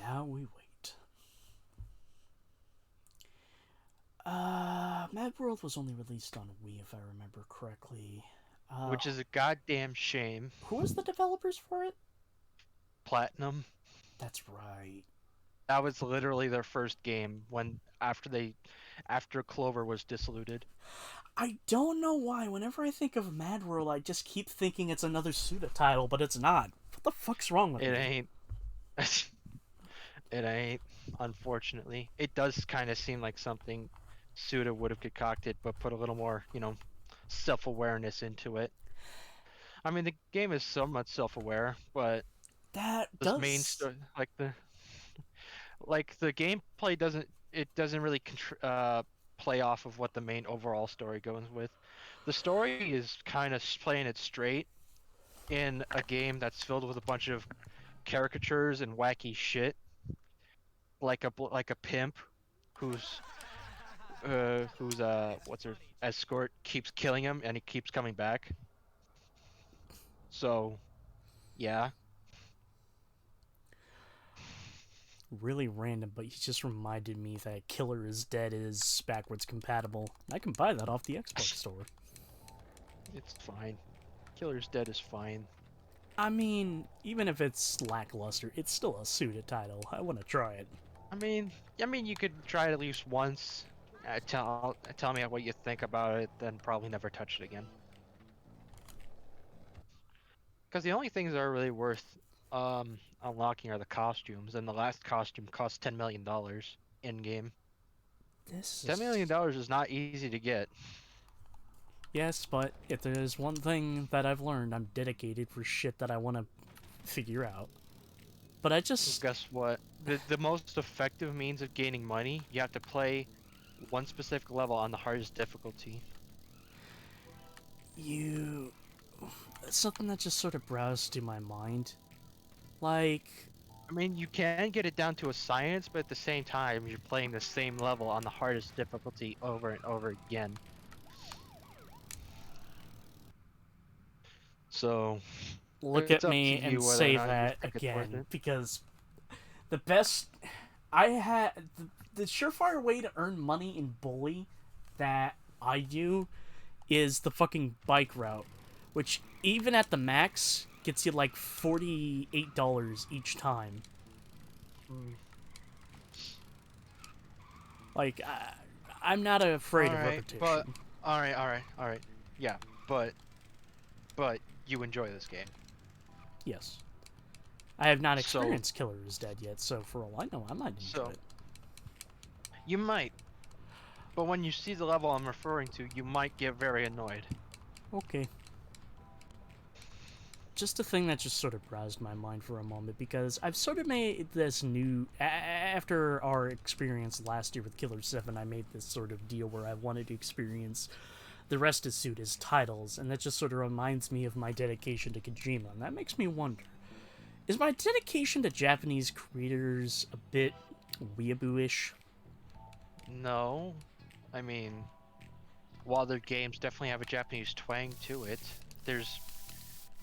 now we wait. Mad World was only released on Wii, if I remember correctly. Uh, which is a goddamn shame. who was the developers for it? Platinum. That's right. That was literally their first game when after Clover was diluted. I don't know why. Whenever I think of Mad World, I just keep thinking it's another Suda title, but it's not. What the fuck's wrong with It me? ain't. It ain't. Unfortunately, it does kind of seem like something Suda would have concocted, but put a little more, self-awareness into it. I mean, the game is somewhat self-aware, but That this main does. story, like the gameplay doesn't really play off of what the main overall story goes with. The story is kind of playing it straight in a game that's filled with a bunch of caricatures and wacky shit, like a pimp who's what's her escort keeps killing him and he keeps coming back. So yeah, Really random, but he just reminded me that Killer is Dead is backwards compatible. I can buy that off the Xbox store. it's fine. Killer's Dead is fine. I mean, even if it's lackluster, it's still a Suda title. I want to try it. I mean, you could try it at least once. Tell me what you think about it, then probably never touch it again. Because the only things that are really worth unlocking are the costumes, and the last costume cost $10 million in game. This is. $10 million is not easy to get. Yes, but if there's one thing that I've learned, I'm dedicated for shit that I want to figure out. But I Well, just. guess what? The most effective means of gaining money, you have to play one specific level on the hardest difficulty. You. It's something that just sort of browsed through my mind. Like, I mean, you can get it down to a science, but at the same time, you're playing the same level on the hardest difficulty over and over again. So, look it's at up to me and you whether or say not you that think it's worth again, it. because the best. I had. The surefire way to earn money in Bully that I do is the fucking bike route, which even at the max gets you like $48 each time. Hmm. Like, I'm not afraid All of right, but repetition. all right. Yeah, but you enjoy this game. Yes. I have not So experienced Killer is Dead yet, so for all I know, I might enjoy so it. you might, but when you see the level I'm referring to, you might get very annoyed. Okay. Just a thing that just sort of browsed my mind for a moment, because I've sort of made this new. After our experience last year with Killer 7, I made this sort of deal where I wanted to experience the rest of Suit as titles, and that just sort of reminds me of my dedication to Kojima, and that makes me wonder, is my dedication to Japanese creators a bit weeaboo-ish? No, I mean, while their games definitely have a Japanese twang to it, there's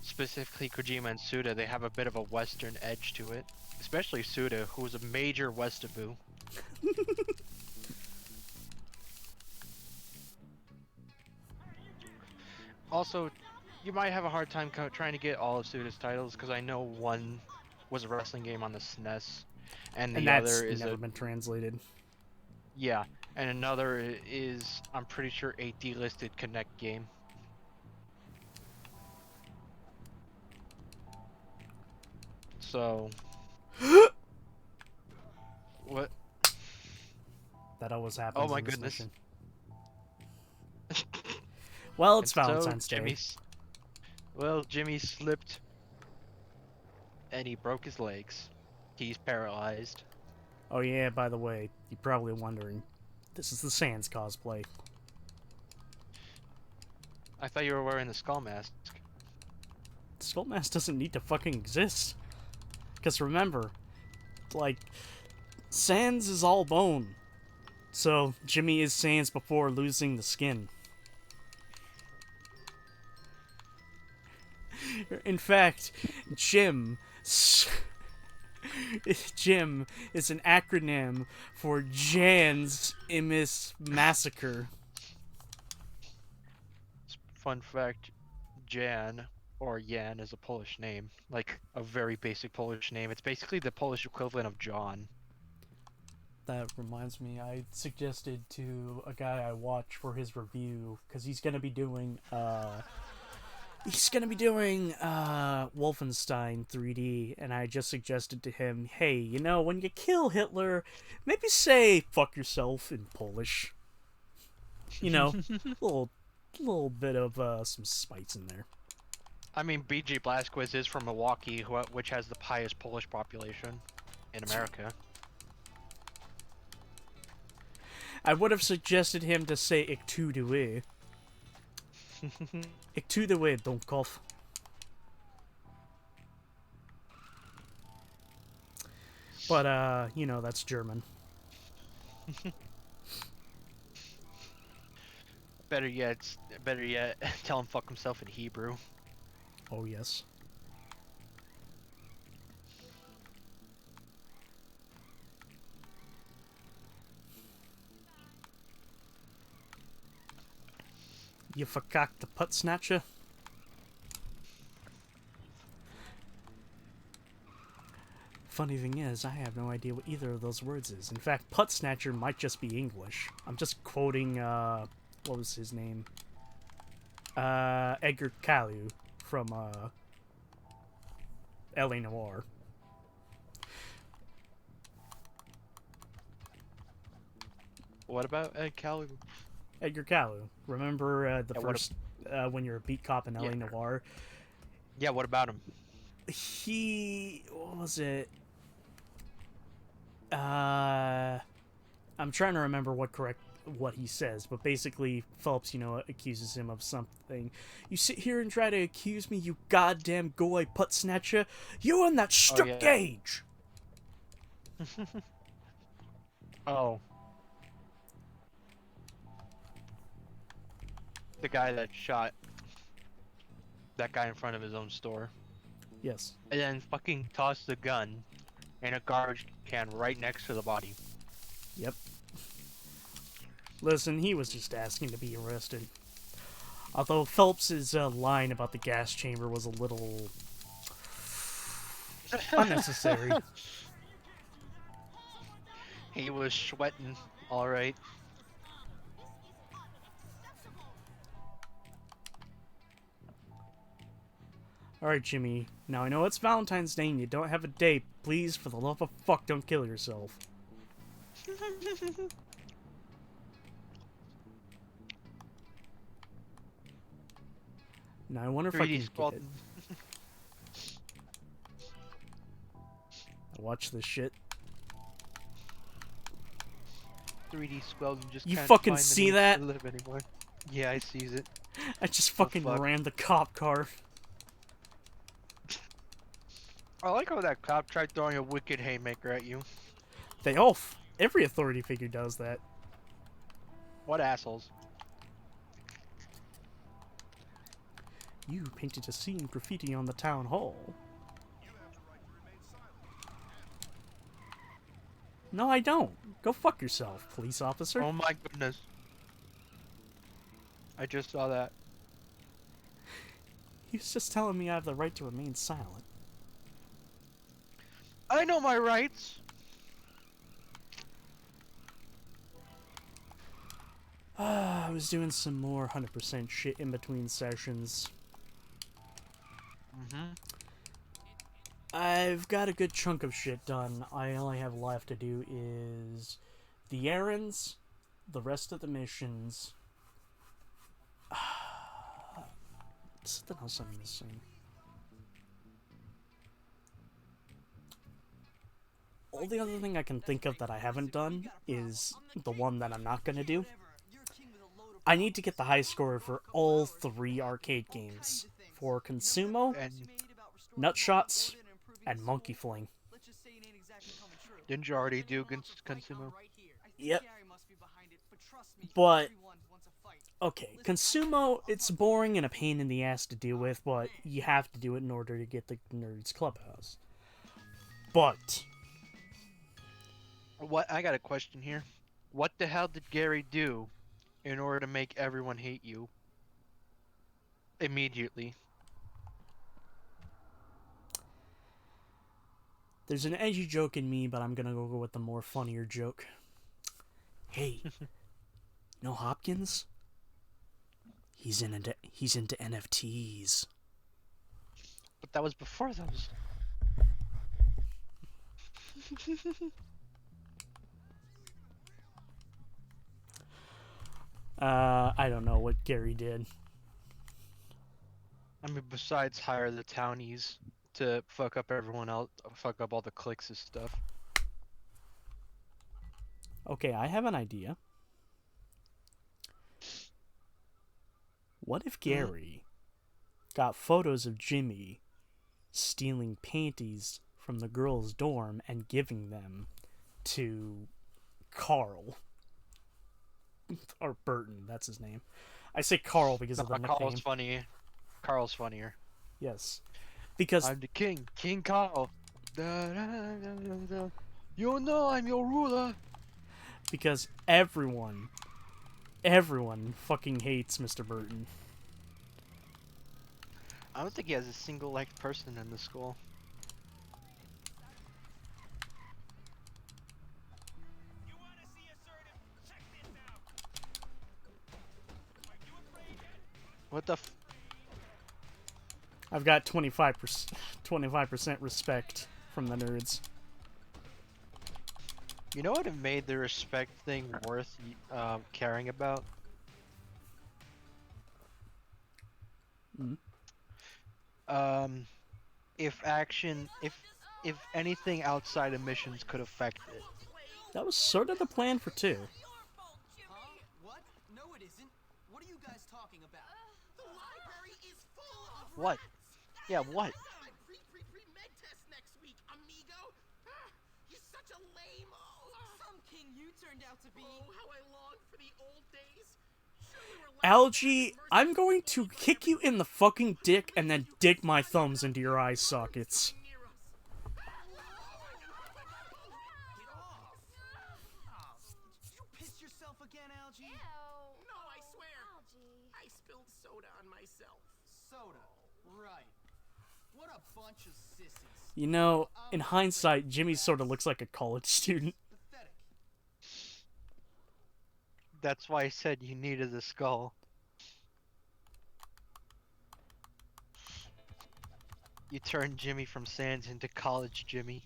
specifically Kojima and Suda, they have a bit of a Western edge to it. Especially Suda, who was a major Westaboo. Also, you might have a hard time trying to get all of Suda's titles because I know one was a wrestling game on the SNES, and And the other that's is never a been translated. yeah, and another is I'm pretty sure a delisted Connect game. So what? That always Oh happens my in this goodness! mission. Well, it's And so Valentine's Day. Jimmy slipped and he broke his legs. He's paralyzed. Oh yeah, by the way, you're probably wondering, this is the Sans cosplay. I thought you were wearing the skull mask. Skullmask doesn't need to fucking exist. Because remember, like, Sans is all bone. So, Jimmy is Sans before losing the skin. In fact, Jim Jim is an acronym for Jan's Imis Massacre. Fun fact: Jan or Jan is a Polish name, like a very basic Polish name. It's basically the Polish equivalent of John. That reminds me, I suggested to a guy I watch for his review, because he's gonna be doing Wolfenstein 3D, and I just suggested to him, hey, you know, when you kill Hitler, maybe say "fuck yourself" in Polish. You know, little bit of some spice in there. I mean, BG Blazkowicz is from Milwaukee, which has the highest Polish population in America. I would have suggested him to say "ik tu de we." Ik tu de we, Donkov. But, you know, that's German. Better yet, tell him fuck himself in Hebrew. Oh, yes. You verkackte the putt snatcher. Funny thing is, I have no idea what either of those words is. In fact, putt snatcher might just be English. I'm just quoting, what was his name? Edgar Calu from, L.A. Noire. What about Ed Calu? Edgar Calu. Remember the Yeah, first, when you're a beat cop in L.A. Noire? Yeah, what about him? What was it? I'm trying to remember what he says, but basically Phelps, you know, accuses him of something. You sit here and try to accuse me, you goddamn goy putt snatcher. You and that stuck gauge. Oh. The guy that shot that guy in front of his own store. Yes. And then fucking tossed the gun in a garbage can right next to the body. Yep. Listen, he was just asking to be arrested. Although Phelps's line about the gas chamber was a little unnecessary. He was sweating, alright. Alright, Jimmy. Now I know it's Valentine's Day and you don't have a date. Please, for the love of fuck, don't kill yourself. Now I wonder if I can get it. I watch this shit. 3D Squelton just You can't fucking find the see means that? to live anymore. Yeah, I sees it. I just fucking fuck? ran the cop car. I like how that cop tried throwing a wicked haymaker at you. Every authority figure does that. What assholes. You painted a scene graffiti on the town hall. No, I don't. Go fuck yourself, police officer. Oh my goodness. I just saw that. He was just telling me I have the right to remain silent. I know my rights. I was doing some more 100% shit in between sessions. I've got a good chunk of shit done. I only have left to do is the errands, the rest of the missions. Something else I'm missing. All the other thing I can think of that I haven't done is the one that I'm not going to do. I need to get the high score for all 3 arcade games. For Consumo, And Nutshots, and Monkey Fling. didn't you already do Consumo? Yep. But, okay, Consumo, it's boring and a pain in the ass to deal with, but you have to do it in order to get the Nerds Clubhouse. But, What? I got a question here. What the hell did Gary do in order to make everyone hate you immediately? There's an edgy joke in me, but I'm gonna go with the more funnier joke. Hey, no Hopkins? He's into NFTs. But that was before those. I don't know what Gary did. I mean, besides hire the townies to fuck up everyone else, fuck up all the clicks and stuff. Okay, I have an idea. What if Gary got photos of Jimmy stealing panties from the girls' dorm and giving them to Carl? Or Burton, that's his name. I say Carl because of the nickname. Carl's funny. Carl's funnier. Yes. Because I'm the king, King Carl. Da, da, da, da, da. You know I'm your ruler. Because everyone fucking hates Mr. Burton. I don't think he has a single liked person in the school. What the f- I've got 25% respect from the nerds. You know what made the respect thing worth caring about? Mhm. If anything outside of missions could affect it. That was sort of the plan for 2. What? No, it isn't. What are you guys talking about? The library is full of What? Yeah, what? Pre-med test next week, amigo. You're such a lame-o. Some king you turned out to be. Oh, how I long for the old days. Sure, we were Algie, I'm going to kick you in the fucking dick and then dig my thumbs into your eye sockets. near us. Get off! Oh, did you piss yourself again, Algie? No, I swear. I spilled soda on myself. Soda. Right. What a bunch of sissies. You know, in hindsight, Jimmy sort of looks like a college student. Pathetic. That's why I said you needed the skull. You turned Jimmy from Sands into college Jimmy.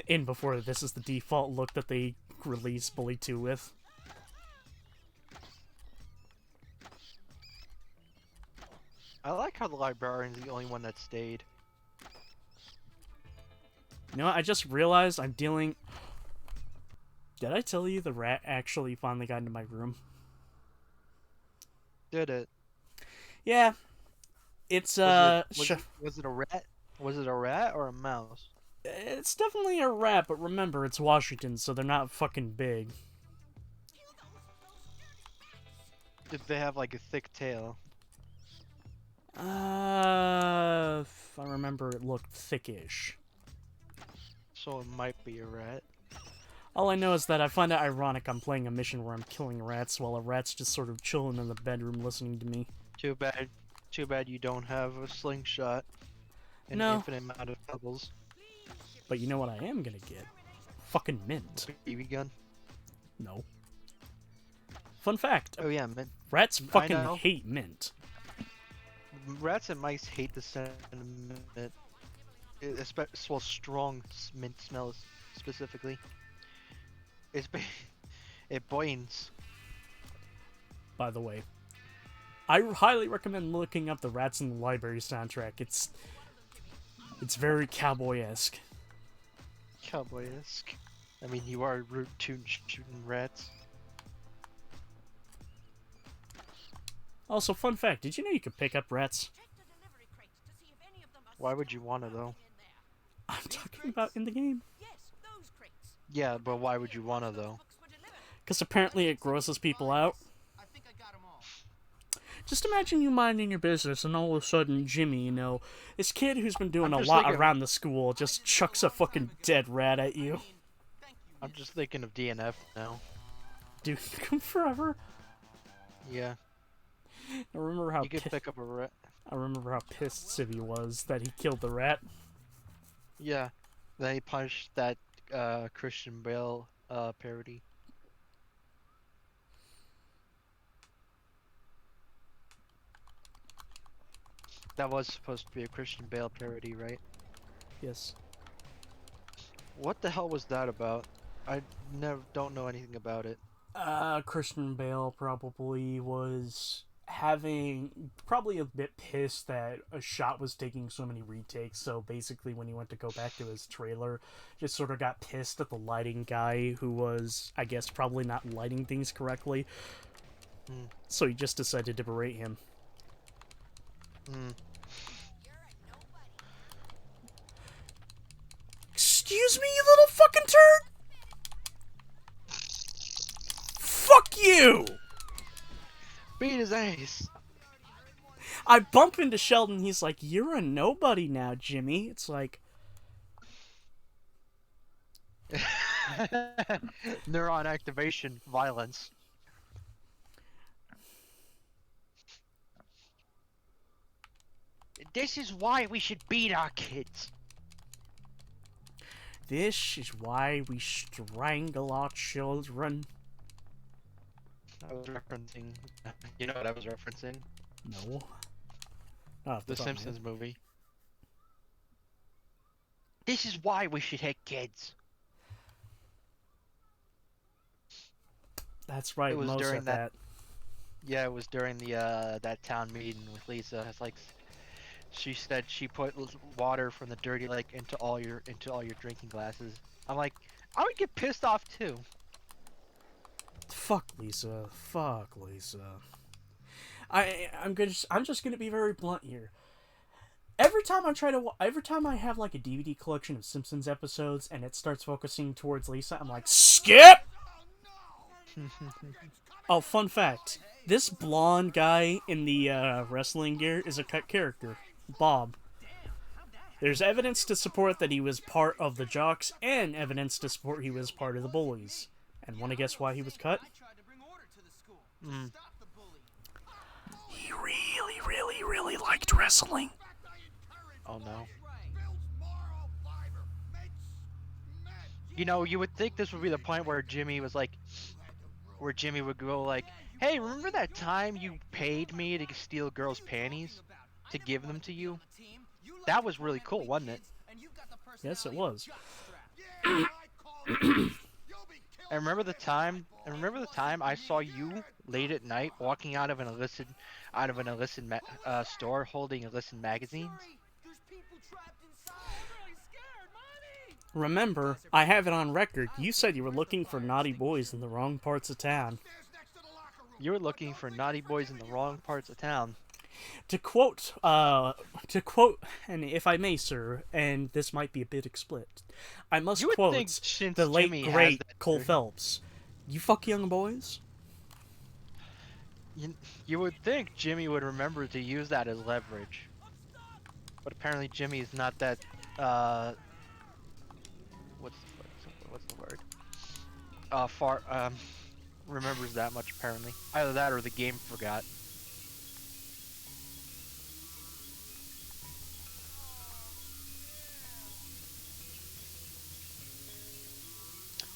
In before this is the default look that they release Bully 2 with. I like how the librarian's the only one that stayed. You know what? I just realized I'm dealing... Did I tell you the rat actually finally got into my room? Did it? Yeah. It's, Was it a rat? Was it a rat or a mouse? It's definitely a rat, but remember, it's Washington, so they're not fucking big. Did they have like a thick tail? If I remember, it looked thickish. So it might be a rat. All I know is that I find it ironic I'm playing a mission where I'm killing rats while a rat's just sort of chilling in the bedroom listening to me. Too bad you don't have a slingshot and No. an infinite amount of pebbles. But you know what I am gonna get? Fucking mint. BB gun. No. Fun fact, Oh yeah, man. rats know. fucking hate mint. Rats and mice hate the scent of mint. Well, strong mint smells specifically. It binds. By the way, I highly recommend looking up the Rats in the Library soundtrack. It's very cowboy-esque. Cowboy-esque. I mean, you are root tune shooting rats. Also, fun fact, did you know you could pick up rats? Why would you want to though? I'm talking about in the game. Yeah, but why would you want to though? Because apparently it grosses people out. I think I got 'em all. Just imagine you minding your business, and all of a sudden, Jimmy, you know, this kid who's been doing I'm a just lot thinking- around the school, just chucks a fucking dead rat at you. I'm just thinking of DNF now. Dude, come forever. Yeah, I remember how you could pick up a rat. I remember how pissed Civvy was that he killed the rat. Yeah, then he punched that Christian Bale parody. That was supposed to be a Christian Bale parody, right? Yes. What the hell was that about? I don't know anything about it. Christian Bale probably was probably a bit pissed that a shot was taking so many retakes, so basically when he went to go back to his trailer, just sort of got pissed at the lighting guy who was, I guess, probably not lighting things correctly. So he just decided to berate him. Excuse me, you little fucking turd! Fuck you! Beat his ass! I bump into Sheldon, he's like, you're a nobody now, Jimmy. It's like, Neuron activation, violence. This is why we should beat our kids. this is why we strangle our children. I was referencing. You know what I was referencing? No. Not off The top of my head. Simpsons movie. This is why we should hit kids. That's right, It was Mo during said that- Yeah, it was during the that town meeting with Lisa. It's like she said she put water from the dirty lake into all your drinking glasses. I'm like, I would get pissed off too. Fuck Lisa. Fuck Lisa. I'm just gonna be very blunt here. Every time I have like a DVD collection of Simpsons episodes and it starts focusing towards Lisa, I'm like, skip! Oh, fun fact. This blonde guy in the wrestling gear is a cut character. Bob. There's evidence to support that he was part of the Jocks and evidence to support he was part of the Bullies. And want to guess why he was cut? I tried to bring order to the school. Stop the bully. He really liked wrestling. Oh no. You know, you would think this would be the point where Jimmy was like, where Jimmy would go like, "Hey, remember that time you paid me to steal girls' panties to give them to you? That was really cool, wasn't it?" Yes, it was. And remember the time I saw you late at night walking out of an illicit store holding illicit magazines? There's people trapped inside. I'm very scared, Mommy. Remember, I have it on record. You said you were looking for naughty boys in the wrong parts of town. You were looking for naughty boys in the wrong parts of town. To quote, and if I may, sir, and this might be a bit explicit, I must You would quote think since the late Jimmy has great that Cole theory- Phelps. You fuck young boys? You would think Jimmy would remember to use that as leverage. But apparently Jimmy is not that, what's the word? Remembers that much apparently. Either that or the game forgot.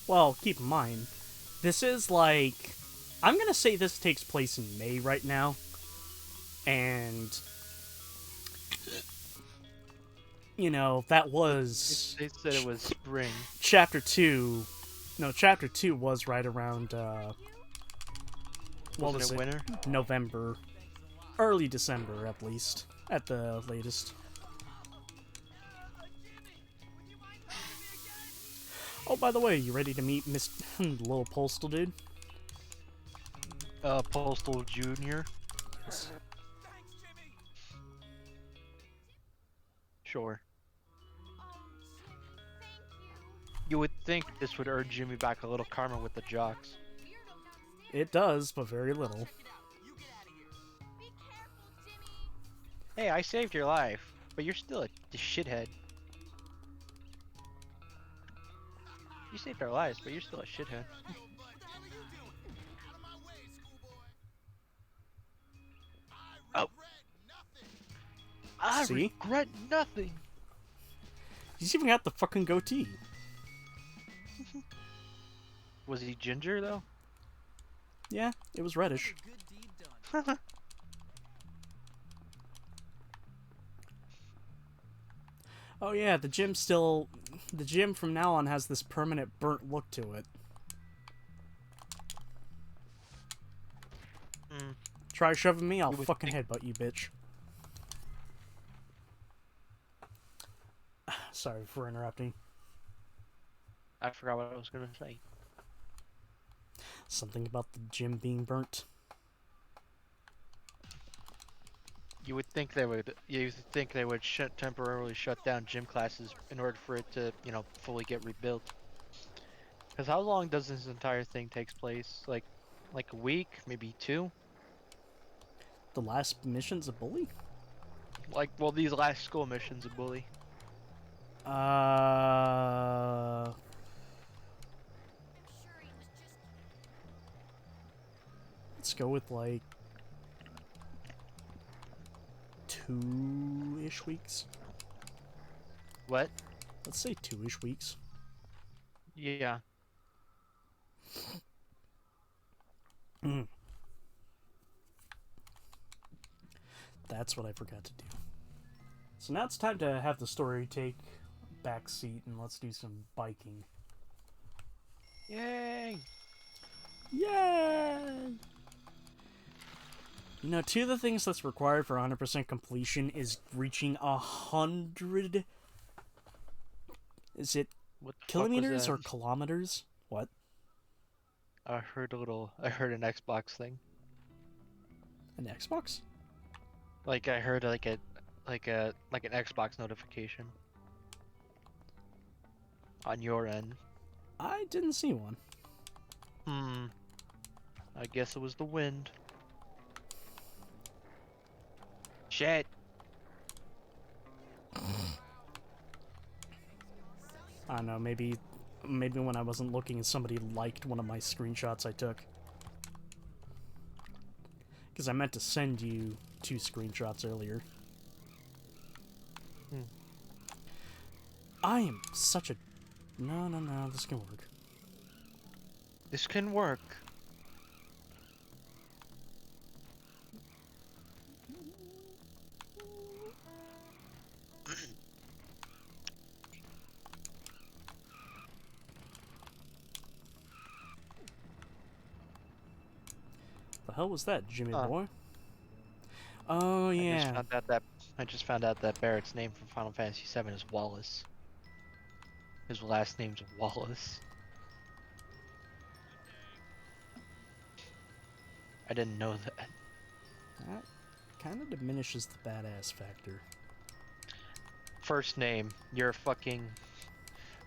Well, keep in mind, this is like, I'm gonna say this takes place in May right now, and you know that was They said it was spring. chapter 2. No, chapter 2 was right around what Wasn't was it it? winter? November, early December at least, at the latest. Oh, by the way, you ready to meet Miss Little Postal Dude? Postal Junior. Yes. Sure. You would think this would earn Jimmy back a little karma with the Jocks. It does, but very little. You get out of here. Hey, I saved your life, but you're still a shithead. You saved our lives, but you're still a shithead. What the hell are you doing? Out of my way, schoolboy. I Oh. regret nothing. I See? regret nothing. He's even got the fucking goatee. Was he ginger though? Yeah, it was reddish. Good deed done. Oh yeah, the gym from now on has this permanent burnt look to it. Mm. Try shoving me, I'll You would fucking headbutt you, bitch. Sorry for interrupting. I forgot what I was gonna say. Something about the gym being burnt. You would think they would. Temporarily shut down gym classes in order for it to, fully get rebuilt. Because how long does this entire thing takes place? Like a week, maybe 2. The last mission's a bully? Well, these last school missions, a bully. Uh, I'm sure he was just let's go with like 2-ish weeks. What? Let's say 2-ish weeks. Yeah. That's what I forgot to do. So now it's time to have the story take back seat and let's do some biking. Yay! Yay! You know, 2 of the things that's required for 100% completion is reaching 100... Is it What the fuck was kilometers that? or kilometers? What? I heard an Xbox thing. An Xbox? Like I heard like an Xbox notification on your end. I didn't see one. I guess it was the wind. Shit. I don't know, maybe when I wasn't looking, somebody liked one of my screenshots I took. Because I meant to send you 2 screenshots earlier. I am such a... No, this can work. This can work. The hell was that, Jimmy Huh. boy? Oh, I yeah. just found out that Barrett's name from Final Fantasy VII is Wallace. His last name's Wallace. I didn't know that. That kind of diminishes the badass factor. First name, you're fucking.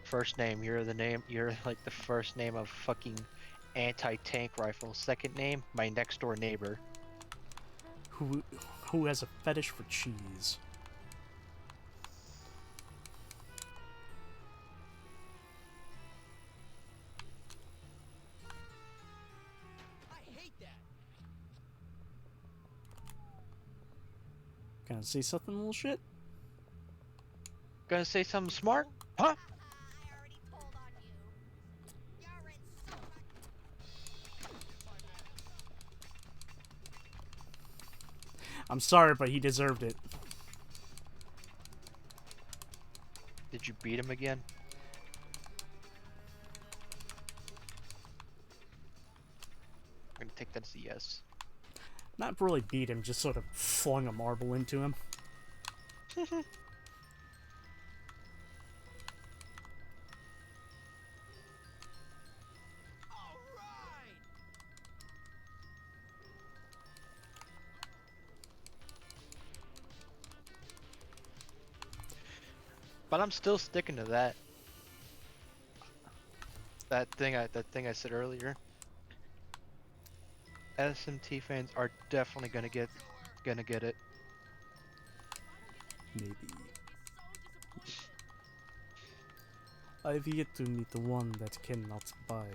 First name, you're like the first name of fucking anti-tank rifle. Second name, my next door neighbor. Who has a fetish for cheese. I hate that. Gonna say something, little shit? Gonna say something smart? Huh? I already told on you. You're in so much. I'm sorry, but he deserved it. Did you beat him again? I'm gonna take that as a yes. Not really beat him, just sort of flung a marble into him. All right. But I'm still sticking to that. That thing I said earlier. SMT fans are definitely gonna get it. maybe. I've yet to meet the one that cannot buy.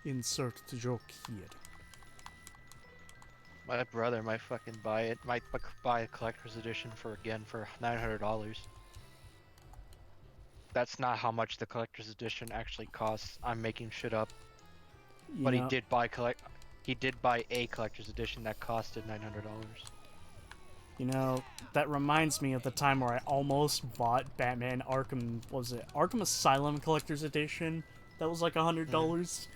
Insert joke here. My brother might fucking buy it. Might buy a collector's edition for $900. That's not how much the collector's edition actually costs. I'm making shit up. You But know, he did buy a collector's edition that costed $900. You know, that reminds me of the time where I almost bought Batman Arkham, what was it, Arkham Asylum Collector's Edition? That was like $100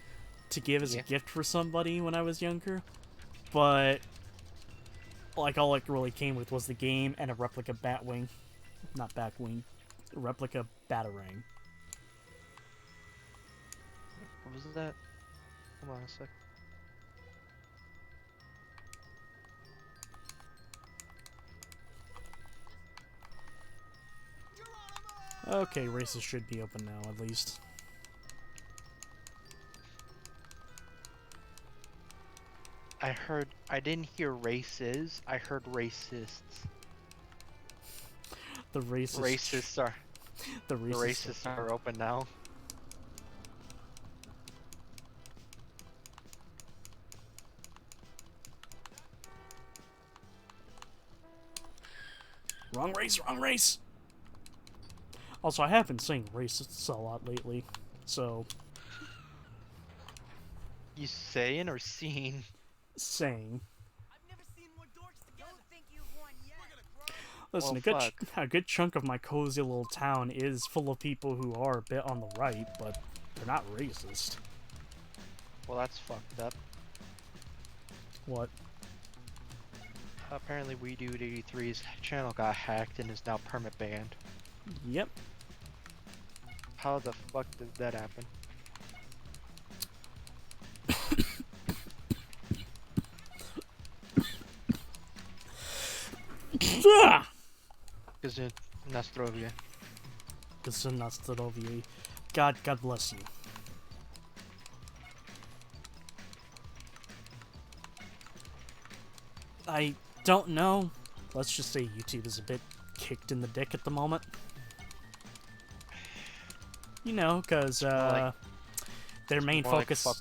to give as a gift for somebody when I was younger. But, like, all it really came with was the game and a replica Batwing. Not Batwing. A replica Batarang. What was that? Hold on a sec. Okay, races should be open now, at least. I didn't hear races, I heard racists. The races... The racists are open now. Wrong race, wrong race! Also, I have been saying racists a lot lately, so... You saying or seeing? Saying. I've never seen more dorks together. Don't think you've won yet. Listen, Well, a good chunk of my cozy little town is full of people who are a bit on the right, but they're not racist. Well, that's fucked up. What? Apparently, We Dude 83's channel got hacked and is now permit banned. Yep. How the fuck did that happen? Gazin Nastrovia. God bless you. I don't know. Let's just say YouTube is a bit kicked in the dick at the moment. You know, because their main more like focus... fuck.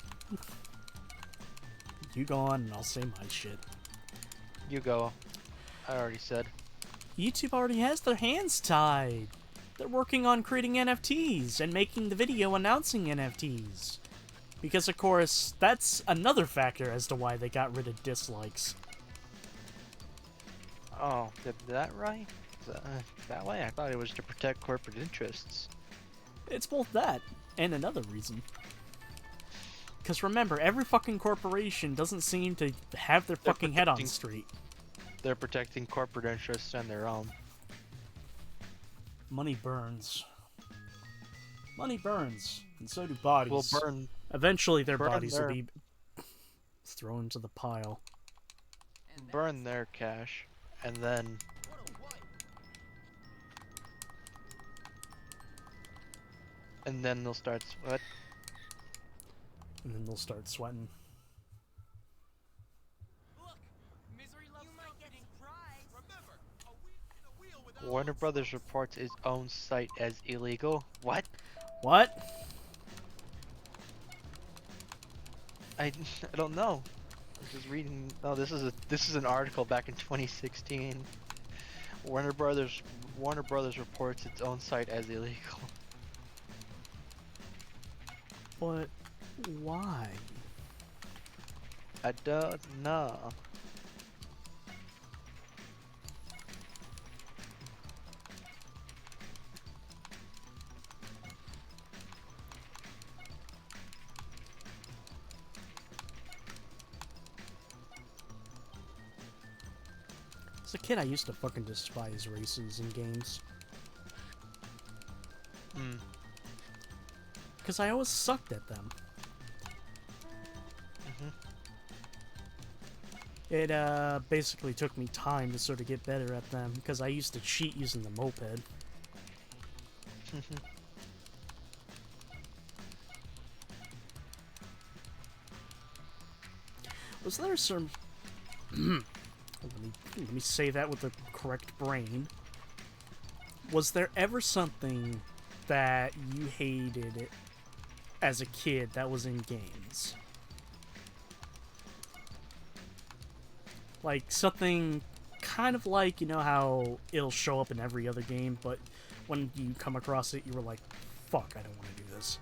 You go on and I'll say my shit. You go. I already said. YouTube already has their hands tied. They're working on creating NFTs and making the video announcing NFTs. Because, of course, that's another factor as to why they got rid of dislikes. Oh, did that right? That way? I thought it was to protect corporate interests. It's both that and another reason. Because remember, every fucking corporation doesn't seem to have their fucking head on straight. They're protecting corporate interests and their own. Money burns. Money burns, and so do bodies. Will burn. Eventually, their burn bodies will their- be thrown into the pile. Burn their cash, and then they'll start what? And then they'll start sweating. Look, misery loves company. Remember, a wheel without Warner Brothers reports its own site as illegal. What? What? I don't know. I'm just reading. Oh, this is an article back in 2016. Warner Brothers reports its own site as illegal. But why? I don't know. As a kid, I used to fucking despise races in games. Hmm. Because I always sucked at them. It basically took me time to sort of get better at them, because I used to cheat using the moped. Was there some... let me say that with the correct brain. Was there ever something that you hated as a kid that was in games? Like something kind of like, you know how it'll show up in every other game, but when you come across it, you were like, fuck, I don't want to do this.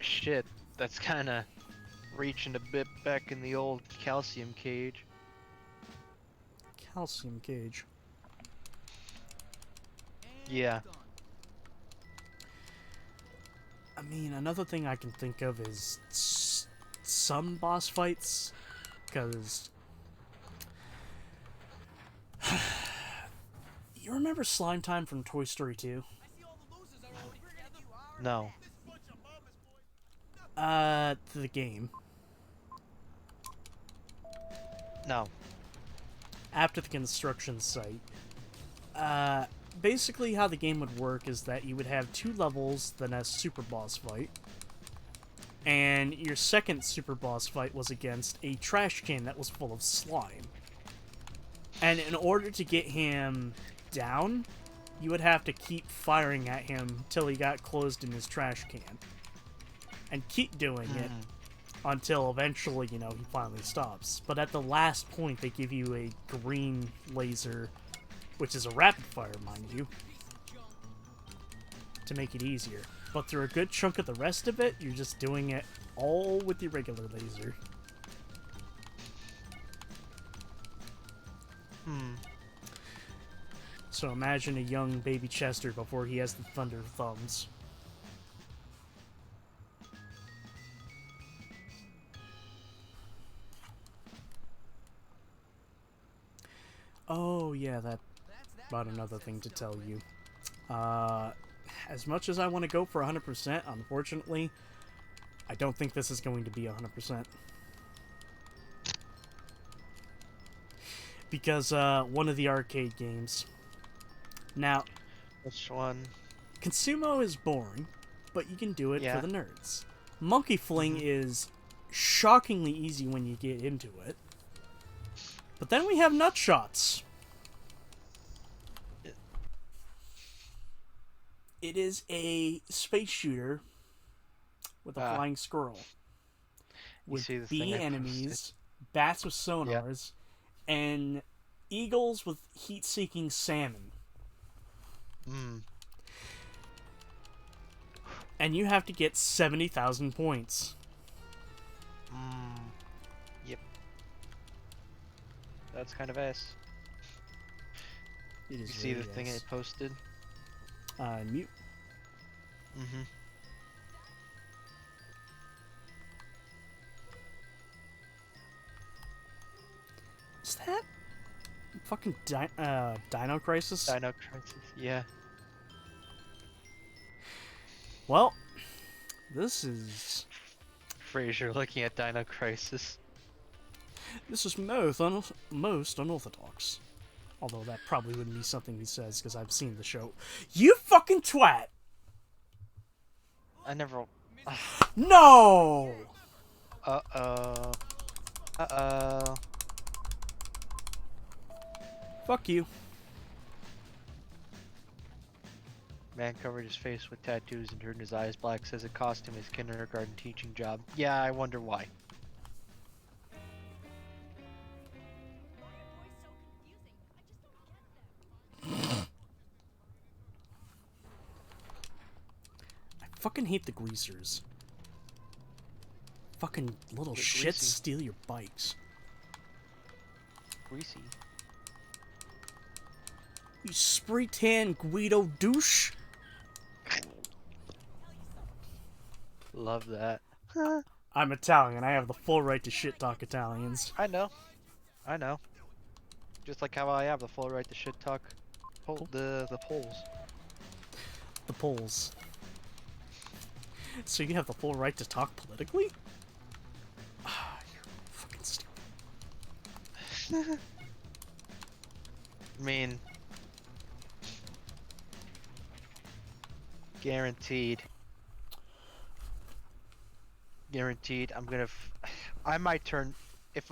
Shit, that's kind of reaching a bit back in the old calcium cage. Calcium cage. Yeah. I mean, another thing I can think of is some boss fights, because you remember Slime Time from Toy Story 2? I see all the losers are already together. No. This bunch of mama's boys. The game. No. After the construction site. Basically how the game would work is that you would have 2 levels, then a super boss fight. And your second super boss fight was against a trash can that was full of slime. And in order to get him down, you would have to keep firing at him till he got closed in his trash can. And keep doing it until eventually, you know, he finally stops. But at the last point, they give you a green laser, which is a rapid fire, mind you, to make it easier. But through a good chunk of the rest of it, you're just doing it all with your regular laser. So imagine a young baby Chester before he has the thunder thumbs. Oh yeah, that's about another thing to tell you. As much as I want to go for 100%, unfortunately, I don't think this is going to be 100%. Because, one of the arcade games. Now, Which one? Consumo is boring, but you can do it Yeah. for the nerds. Monkey Fling is shockingly easy when you get into it. But then we have Nutshots. It is a space shooter with a flying squirrel. With see the thing bee I posted? enemies, bats with sonars, and eagles with heat-seeking salmon. And you have to get 70,000 points. Yep. That's kind of ass. It You is see the really thing I ass. posted? Mute. Is that fucking Dino Crisis? Dino Crisis. Yeah. Well, this is Frasier looking at Dino Crisis. most unorthodox. Although that probably wouldn't be something he says because I've seen the show. You fucking twat! I never. No! Uh-oh. Uh-oh. Fuck you. Man covered his face with tattoos and turned his eyes black, says it cost him his kindergarten teaching job. Yeah, I wonder why. I fucking hate the greasers. Fucking little Get shits greasy. steal your bikes. Greasy. You spray tan Guido douche. Love that. I'm Italian. I have the full right to shit talk Italians. I know. I know. Just like how I have the full right to shit talk the Poles. The Poles. So you have the full right to talk politically? Ah, you're fucking stupid. I mean, guaranteed. guaranteed. I might turn if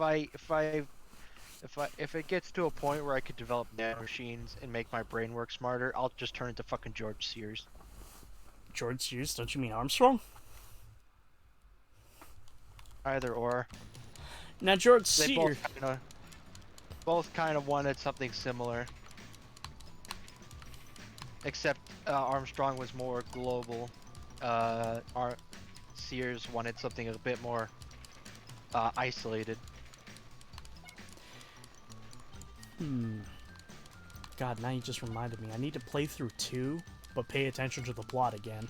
it gets to a point where I could develop nanomachines and make my brain work smarter, I'll just turn into fucking George Sears. George Sears, don't you mean Armstrong? Either or. Now, George They Sears. both kind of wanted something similar. Except Armstrong was more global. Sears wanted something a bit more isolated. God, now you just reminded me. I need to play through 2, but pay attention to the plot again.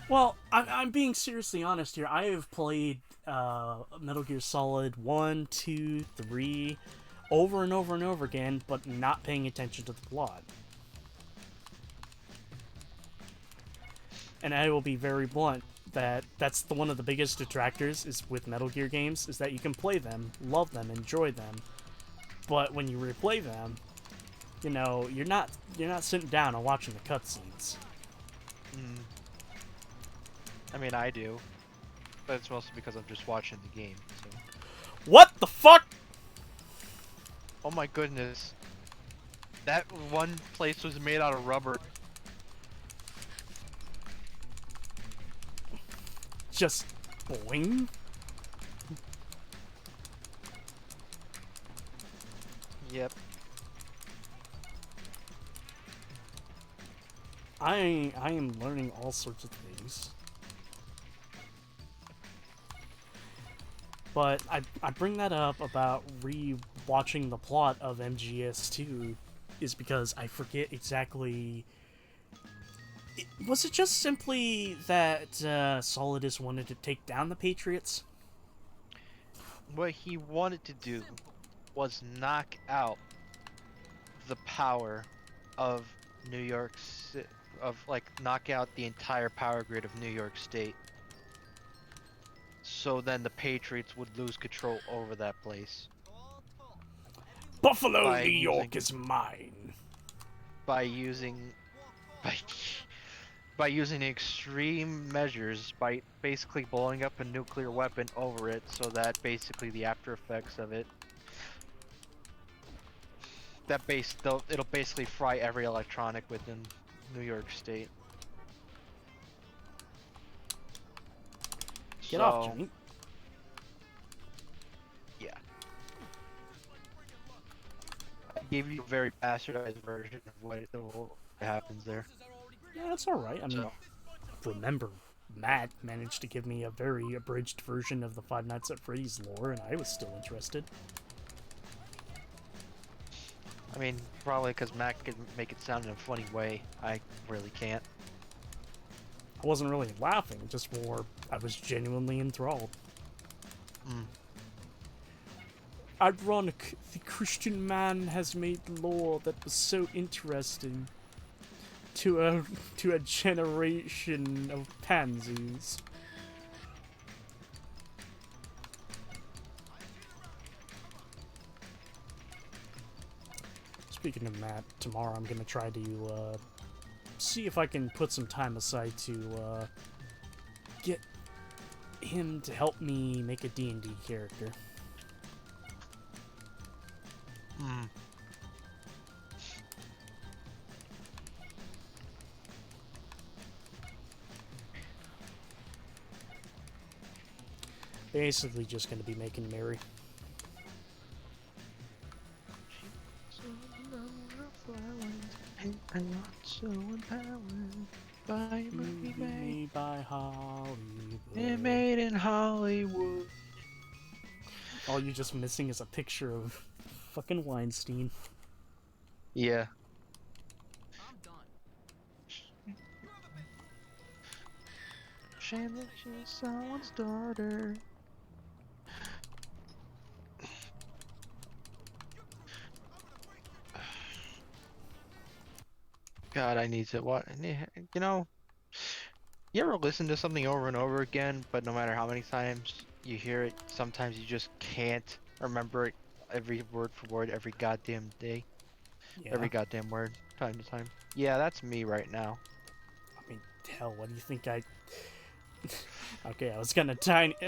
Well, I'm being seriously honest here. I have played Metal Gear Solid 1, 2, 3 over and over and over again, but not paying attention to the plot. And I will be very blunt that that's one of the biggest detractors is with Metal Gear games is that you can play them, love them, enjoy them, but when you replay them, you know, you're not sitting down and watching the cutscenes. I mean, I do, but it's mostly because I'm just watching the game. So. What the fuck? Oh my goodness, that one place was made out of rubber. Just boing. Yep. I am learning all sorts of things. But I bring that up about re-watching the plot of MGS2 is because I forget exactly... Was it just simply that Solidus wanted to take down the Patriots? What he wanted to do was knock out the power of New York City, knock out the entire power grid of New York State. So then the Patriots would lose control over that place. Buffalo, By New York using- is mine. By using extreme measures, by basically blowing up a nuclear weapon over it, so that basically the after effects of it, it'll basically fry every electronic within New York State. Get off, Johnny. Yeah. I gave you a very bastardized version of what happens there. Yeah, that's alright. I mean, So. remember, Matt managed to give me a very abridged version of the Five Nights at Freddy's lore, and I was still interested. I mean, probably because Mac can make it sound in a funny way. I really can't. I wasn't really laughing, just more, I was genuinely enthralled. Ironic, the Christian man has made lore that was so interesting to a generation of pansies. Speaking of Matt, tomorrow I'm gonna try to see if I can put some time aside to get him to help me make a D&D character. Basically just gonna be making Mary. I'm not so empowered by movie made. Movie by Hollywood. It made in Hollywood. All you're just missing is a picture of fucking Weinstein. Yeah. I'm done. Shame that she's someone's daughter. God, I need to what? You know, you ever listen to something over and over again, but no matter how many times you hear it, sometimes you just can't remember it every word for word, every goddamn day, Yeah. every goddamn word, time to time. Yeah, that's me right now. I mean, hell, what do you think I... Okay, I was gonna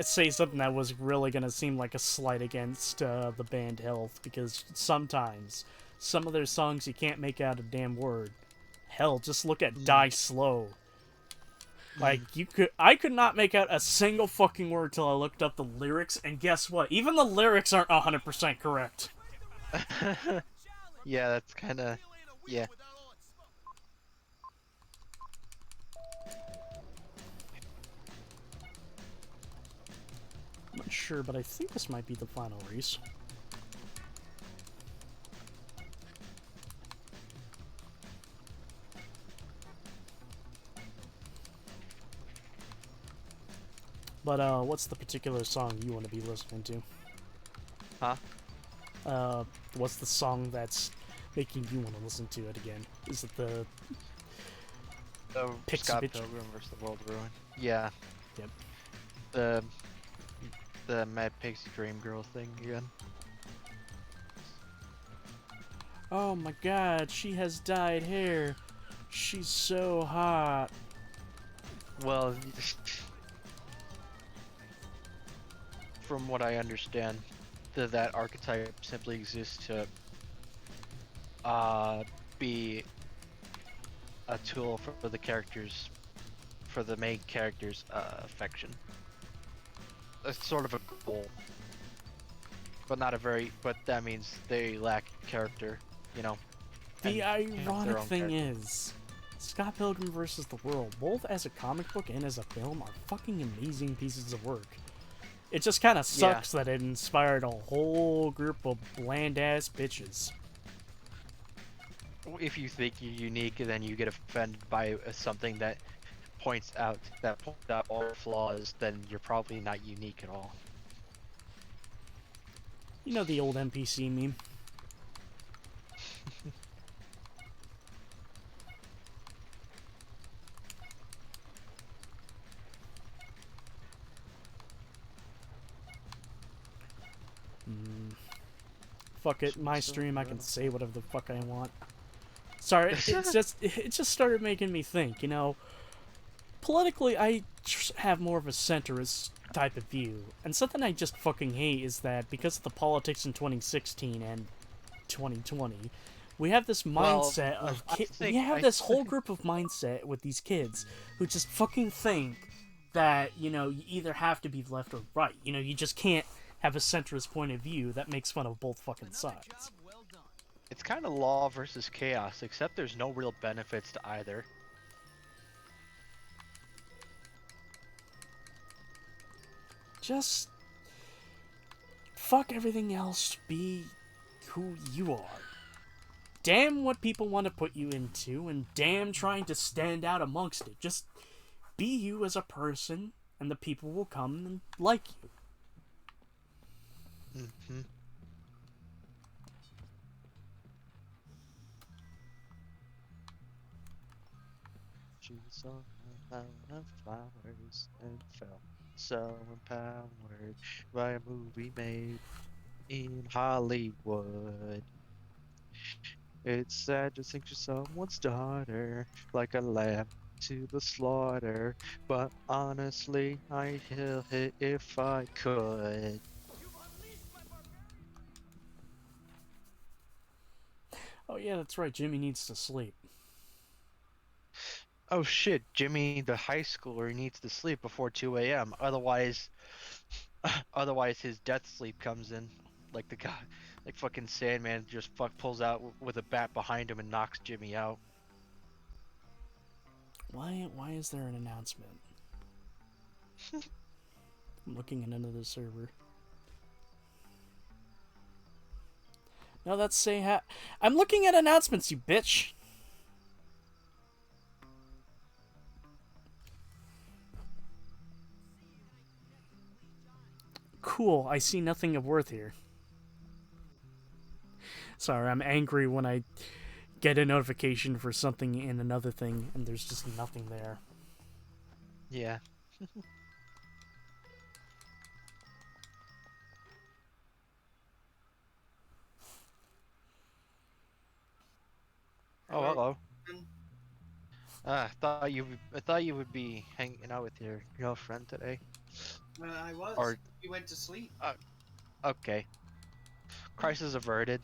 say something that was really gonna seem like a slight against the band Health, because sometimes some of their songs you can't make out a damn word. Hell, just look at Die Slow. Like, I could not make out a single fucking word till I looked up the lyrics, and guess what? Even the lyrics aren't 100% correct. Yeah, that's kind of yeah. I'm not sure, but I think this might be the final race. But, what's the particular song you want to be listening to? Huh? What's the song that's making you want to listen to it again? Is it the Pixie Scott Bitch? Pilgrim vs. the World Ruin. Yeah. Yep. The Mad Pixie Dream Girl thing again. Oh my god, she has dyed hair. She's so hot. Well, from what I understand, that archetype simply exists to be a tool for the characters, for the main character's affection. It's sort of a goal, but not a very. But that means they lack character, you know. The and have their ironic own thing character. is, Scott Pilgrim vs. the World, both as a comic book and as a film, are fucking amazing pieces of work. It just kind of sucks that it inspired a whole group of bland-ass bitches. If you think you're unique, and then you get offended by something that points out all your flaws, then you're probably not unique at all. You know the old NPC meme? Fuck it, my stream, I can say whatever the fuck I want. Sorry, it just started making me think, you know. Politically, I have more of a centrist type of view, and something I just fucking hate is that because of the politics in 2016 and 2020, we have this mindset of we have this whole group of mindset with these kids who just fucking think that, you know, you either have to be left or right. You know, you just can't have a centrist point of view that makes fun of both fucking sides. It's kind of law versus chaos, except there's no real benefits to either. Just fuck everything else, be who you are. Damn what people want to put you into, and damn trying to stand out amongst it. Just be you as a person, and the people will come and like you. Mm-hmm. She saw a mound of flowers and felt so empowered by a movie made in Hollywood. It's sad to think you're someone's daughter, like a lamb to the slaughter. But honestly, I'd kill it if I could. Oh yeah, that's right, Jimmy needs to sleep. Oh shit, Jimmy, the high schooler, needs to sleep before 2 a.m. Otherwise his death sleep comes in. Like the guy, like fucking Sandman just pulls out with a bat behind him and knocks Jimmy out. Why is there an announcement? I'm looking at another server. No, that's say I'm looking at announcements, you bitch. Cool, I see nothing of worth here. Sorry, I'm angry when I get a notification for something in another thing and there's just nothing there. Yeah. Oh, hello. I thought you would be hanging out with your girlfriend today. I was. Or You went to sleep. okay, crisis averted.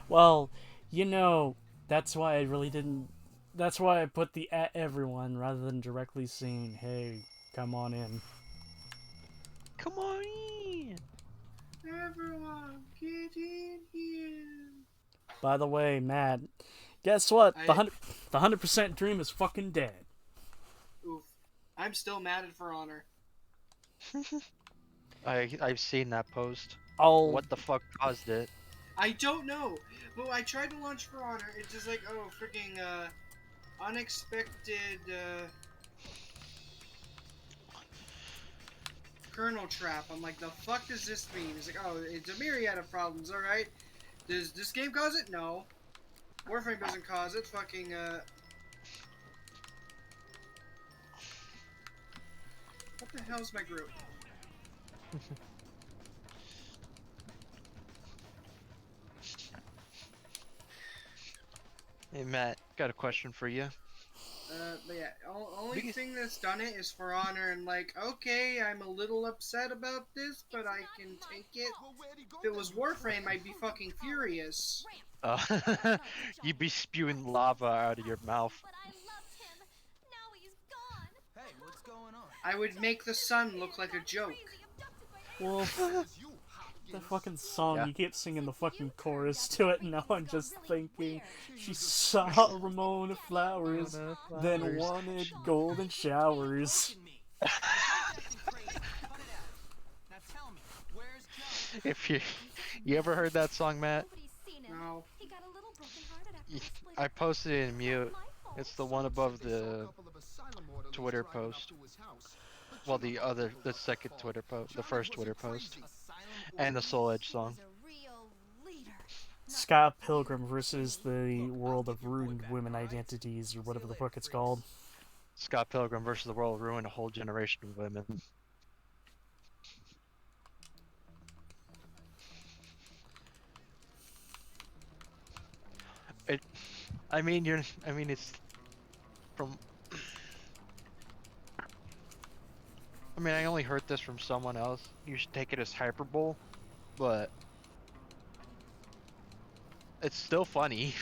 Well, you know, that's why I really didn't. That's why I put the at everyone rather than directly saying, "Hey, come on in." Come on in. Everyone, get in here. By the way, Matt, guess what? I- The 100% dream is fucking dead. Oof. I'm still mad at For Honor. I've seen that post. I'll. What the fuck caused it? I don't know. But I tried to launch For Honor. It's just like, oh, freaking, unexpected, kernel trap. I'm like, the fuck does this mean? It's like, oh, it's a myriad of problems, alright? Does this game cause it? No. Warframe doesn't cause it. Fucking, what the hell's my group? Hey Matt, got a question for you. But yeah, only Because- thing that's done it is For Honor, and like, okay, I'm a little upset about this, but I can take it. Well, where'd he go If it was then? Warframe, I'd be fucking furious. You'd be spewing lava out of your mouth. But I loved him. Now he's gone. Hey, what's going on? I would make the sun look like a joke. Well, It's you, the Hopkins. fucking song, Yeah. you keep singing the fucking chorus to it, and now I'm just thinking, she saw Ramona Flowers, then wanted golden showers. Fucking me. You're acting crazy. Cut it out. Now tell me, where's Joe? If you ever heard that song, Matt? Nobody's seen him. No. He got a little brokenhearted after we split I up. posted it in mute. My fault. It's the one above They saw a the couple of asylum orderlies Twitter driving up post. to his house. But well, you the know other, what the was second fault. Twitter post, the Johnny first was a Twitter post, crazy asylum and the orderly. Soul Edge song. He's a real leader. Scott Pilgrim versus the World of Ruined Women Identities, or whatever the fuck it's called. Scott Pilgrim versus the World ruined a whole generation of women. I mean, it's from. I mean, I only heard this from someone else. You should take it as hyperbole, but it's still funny.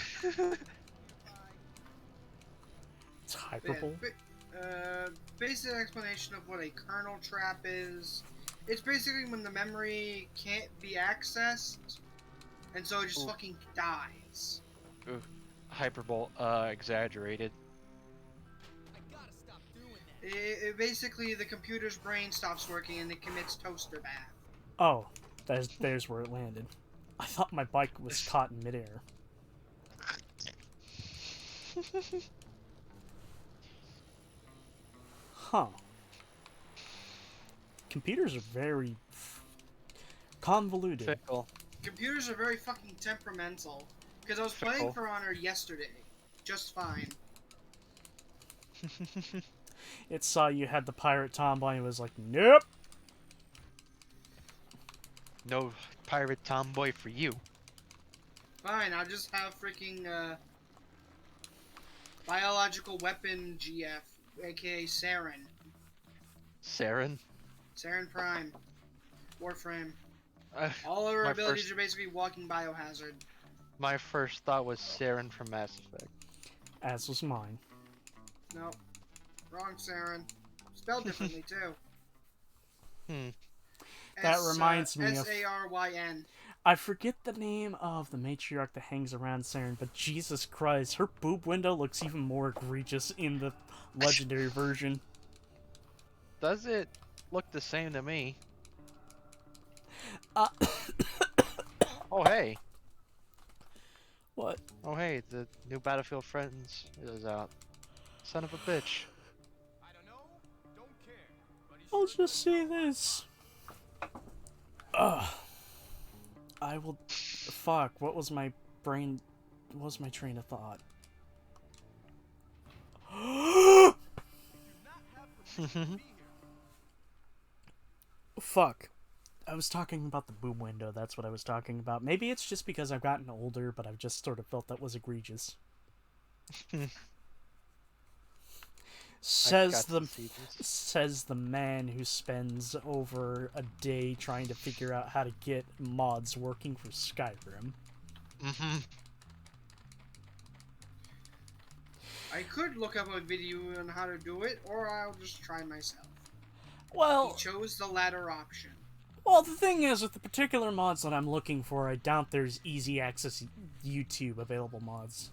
It's hyperbole. Basic explanation of what a kernel trap is. It's basically when the memory can't be accessed, and so it just Ooh. fucking dies. Hyperbole, exaggerated. I gotta stop doing that. It basically, the computer's brain stops working and it commits toaster bath. Oh, there's where it landed. I thought my bike was caught in midair. Huh. Computers are very convoluted. Fickle. Computers are very fucking temperamental. Because I was playing Fickle. For Honor yesterday, just fine. It saw you had the pirate tomboy and was like, nope. No pirate tomboy for you. Fine, I'll just have freaking, biological weapon GF, aka Saren. Saren. Saren Prime. Warframe. Uh, All of her My abilities first- are basically walking biohazard. my first thought was Saren from Mass Effect. As was mine. No. Wrong Saren. Spelled differently, too. That reminds me of- Saryn. I forget the name of the matriarch that hangs around Saren, but Jesus Christ, her boob window looks even more egregious in the legendary version. Does it look the same to me? Uh, Oh hey, what? oh hey, the new Battlefield Friends is out. Son of a bitch. I don't know, don't care. But he I'll sure just say this. Ugh. I will. Fuck. What was my brain? What was my train of thought? Fuck. I was talking about the boom window. That's what I was talking about. Maybe it's just because I've gotten older, but I've just sort of felt that was egregious. Says got to the see this. says the man who spends over a day trying to figure out how to get mods working for Skyrim. Mm-hmm. I could look up a video on how to do it, or I'll just try myself. He Well, chose the latter option. well, the thing is, with the particular mods that I'm looking for, I doubt there's easy access YouTube available mods.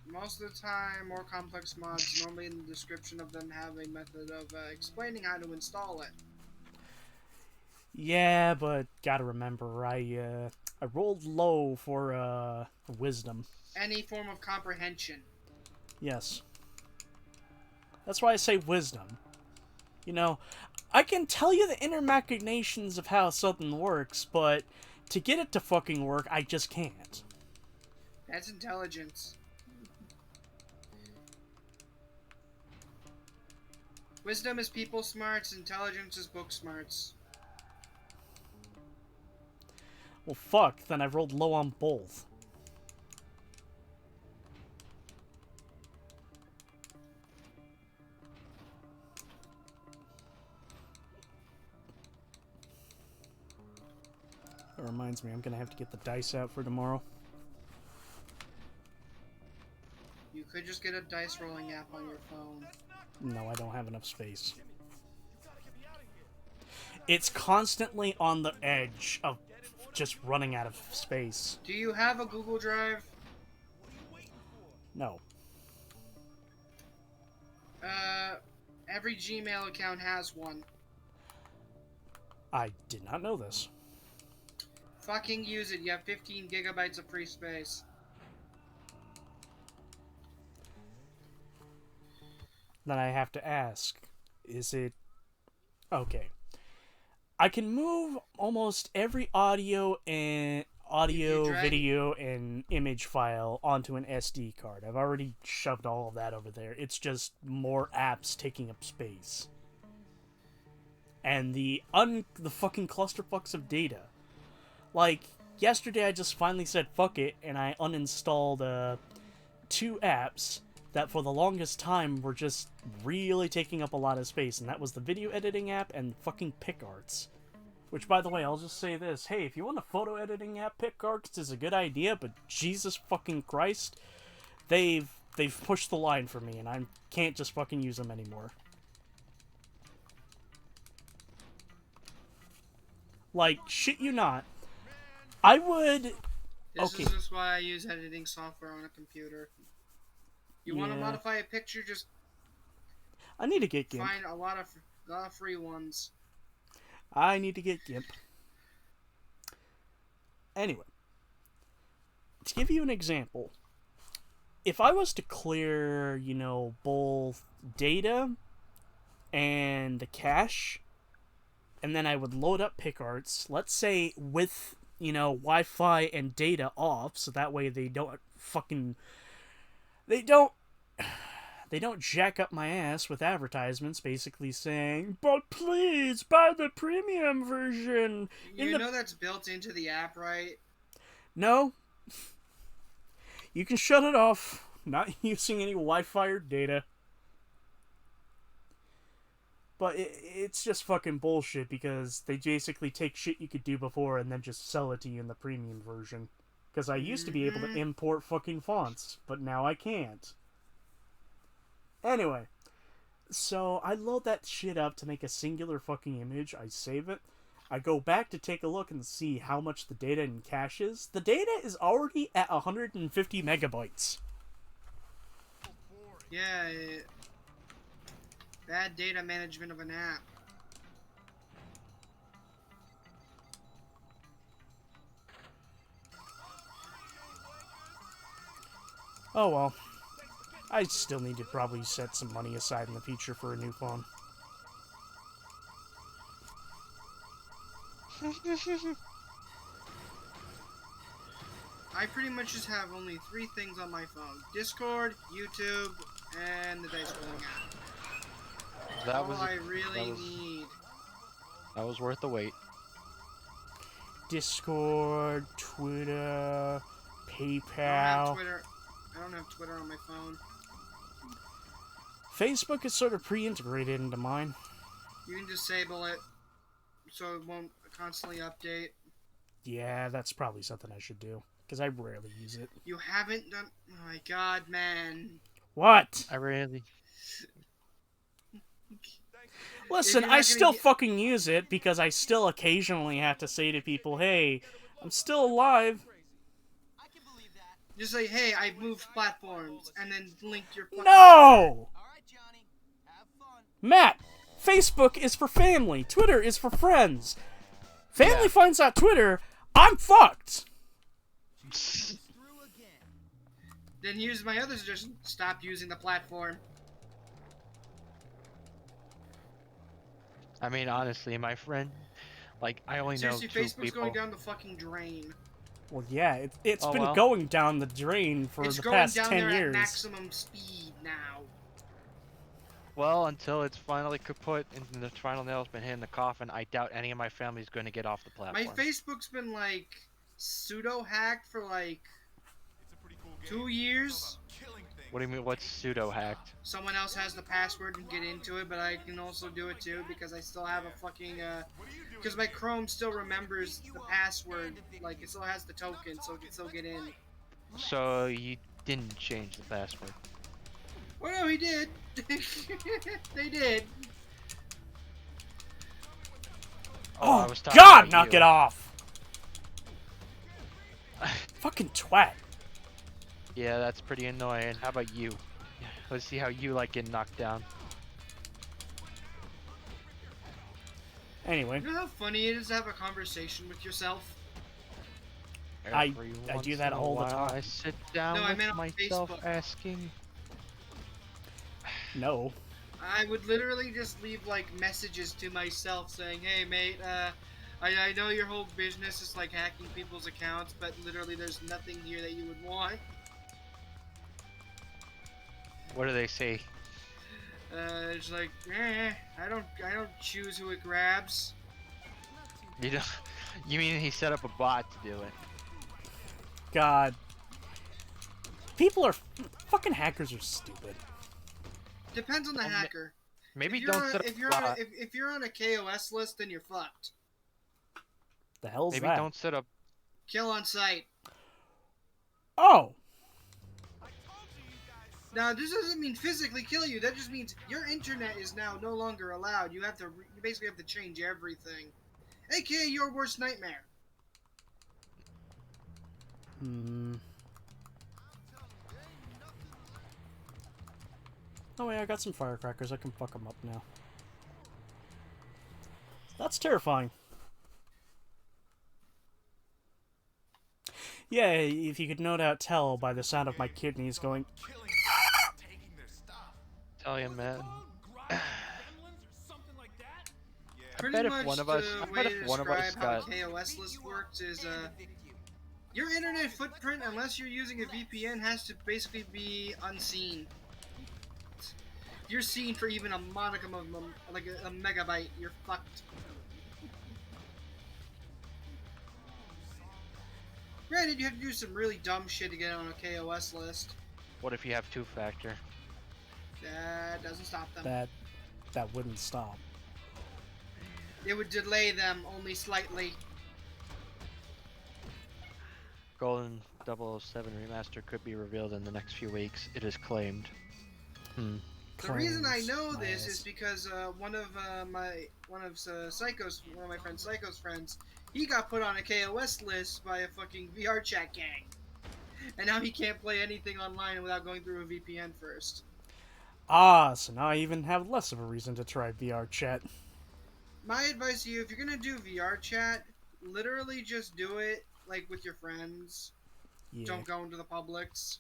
Most of the time, more complex mods, normally in the description of them, have a method of explaining how to install it. Yeah, but gotta remember, I rolled low for wisdom. Any form of comprehension. Yes. That's why I say wisdom. You know, I can tell you the inner machinations of how something works, but to get it to fucking work, I just can't. That's intelligence. Wisdom is people smarts, intelligence is book smarts. Well, fuck, then I've rolled low on both. That reminds me, I'm gonna have to get the dice out for tomorrow. You could just get a dice rolling app on your phone. No, I don't have enough space. It's constantly on the edge of just running out of space. Do you have a Google Drive? No. Every Gmail account has one. I did not know this. Fucking use it, you have 15 gigabytes of free space. Then I have to ask, is it... Okay. I can move almost every audio, drag- video, and image file onto an SD card. I've already shoved all of that over there. It's just more apps taking up space. And the fucking clusterfucks of data. Like, yesterday I just finally said fuck it, and I uninstalled 2 apps that for the longest time were just really taking up a lot of space, and that was the video editing app and fucking PicArts. Which, by the way, I'll just say this. Hey, if you want a photo editing app, PicArts is a good idea, but Jesus fucking Christ, they've pushed the line for me, and I can't just fucking use them anymore. Like, shit you not. I would... This Okay. is just why I use editing software on a computer. You want to Yeah. modify a picture, just I need to get GIMP. find a lot of free ones. I need to get GIMP. Anyway. To give you an example. If I was to clear, both data and the cache, and then I would load up PicArts, let's say with, Wi-Fi and data off, so that way they don't jack up my ass with advertisements basically saying, but please buy the premium version. You know that's built into the app, right? No. You can shut it off. Not using any Wi-Fi or data. But it's just fucking bullshit because they basically take shit you could do before and then just sell it to you in the premium version. Because I used to be able to import fucking fonts, but now I can't. Anyway, so I load that shit up to make a singular fucking image. I save it. I go back to take a look and see how much the data in cache is. The data is already at 150 megabytes. Yeah, bad data management of an app. Oh well. I still need to probably set some money aside in the future for a new phone. I pretty much just have only 3 things on my phone. Discord, YouTube, and the dice rolling app. That All was I really was- need. that was worth the wait. Discord, Twitter, I don't have PayPal. Twitter. I don't have Twitter on my phone. Facebook is sort of pre-integrated into mine. You can disable it so it won't constantly update. Yeah, that's probably something I should do, because I rarely use it. You haven't done. Oh my god, man. What? I really. Listen, you're not I gonna still get- fucking use it because I still occasionally have to say to people, hey, I'm still alive. I can believe that. Just say, hey, I moved platforms, and then link your. Fucking No! All right, Johnny. Have fun. Matt, Facebook is for family. Twitter is for friends. Family Yeah. finds out Twitter, I'm fucked. Through again. Then here's my other suggestion: stop using the platform. I mean, honestly, my friend, like, I only know Seriously, two Facebook's people. going down the fucking drain. Well, yeah, it's Oh, been well. going down the drain for It's the going past down 10 there years. at maximum speed now. Well, until it's finally kaput and the final nail's been hit in the coffin, I doubt any of my family's going to get off the platform. My Facebook's been like pseudo hacked for like It's a pretty cool game. 2 years. Killing things. What do you mean? What's pseudo hacked? Someone else has the password and get into it, but I can also do it too because I still have a fucking What are you doing? because my Chrome still remembers the password, like it still has the token, so it can still get in. So you didn't change the password. Oh no, he did. They did. I Oh, was talking God, about knock you. it off. Fucking twat. Yeah, that's pretty annoying. How about you? Let's see how you like getting knocked down. Anyway, You know how funny it is to have a conversation with yourself? I Every do once that in a all the while, time. I sit down No, I with meant on myself Facebook. asking. no. I would literally just leave like messages to myself saying, "Hey mate, I know your whole business is like hacking people's accounts, but literally there's nothing here that you would want." What do they say? It's like, I don't choose who it grabs. You don't. You mean he set up a bot to do it? God. People are... Fucking hackers are stupid. Depends on the Well, hacker. Maybe If you're don't on, set up if a you're on bot. if you're on a KOS list, then you're fucked. The hell's Maybe that? don't set up. Kill on sight. Oh! Now, this doesn't mean physically kill you. That just means your internet is now no longer allowed. You have to, you basically have to change everything, aka your worst nightmare. Hmm. Oh wait, I got some firecrackers. I can fuck them up now. That's terrifying. Yeah, if you could no doubt tell by the sound of my kidneys going... Killing taking their stuff. Tell you, man. Gremlins or something like that? Yeah. Pretty bet if much one of us- the I way bet to if one of us describe how got- a KOS list works is your internet footprint, unless you're using a VPN, has to basically be unseen. If you're seen for even a modicum of like a megabyte, you're fucked. Granted, you have to do some really dumb shit to get on a KOS list. What if you have two-factor? That doesn't stop them. That wouldn't stop. It would delay them only slightly. Golden 007 remaster could be revealed in the next few weeks. It is claimed. The reason I Claims know my this ass. is because one of my friend Psycho's friends, he got put on a KOS list by a fucking VR chat gang, and now he can't play anything online without going through a VPN first. Ah, so now I even have less of a reason to try VR chat. My advice to you, if you're gonna do VR chat, literally just do it like with your friends. Yeah. Don't go into the publics.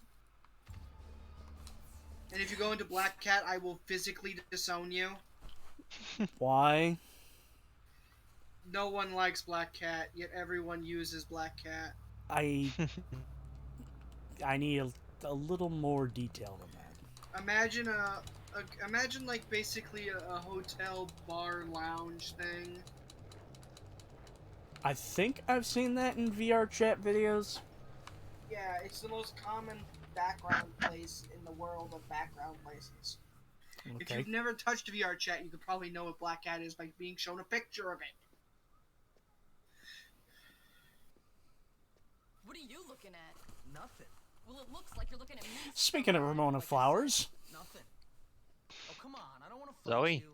And if you go into Black Cat, I will physically disown you. Why? No one likes Black Cat, yet everyone uses Black Cat. I need a little more detail than that. Imagine imagine like basically a hotel bar lounge thing. I think I've seen that in VR chat videos. Yeah, it's the most common background place in the world of background places. If Okay. you've never touched VR chat, you could probably know what Black Cat is by being shown a picture of it. What are you looking at? Nothing. Well, it looks like you're looking at me. Speaking of Ramona Flowers, Nothing. Oh, come on. I don't want to Zoe? you.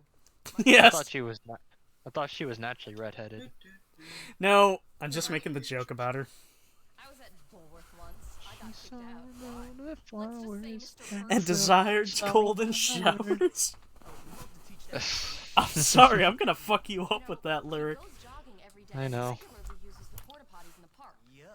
I yes. thought she was not. I thought she was naturally redheaded. No, I'm just making the joke about her. I was at Bulworth once. I got kicked out. Ramona Let's just say Mr. And Burns- desired golden showers. I'm sorry, I'm gonna fuck you up with that lyric. He goes jogging every day I and know. regularly uses the porta potties in the park. Yuck.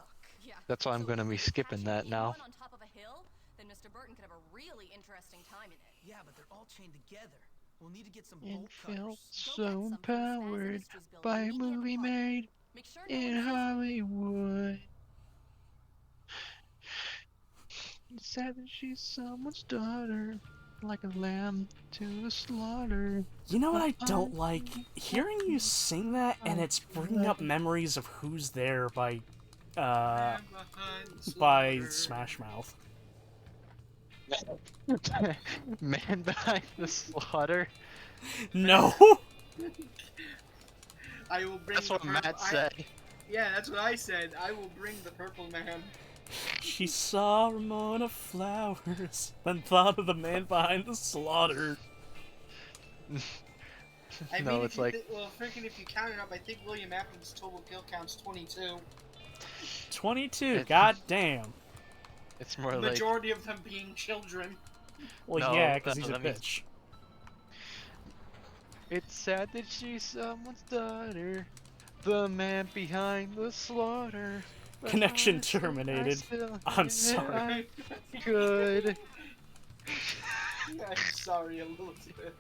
Yeah. That's why I'm So gonna if be we skipping catch that now. anyone on top of a hill, then Mr. Burton could have a really interesting time in it. Yeah, but they're all chained together. We'll need to get some And bolt felt cutters. Go so get some from Spaz empowered Industries building. by a Meet me at the movie park. made Make sure no in one says Hollywood. It's sad that she's someone's daughter, like a lamb to the slaughter. You know what I don't like? Hearing you sing that, and it's bringing up memories of Who's There by Smash Mouth. Man behind the slaughter. No! I will bring That's the what purple- Matt said. Yeah, that's what I said. I will bring the purple man. She saw Ramona Flowers, then thought of the man behind the slaughter. I No, mean, it's if you like- well, freaking if you count it up, I think William Afton's total kill count's 22. 22, It's- goddamn. It's more The like majority of them being children. Well, No, yeah, because no, he's a let me- bitch. it's sad that she's someone's daughter. The man behind the slaughter. But Connection I still- I terminated. still I'm hit sorry. I could. I'm sorry, Elizabeth.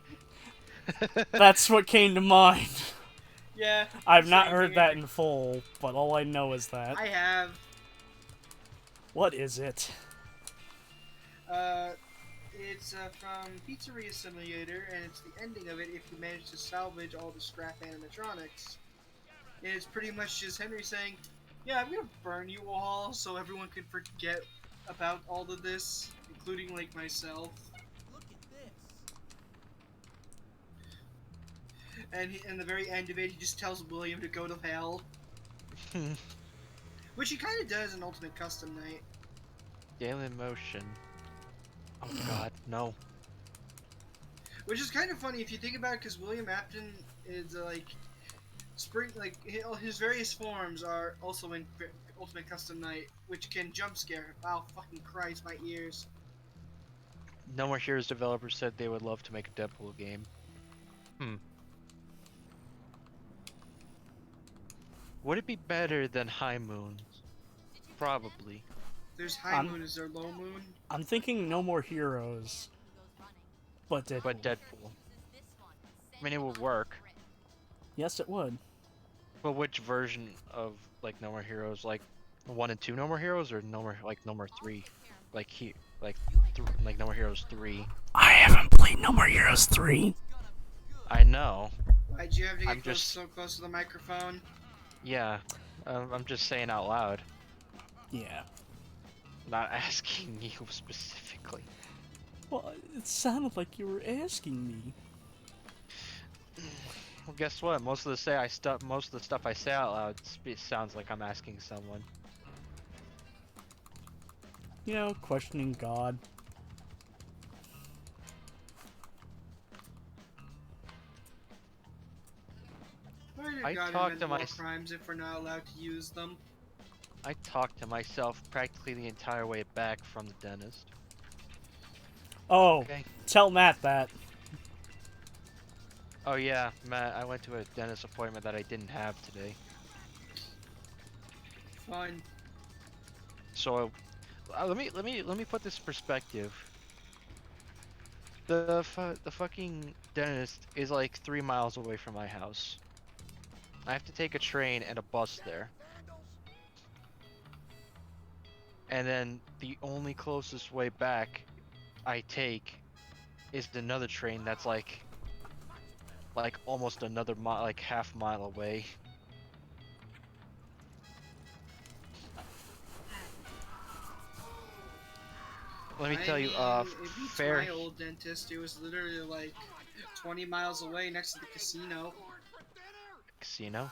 That's what came to mind. Yeah. I've not same heard here. that in full, but all I know is that. I have. What is it? It's from Pizzeria Simulator, and it's the ending of it if you manage to salvage all the scrap animatronics. And it's pretty much just Henry saying, yeah, I'm gonna burn you all so everyone can forget about all of this, including, like, myself. Look at this. And in the very end of it, he just tells William to go to hell. Which he kind of does in Ultimate Custom Night. Daily Motion. Oh god, no. Which is kind of funny if you think about it, because William Afton is his various forms are also in Ultimate Custom Night, which can jump scare. Wow, fucking Christ, my ears. No More Heroes developers said they would love to make a Deadpool game. Would it be better than High Moon? Probably. There's High I'm- Moon, is there Low Moon? I'm thinking No More Heroes, but Deadpool. But Deadpool. I mean, it would work. Yes, it would. But which version of like No More Heroes? Like 1 and 2 No More Heroes, or No More 3? Like No More Heroes 3. I haven't played No More Heroes 3. I know. Why'd you have to I'm get just- so close to the microphone? Yeah. I'm just saying out loud, Yeah. not asking you specifically. Well, it sounded like you were asking me. Well, guess what? Most of the stuff I say out loud sounds like I'm asking someone. You know, questioning God. Why did I God talk invent to war my- crimes if we're not allowed to use them? I talked to myself practically the entire way back from the dentist. Oh, Okay. tell Matt that. Oh yeah, Matt, I went to a dentist appointment that I didn't have today. Fine. So, let me put this in perspective. The fucking dentist is like 3 miles away from my house. I have to take a train and a bus there. And then the only closest way back I take is another train that's like almost another mile, like half mile away. Let me I tell you, mean, it beats fair my old dentist. It was literally like 20 miles away next to the casino. casino.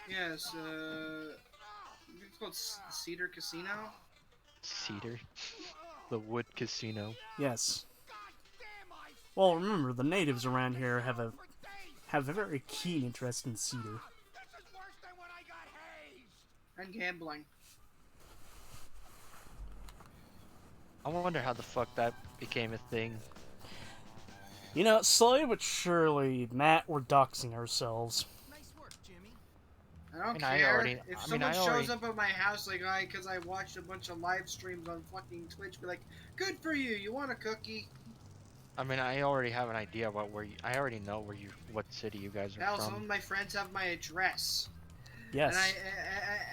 Yes, it's called Cedar Casino. Cedar. The wood casino. Yes. Well, remember, the natives around here have a very keen interest in cedar. And gambling. I wonder how the fuck that became a thing. You know, slowly but surely, Matt, we're doxing ourselves. Nice work, Jimmy. I don't mean, I care already- if I mean, someone I shows already- up at my house like because I watched a bunch of live streams on fucking Twitch. Be like, good for you. You want a cookie? I mean, I already have an idea about where you. I already know what city you guys are Hell, some of from. my friends have my address. Yes.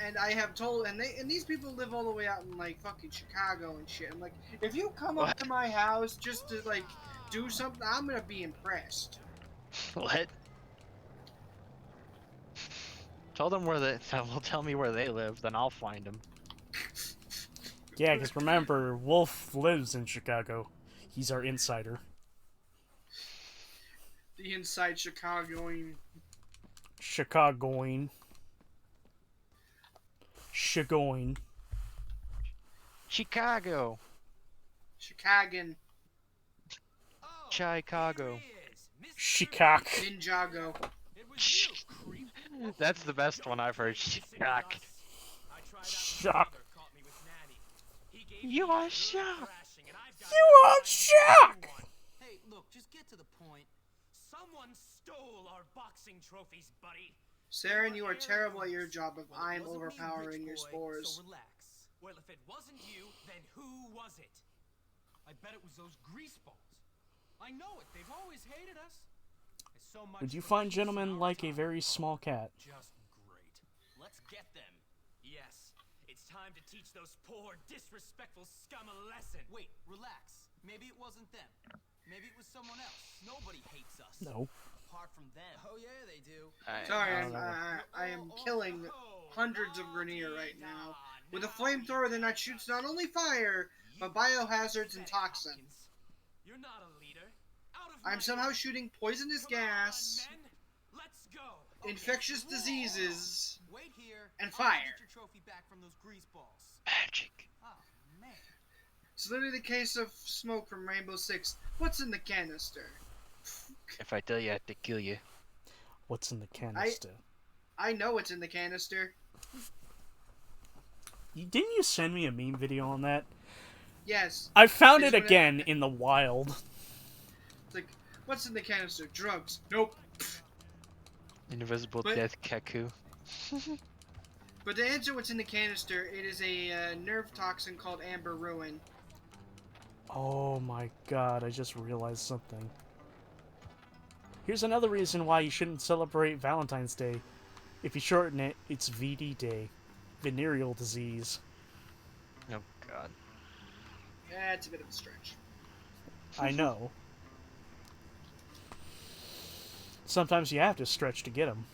And I have told, and these people live all the way out in like fucking Chicago and shit. I'm like, if you come up to my house just to like do something, I'm gonna be impressed. What? Tell them where they. Well, tell me where they live, then I'll find them. Yeah, because remember, Wolf lives in Chicago. He's our insider. The inside Chicagoing. Chicagoing. Chicagoing. Chicago. Chicagan. Oh, Chicago. here he is, Mr. Chicago. Ninjago. It was you, creep. That's the best one I've heard. Chicago. I tried out when Shock. my brother caught me with Nanny. He gave me You a are good shocked. thrashing, and I've got You no are right to shocked. anyone. Hey, look, just get to the point. Someone stole our boxing trophies, buddy. Saren, you are terrible at your job of Well, it I'm wasn't me, overpowering rich your boy, spores. So relax. Well, if it wasn't you, then who was it? I bet it was those greaseballs. I know it. They've always hated us. It's so much Would you for find peace in gentlemen our like a time. very small cat? Just great. Let's get them. Yes. It's time to teach those poor, disrespectful scum a lesson. Wait, relax. Maybe it wasn't them. Maybe it was someone else. Nobody hates us. No. Apart from them. Oh yeah, they do. Sorry, I don't know. I am killing hundreds of Grenier right now with a flamethrower that shoots not only fire, but biohazards and toxins. You're not a leader. Out of I'm my somehow way. shooting poisonous Come on, gas, men. Let's go. Okay, infectious roar. diseases, Wait here. and I'll fire. Get your trophy back from those greaseballs. Magic. Oh man. It's literally the case of smoke from Rainbow Six. What's in the canister? If I tell you, I have to kill you. What's in the canister? I know what's in the canister. Didn't you send me a meme video on that? Yes. I found It's it when again in the wild. It's like, what's in the canister? Drugs. Nope. Invisible But- Death Kaku. But to answer what's in the canister, it is a nerve toxin called Amber Ruin. Oh my god, I just realized something. Here's another reason why you shouldn't celebrate Valentine's Day. If you shorten it, it's VD Day. Venereal disease. Oh god. Yeah, it's a bit of a stretch. I know. Sometimes you have to stretch to get them.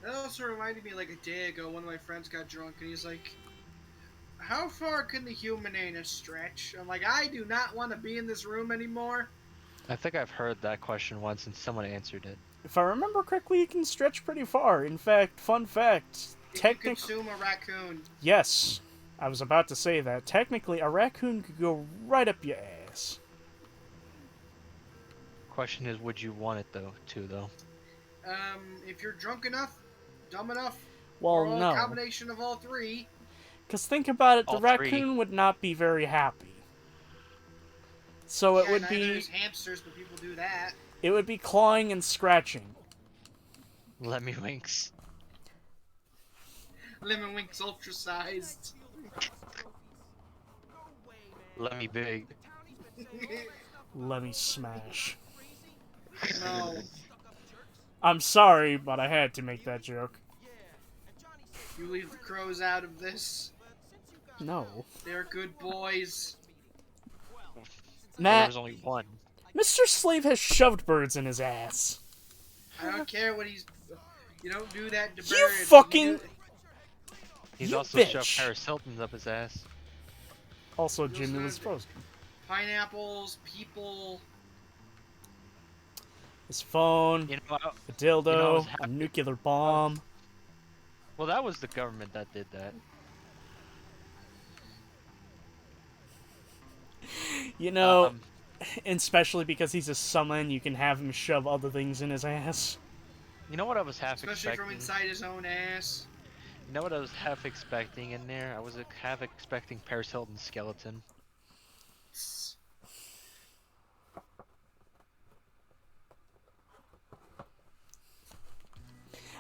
That also reminded me, like a day ago, one of my friends got drunk and he's like, how far can the human anus stretch? I'm like, I do not want to be in this room anymore. I think I've heard that question once and someone answered it. If I remember correctly, you can stretch pretty far. In fact, fun fact, If you technically, consume a raccoon. yes, I was about to say that. Technically, a raccoon could go right up your ass. Question is, would you want it though? If you're drunk enough, dumb enough, Well, or a no. combination of all three, Because think about it, the All raccoon three. would not be very happy. So it yeah, would neither be is hamsters, but people do that. clawing and scratching. Let me winks. Lemon Wink's ultra sized. Let me big. Let me smash. No. I'm sorry, but I had to make that joke. You leave the crows out of this. No. They're good boys. Matt, There's only one. Mr. Slave has shoved birds in his ass. I don't care what he's. You don't do that to You birds. fucking- You do- He's You also bitch. shoved Paris Hilton's up his ass. Also, Those Jimmy are was the- frozen. Pineapples, people. His phone, You know, a dildo, I was a happy- nuclear bomb. well, that was the government that did that. You know, Um, and especially because he's a summon, you can have him shove other things in his ass. you know what I was half Especially from expecting? inside his own ass. You know what I was half expecting in there? I was half expecting Paris Hilton's skeleton.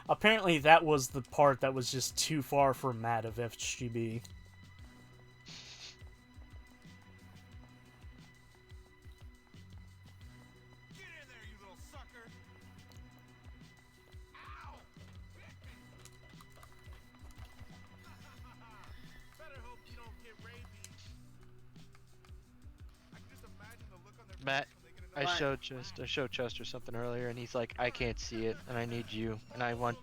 Apparently, that was the part that was just too far for Matt of FGB. Get in there, you little sucker! Ow! Better hope you don't get rabies. I can just imagine the look on their Matt, face when they get I showed Chester something earlier, and he's like, "I can't see it, and I need you, and I want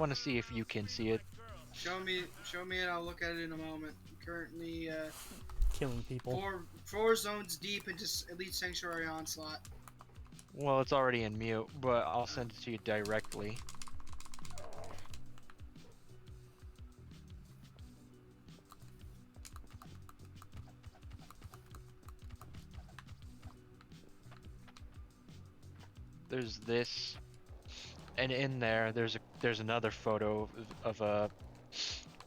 to see if you can see it." Show me, and I'll look at it in a moment. I'm currently Killing people. four zones deep into Elite Sanctuary Onslaught. Well, it's already in mute, but I'll send it to you directly. There's this, and in there, there's another photo of a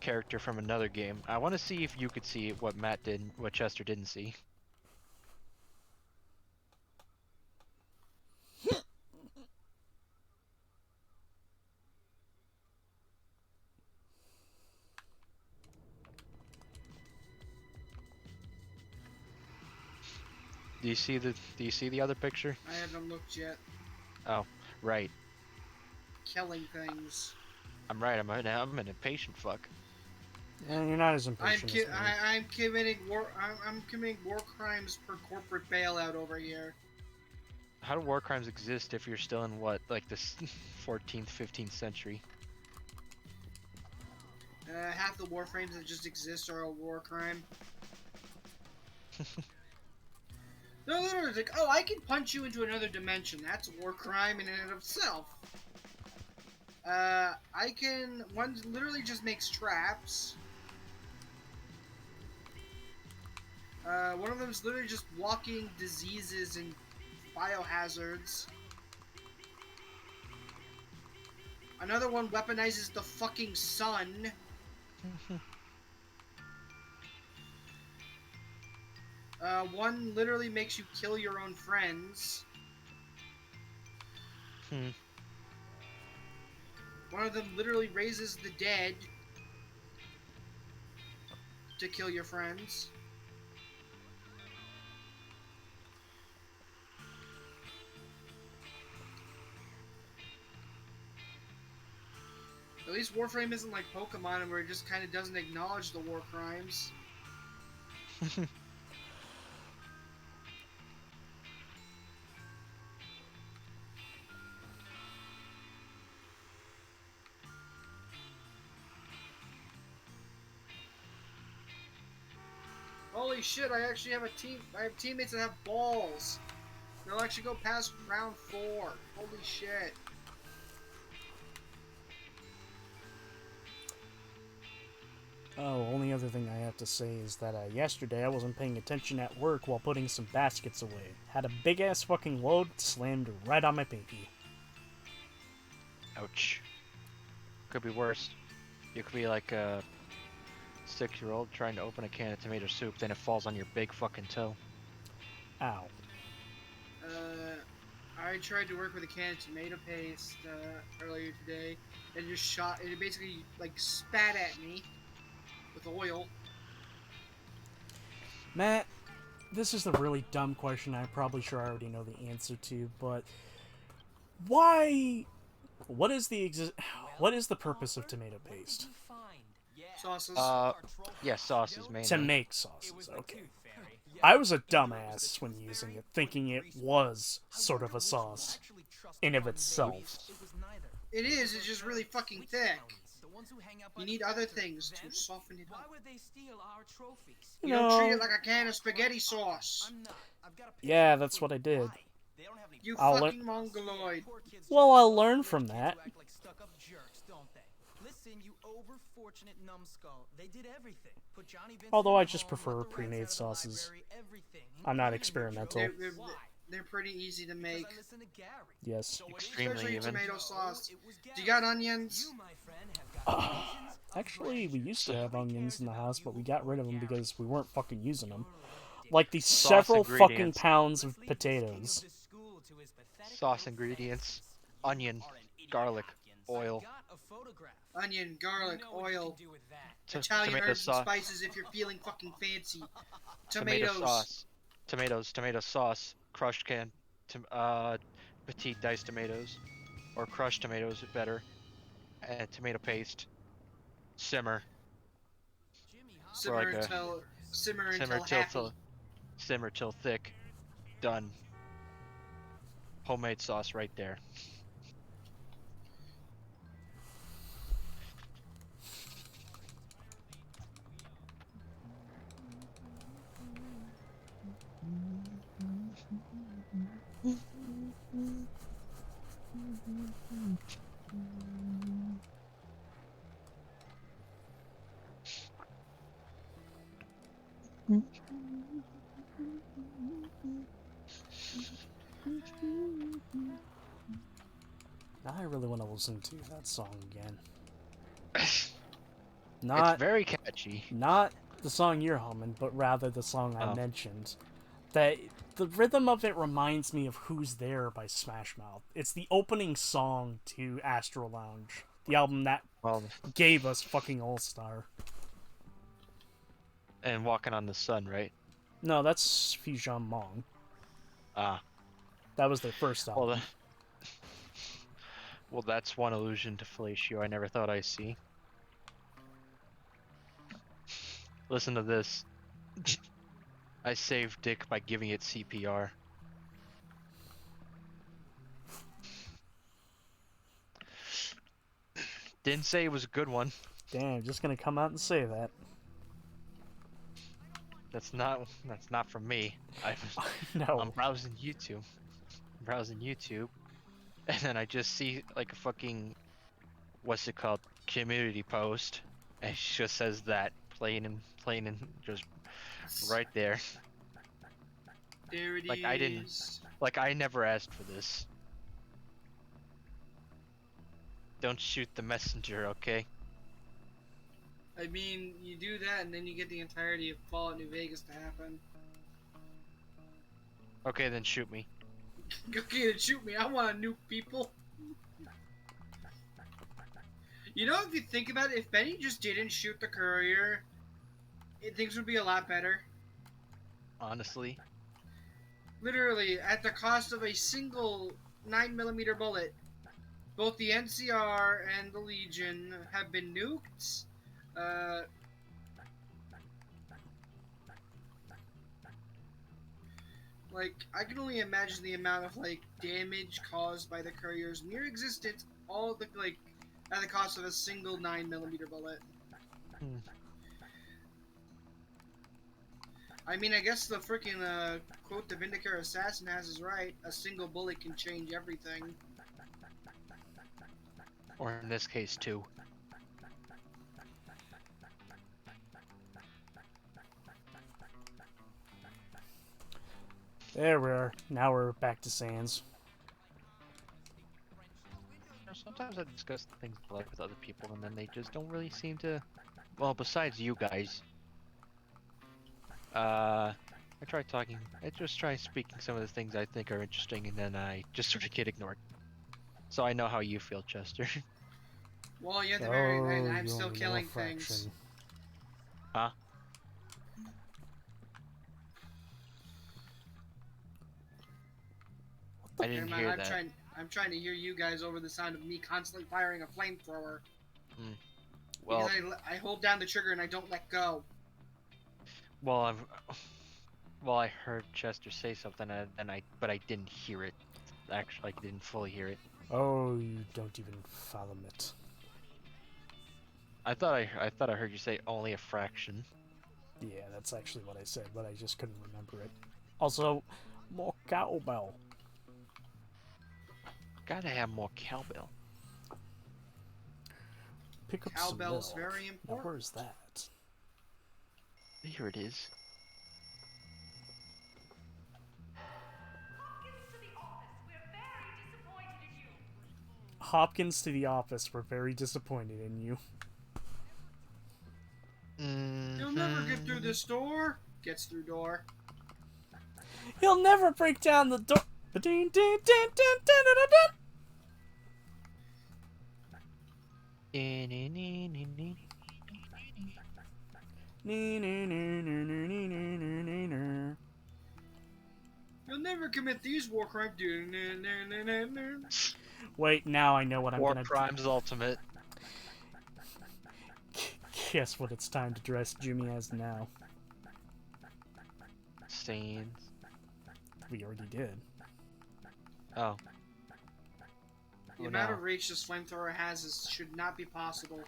character from another game. I want to see if you could see what Matt did, what Chester didn't see. Do you see the other picture? I haven't looked yet. Right. Killing things. I'm right. I'm an impatient fuck. And you're not as impatient as me. I'm committing war crimes per corporate bailout over here. How do war crimes exist if you're still in what, like the 14th, 15th century? Half the warframes that just exist are a war crime. No, literally, it's like, oh, I can punch you into another dimension. That's a war crime in and of itself. One literally just makes traps. One of them is literally just walking diseases and biohazards. Another one weaponizes the fucking sun. One literally makes you kill your own friends. One of them literally raises the dead to kill your friends. At least Warframe isn't like Pokemon where it just kind of doesn't acknowledge the war crimes. Holy shit, I actually have I have teammates that have balls. They'll actually go past round 4. Holy shit. Oh, only other thing I have to say is that yesterday I wasn't paying attention at work while putting some baskets away. Had a big ass fucking load slammed right on my pinky. Ouch. Could be worse. You could be like a 6-year-old trying to open a can of tomato soup, then it falls on your big fucking toe. Ow. I tried to work with a can of tomato paste earlier today, and it basically like spat at me with oil. Matt, this is a really dumb question. I'm probably sure I already know the answer to, but why? What is the purpose of tomato paste? Sauces. Yeah, sauces mainly. To make sauces. Okay. I was a dumbass when using it, thinking it was sort of a sauce in of itself. It is. It's just really fucking thick. ones who hang out by You the need other factory. things to Then, soften it why up. would they steal our trophies? You don't treat No. it like a can of spaghetti sauce. I'm not. I've got a picture Yeah, of that's what I proof. did. Why? They don't have any You I'll fucking mongoloid. Poor kids Well, just I'll love learn rich from kids that. who act like stuck-up jerks, don't they? Listen, you over-fortunate numbskull. They did everything. Put Johnny Vincent Although in I the just home, prefer let the rats pre-made out of the sauces. library, everything. I'm not Even your experimental. jokes. They're, Why? they're pretty easy to Because make. I listen to Gary. Yes. So it is Extremely Especially even. tomato No, sauce. it was Do you Gary's got fault. onions? You, my friend, have got visions of Actually, we grandeur. used to have Nobody onions in the cares house, about but we you got or rid of them Gary. because we weren't fucking using them. You're Like these Sauce several fucking ingredients. pounds of Let's leave this king of potatoes. the school to his pathetic Sauce little ingredients, fantasies. onion, garlic, oil, Got a photograph. Onion, garlic, You know what you oil, can do with that. Italian tomato herbs and sauce, spices if you're feeling fucking fancy. tomato Tomatoes. sauce, tomatoes, tomato sauce, crushed can, petite diced tomatoes, or crushed tomatoes are better, and tomato paste. Simmer Jimmy Hoffa for like Simmer a until simmer simmer until till happy. simmer till thick. Done. Homemade sauce right there. Now I really want to listen to that song again. It's Not very catchy. not the song you're humming, but rather the song I Oh. mentioned. That the rhythm of it reminds me of "Who's There" by Smash Mouth. It's the opening song to Astro Lounge, the album that Well, gave us fucking All Star. and Walking on the Sun, right? No, that's Fujian Mong. Ah, That was their first album. well, well, that's one allusion to fellatio I never thought I'd see. Listen to this. I saved dick by giving it CPR. Didn't say it was a good one. Damn, just gonna come out and say that. That's not from me. No. I'm browsing YouTube. And then I just see like a fucking what's it called? Community post. And it just says that plain and just right there. There it is. Like, I didn't- Like I never asked for this. Don't shoot the messenger, okay? I mean, you do that and then you get the entirety of Fallout New Vegas to happen. Okay, then shoot me. Okay, then shoot me. I want to nuke people. You know, if you think about it, if Benny just didn't shoot the courier, things would be a lot better. Honestly. Literally, at the cost of a single 9mm bullet, both the NCR and the Legion have been nuked. Like, I can only imagine the amount of, like, damage caused by the courier's mere existence, all the, like, at the cost of a single 9mm bullet. Hmm. I mean, I guess the freaking, quote, the Vindicare Assassin has his right. A single bullet can change everything. Or in this case, two. There we are. Now we're back to Sans. Sometimes I discuss things I like with other people and then they just don't really seem to... Well, besides you guys. I just try speaking some of the things I think are interesting and then I just sort of get ignored. So I know how you feel, Chester. Well, yeah, the Oh, very end, I'm you still only know a killing fraction. things. Huh? I didn't Never mind, hear I'm that. I'm trying to hear you guys over the sound of me constantly firing a flamethrower. Well, Because I hold down the trigger and I don't let go. well, I heard Chester say something but I didn't hear it. Actually, I didn't fully hear it. Oh, you don't even fathom it. I thought I heard you say only a fraction. Yeah, that's actually what I said, but I just couldn't remember it. Also, more cowbell. Gotta have more cowbell. Pick up Cowbell's some milk. very Now, important. where's that? Here it is. Hopkins to the office. We're very disappointed in you. You'll never get through this door. Gets through door. He'll never break down the door. Ba-ding, ding, ding, ding, ding, ding, ding. Nee, nee, nee, nee, nee, nee, nee, nee, nee. You'll never commit these war crimes. Wait, now I know what I'm War gonna Crimes Ultimate. Guess what it's time to dress Jimmy as now. Stains. We already did. Oh. The Oh, amount no. of reach this flamethrower has should not be possible.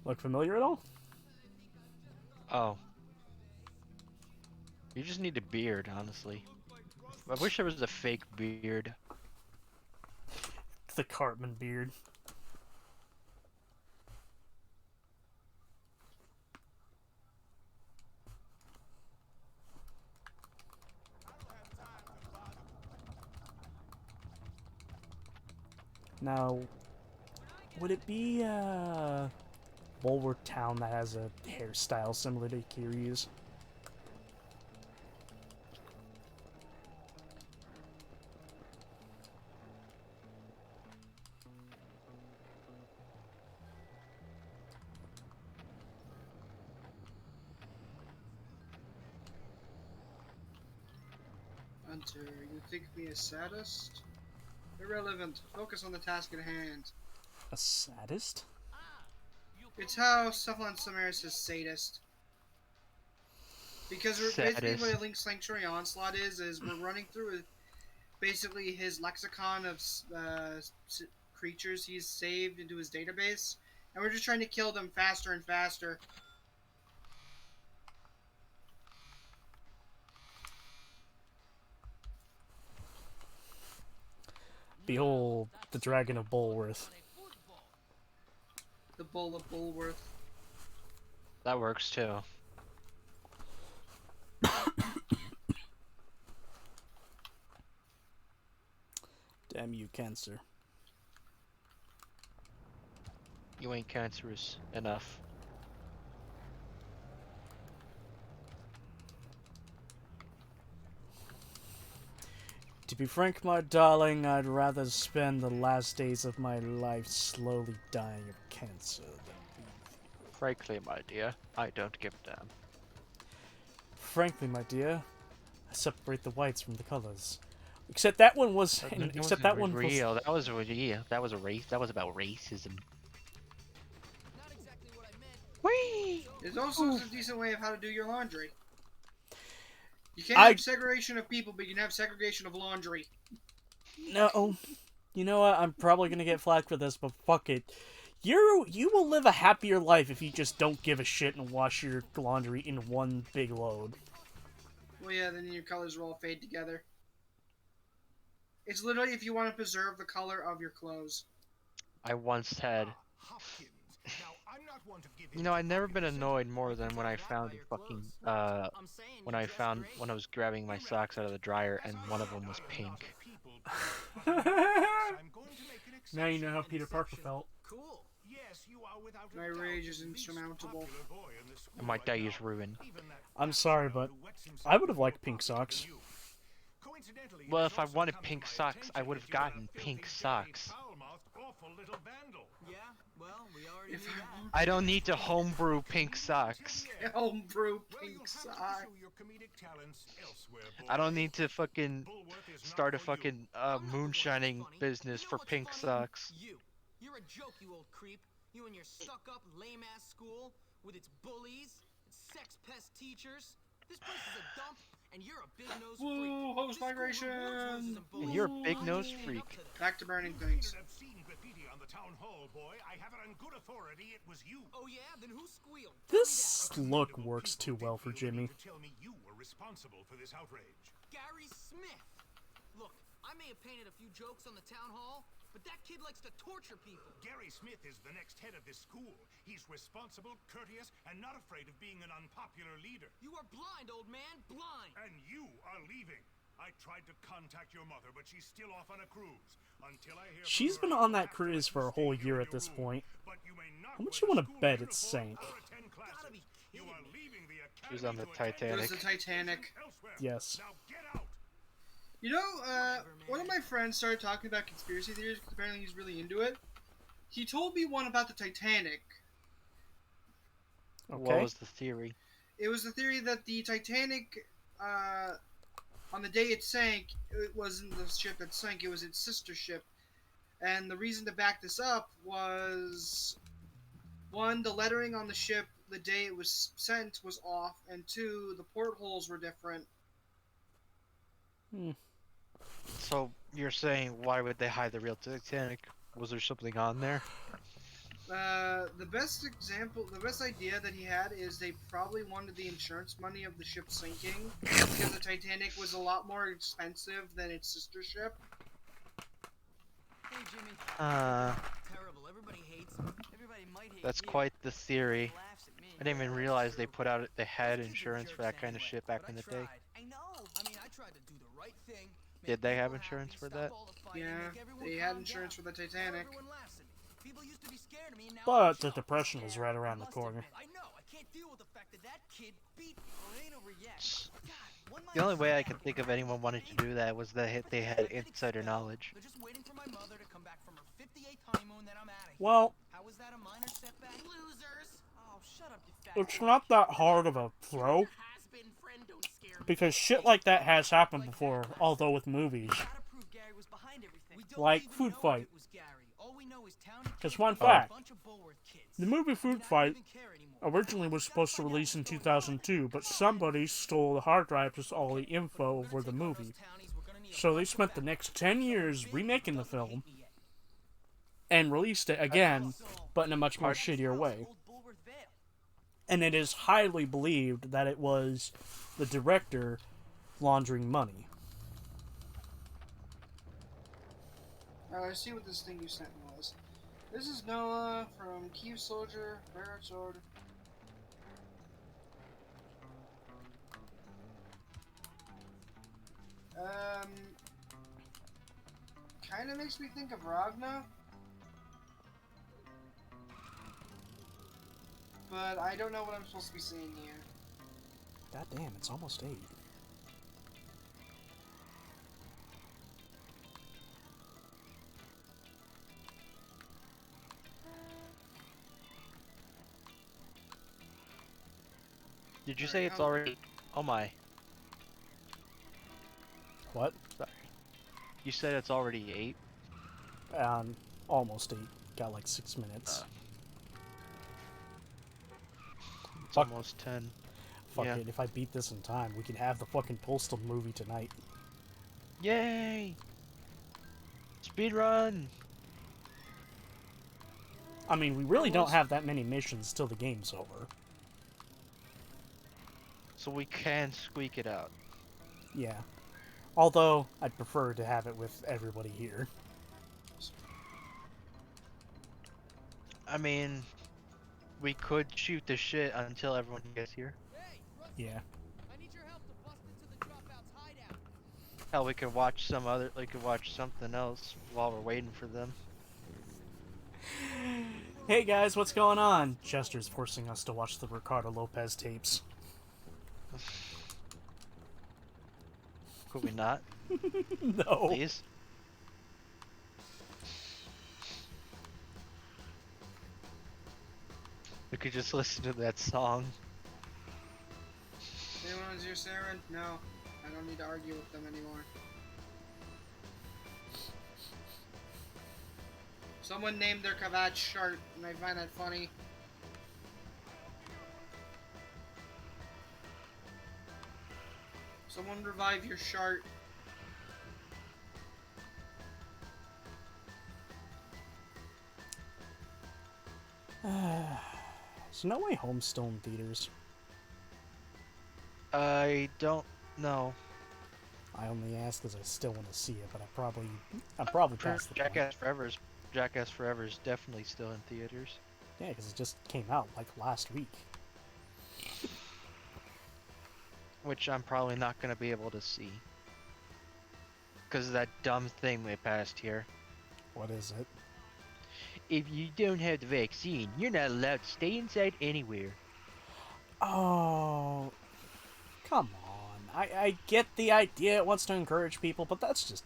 Look familiar at all? Oh. You just need a beard, honestly. I wish there was a fake beard. The Cartman beard. Now, would it be Bulwark Town that has a hairstyle similar to Kiryu's? Hunter, you think me a sadist? Irrelevant. Focus on the task at hand. A sadist? It's how Cephalon Samaris says sadist. Because basically Sadist. what a Link Sanctuary Onslaught is we're running through basically his lexicon of creatures he's saved into his database, and we're just trying to kill them faster and faster. Behold, the Dragon of Bulworth. The Bull of Bulworth. That works too. Damn you, cancer. You ain't cancerous enough. To be frank, my darling, I'd rather spend the last days of my life slowly dying of cancer than be with you. Frankly, my dear, I don't give a damn. Frankly, my dear, I separate the whites from the colors. Except that one was. Except that one was. real. That was real. That was a race. That was about racism. Not exactly what I meant. Whee! There's also a decent way of how to do your laundry. You can't I- have segregation of people, but you can have segregation of laundry. No, you know what? I'm probably gonna get flack for this, but fuck it. You will live a happier life if you just don't give a shit and wash your laundry in one big load. Well, yeah, then your colors will all fade together. It's literally if you want to preserve the color of your clothes. I once had. Hopkins. Now, I'm not one to give You know, I've never been annoyed more than when I found a fucking I'm saying when I found when I was grabbing my socks out of the dryer and one of them was pink. Now you know how Peter Parker felt. Cool. Yes, you are without a My doubt rage is the least insurmountable. popular boy in the school And my right day now. is ruined. Even that I'm sorry, but who wets himself I would have more liked pink popular than socks. you. Coincidentally, Well, it has if I also wanted come pink to my socks, I attention would have that you are a gotten filthy, pink dirty, socks. foul-mouthed, awful little vandal. Yeah, well, we already If knew I that. want I don't need to homebrew pink socks. homebrew Well, pink you'll have to sock. pursue your comedic talents elsewhere, I don't boy. need to fucking Bullworth is not start a for you. fucking I'm not the one who's moonshining funny. business You know for what's pink funny? socks. You're a joke, you old creep. You and your stuck-up, lame-ass school with its bullies and sex-pest teachers. This place is a dump, and you're a big-nosed freak. Woo, host This school rewards migration. losers and bullies. And you're a I big-nosed stand up freak. to them. Back to burning You things. painted obscene graffiti on the town hall, boy. I have it on good authority. It was you. Oh yeah? Then who squealed? This A look commendable works people too well did for feel the Jimmy. need to tell me you were responsible for this outrage. Gary Smith. Look, I may have painted a few jokes on the town hall, but that kid likes to torture people. Gary Smith is the next head of this school. He's responsible, courteous, and not afraid of being an unpopular leader. You are blind, old man, blind. And you are leaving. I tried to contact your mother, but she's still off on a cruise. Until I hear from She's her, been on you'll that have to cruise let for a me whole stay year here at in this your room. point. But you may not How much wear you wanna school bet it uniform sank? or attend classes. Gotta be You kidding are me. leaving the She was on the academy to attend It was the Titanic. Titanic. elsewhere. Yes. Now get out. You know, one of my friends started talking about conspiracy theories because apparently he's really into it. He told me one about the Titanic. What Okay. was the theory? It was the theory that the Titanic, on the day it sank, it wasn't the ship that sank, it was its sister ship. And the reason to back this up was, one, the lettering on the ship the day it was sent was off, and two, the portholes were different. So you're saying why would they hide the real Titanic? Was there something on there? The best example, the best idea that he had is they probably wanted the insurance money of the ship sinking because the Titanic was a lot more expensive than its sister ship. Hey, Jimmy. Terrible. Everybody hates him. Everybody might hate That's you. quite the theory. Laughs at me. I didn't even That's realize they true. put out they had Those kids are insurance for jerks that kind of anyway, shit back but in I the day. tried. I know. I mean, I tried to do the right thing. Did make they have people insurance happy, for stop that? all the fighting, Yeah, make everyone they had calm insurance down. for the Now Titanic. everyone laughs at me. People used to be scared of me, and now But I'm the shocked. Depression was Scared. right around I the must corner. admit, I know. I can't deal with the fact that that kid beat me. Well, it ain't over yet. God, one The only might way say I that could think of because anyone wanting to do that was that they had insider knowledge. they're just waiting for my mother to come back from her 58th honeymoon, then I'm out of here. Well, How was that a minor setback? Losers. Oh, shut up, you fat it's bitch. not that hard of a throw Has-been friend don't scare me. because shit like that has happened before, although with movies. Gotta prove Gary was behind everything. We don't Like even Food know if Fight. it was Gary. All we know is Townie Just killed one a fact. bunch of Bullworth kids. The movie I mean, Food I Fight don't even care anymore. originally was supposed to release in 2002, but somebody stole the hard drive with all the info for the movie. So they spent the next 10 years remaking the film and released it again, but in a much more shittier way. And it is highly believed that it was the director laundering money. I see what this thing you sent me was. This is Noah from Kiev Soldier, Barrett Sword. Kind of makes me think of Ragna. But I don't know what I'm supposed to be seeing here. God damn, it's almost 8. Did you say it's already? Oh my! What? Sorry. You said it's already 8. Almost 8. Got like 6 minutes. It's Fuck. almost 10. Fuck yeah. it, if I beat this in time, we can have the fucking Postal movie tonight. Yay! Speed run. I mean, we really don't have that many missions till the game's over. So we can squeak it out. Yeah. Although, I'd prefer to have it with everybody here. I mean, we could shoot the shit until everyone gets here. Yeah. I need your help to bust into the dropouts hideout. Hell, we could watch something else while we're waiting for them. Hey guys, what's going on? Chester's forcing us to watch the Ricardo Lopez tapes. Could we not, No. please? We could just listen to that song. Anyone on Zero Saren? No. I don't need to argue with them anymore. Someone named their Kavad Shart, and I find that funny. Someone revive your Shart. There's no way Home's still in theaters. I don't know. I only ask because I still want to see it, but I'm probably past the point. Jackass Forever is definitely still in theaters. Yeah, because it just came out like last week. Which I'm probably not going to be able to see. Because of that dumb thing they passed here. What is it? If you don't have the vaccine, you're not allowed to stay inside anywhere. Oh, come on. I get the idea it wants to encourage people, but that's just...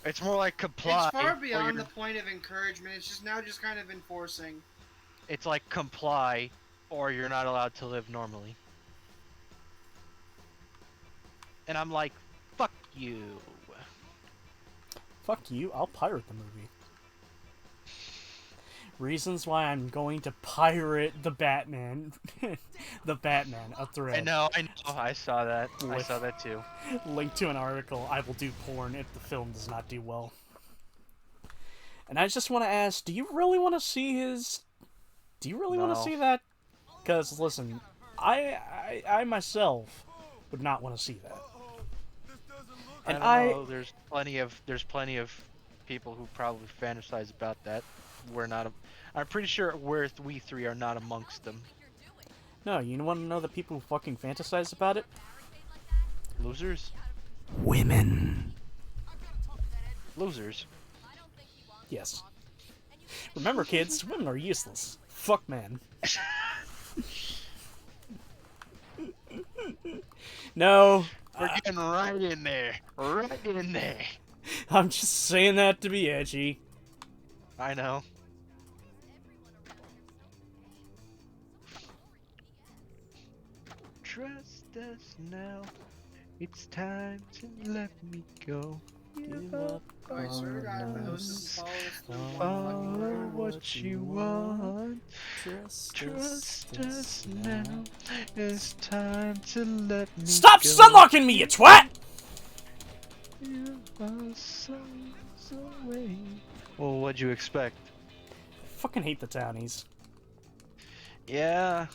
It's more like comply. It's far beyond the point of encouragement. It's just now just kind of enforcing. It's like comply, or you're not allowed to live normally. And I'm like, fuck you. Fuck you, I'll pirate the movie. Reasons why I'm going to pirate the Batman. The Batman, a thread. I know, I saw that. I saw that too. Link to an article, I will do porn if the film does not do well. And I just want to ask, do you really want to see his... Do you really want to No. see that? Because, listen, I myself would not want to see that. And I don't know, there's plenty of people who probably fantasize about that. I'm pretty sure we three are not amongst them. No, you want to know the people who fucking fantasize about it? Losers? Women. Losers. Yes. Remember, kids, women are useless. Fuck men. No. We're getting right in there. Right in there. I'm just saying that to be edgy. I know. Trust us now. It's time to let me go. Give up Oh, I swear to God, if the on host us. doesn't follow us through Follow what you want. Trust Us now. It's time to let me Stop go. sunlocking me, you twat! You are so away. Well, what'd you expect? I fucking hate the townies. Yeah,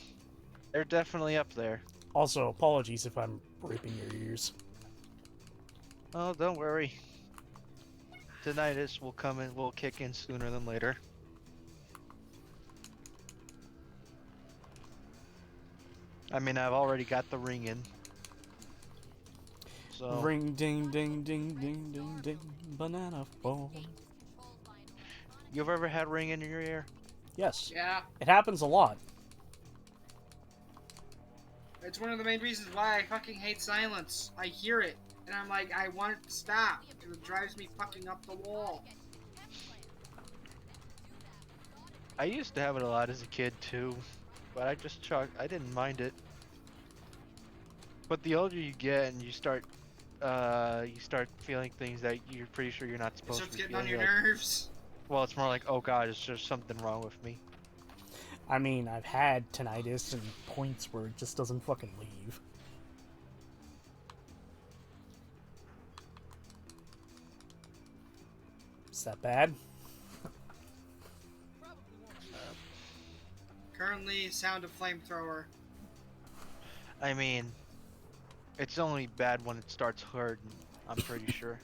they're definitely up there. Also, apologies if I'm raping your ears. Oh, don't worry. Tinnitus will kick in sooner than later. I mean, I've already got the ring in. So Ring ding ding ding ding ding ding, banana phone. you've ever had ring in your ear? Yes, Yeah, it happens a lot. it's one of the main reasons why I fucking hate silence. I hear it, and I'm like, I want it to stop, because it drives me fucking up the wall. I used to have it a lot as a kid too, but I didn't mind it. But the older you get and you start feeling things that you're pretty sure you're not It supposed starts to be getting on feeling. your You're like, nerves. well, it's more like, oh god, is there something wrong with me? I mean, I've had tinnitus and points where it just doesn't fucking leave. Is that bad? Currently, sound of flamethrower. I mean, it's only bad when it starts hurting, I'm pretty sure.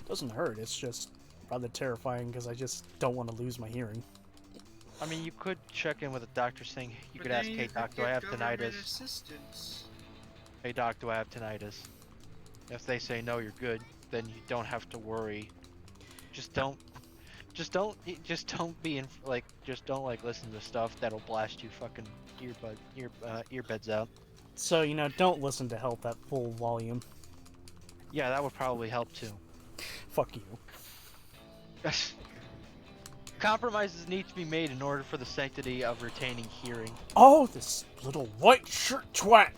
Doesn't hurt, it's just rather terrifying because I just don't want to lose my hearing. I mean, you could check in with a doctor saying, you But could then ask, you hey could doc, do I get have government tinnitus? assistance. Hey doc, do I have tinnitus? If they say no, you're good, then you don't have to worry. Just don't listen to stuff that'll blast you fucking earbuds out. So, you know, don't listen to Health at full volume. Yeah, that would probably help too. Fuck you. Compromises need to be made in order for the sanctity of retaining hearing. Oh, this little white shirt twat.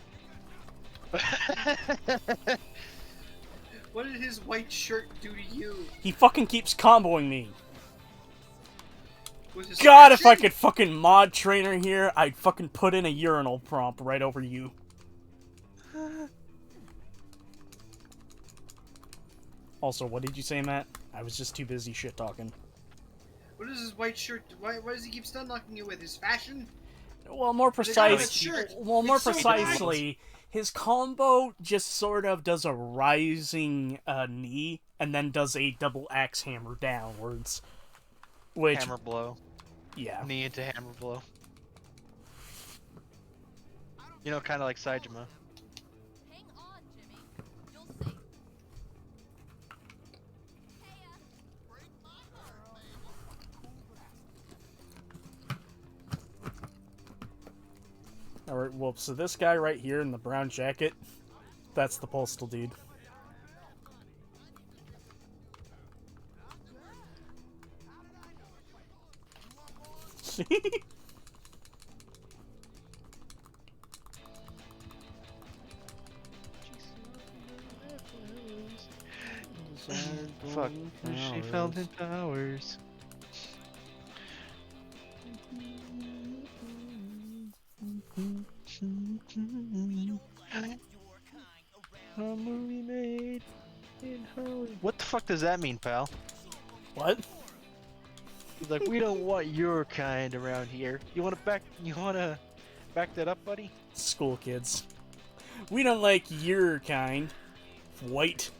What did his white shirt do to you? He fucking keeps comboing me. Was his God, if I fashion? could fucking mod trainer here, I'd fucking put in a urinal prompt right over you. Also, what did you say, Matt? I was just too busy shit talking. What is his white shirt? Why does he keep stun locking you with his fashion? Well, more The guy with precise. shirt. Well, more It's so precisely, his combo just sort of does a rising knee and then does a double axe hammer downwards. Which, Hammer blow. yeah. Knee into hammer blow. You know, kind of like Saijima. Hang on, Jimmy. You'll see. Alright, well, so this guy right here in the brown jacket, that's the postal dude. Fuck. She found in powers. A movie made in Hollywood. What the fuck does that mean, pal? What? He's like, we don't want your kind around here. You wanna back that up, buddy? School kids. We don't like your kind. White.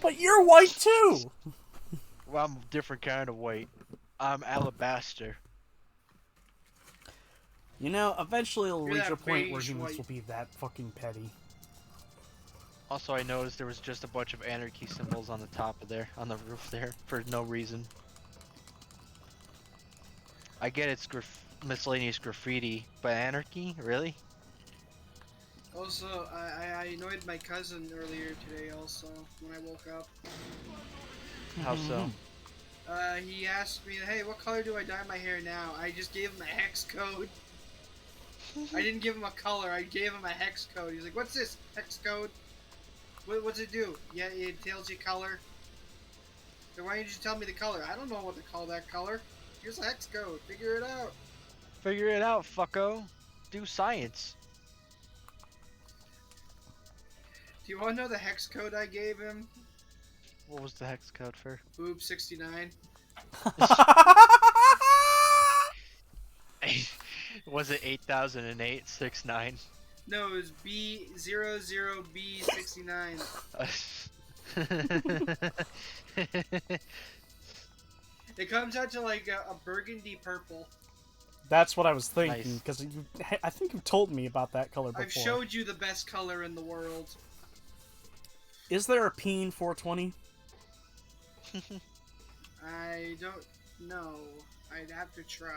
But you're white too! Well, I'm a different kind of white. I'm alabaster. You know, eventually it'll You're reach that a point where beige humans white. will be that fucking petty. Also, I noticed there was just a bunch of anarchy symbols on the top of there, on the roof there, for no reason. I get it's miscellaneous graffiti, but anarchy? Really? Also, I annoyed my cousin earlier today. Also, when I woke up, How so? he asked me, "Hey, what color do I dye my hair now?" I just gave him a hex code. I didn't give him a color. I gave him a hex code. He's like, "What's this hex code? What's it do?" Yeah, it tells you color. Then why didn't you tell me the color? I don't know what to call that color. Here's a hex code. Figure it out. Figure it out, fucko. Do science. Do you want to know the hex code I gave him? What was the hex code for? Boob 69. Was it 8008-69? No, it was B00B69. It comes out to like a burgundy purple. That's what I was thinking, Nice. because I think you've told me about that color before. I've showed you the best color in the world. Is there a Peen 420? I don't know. I'd have to try.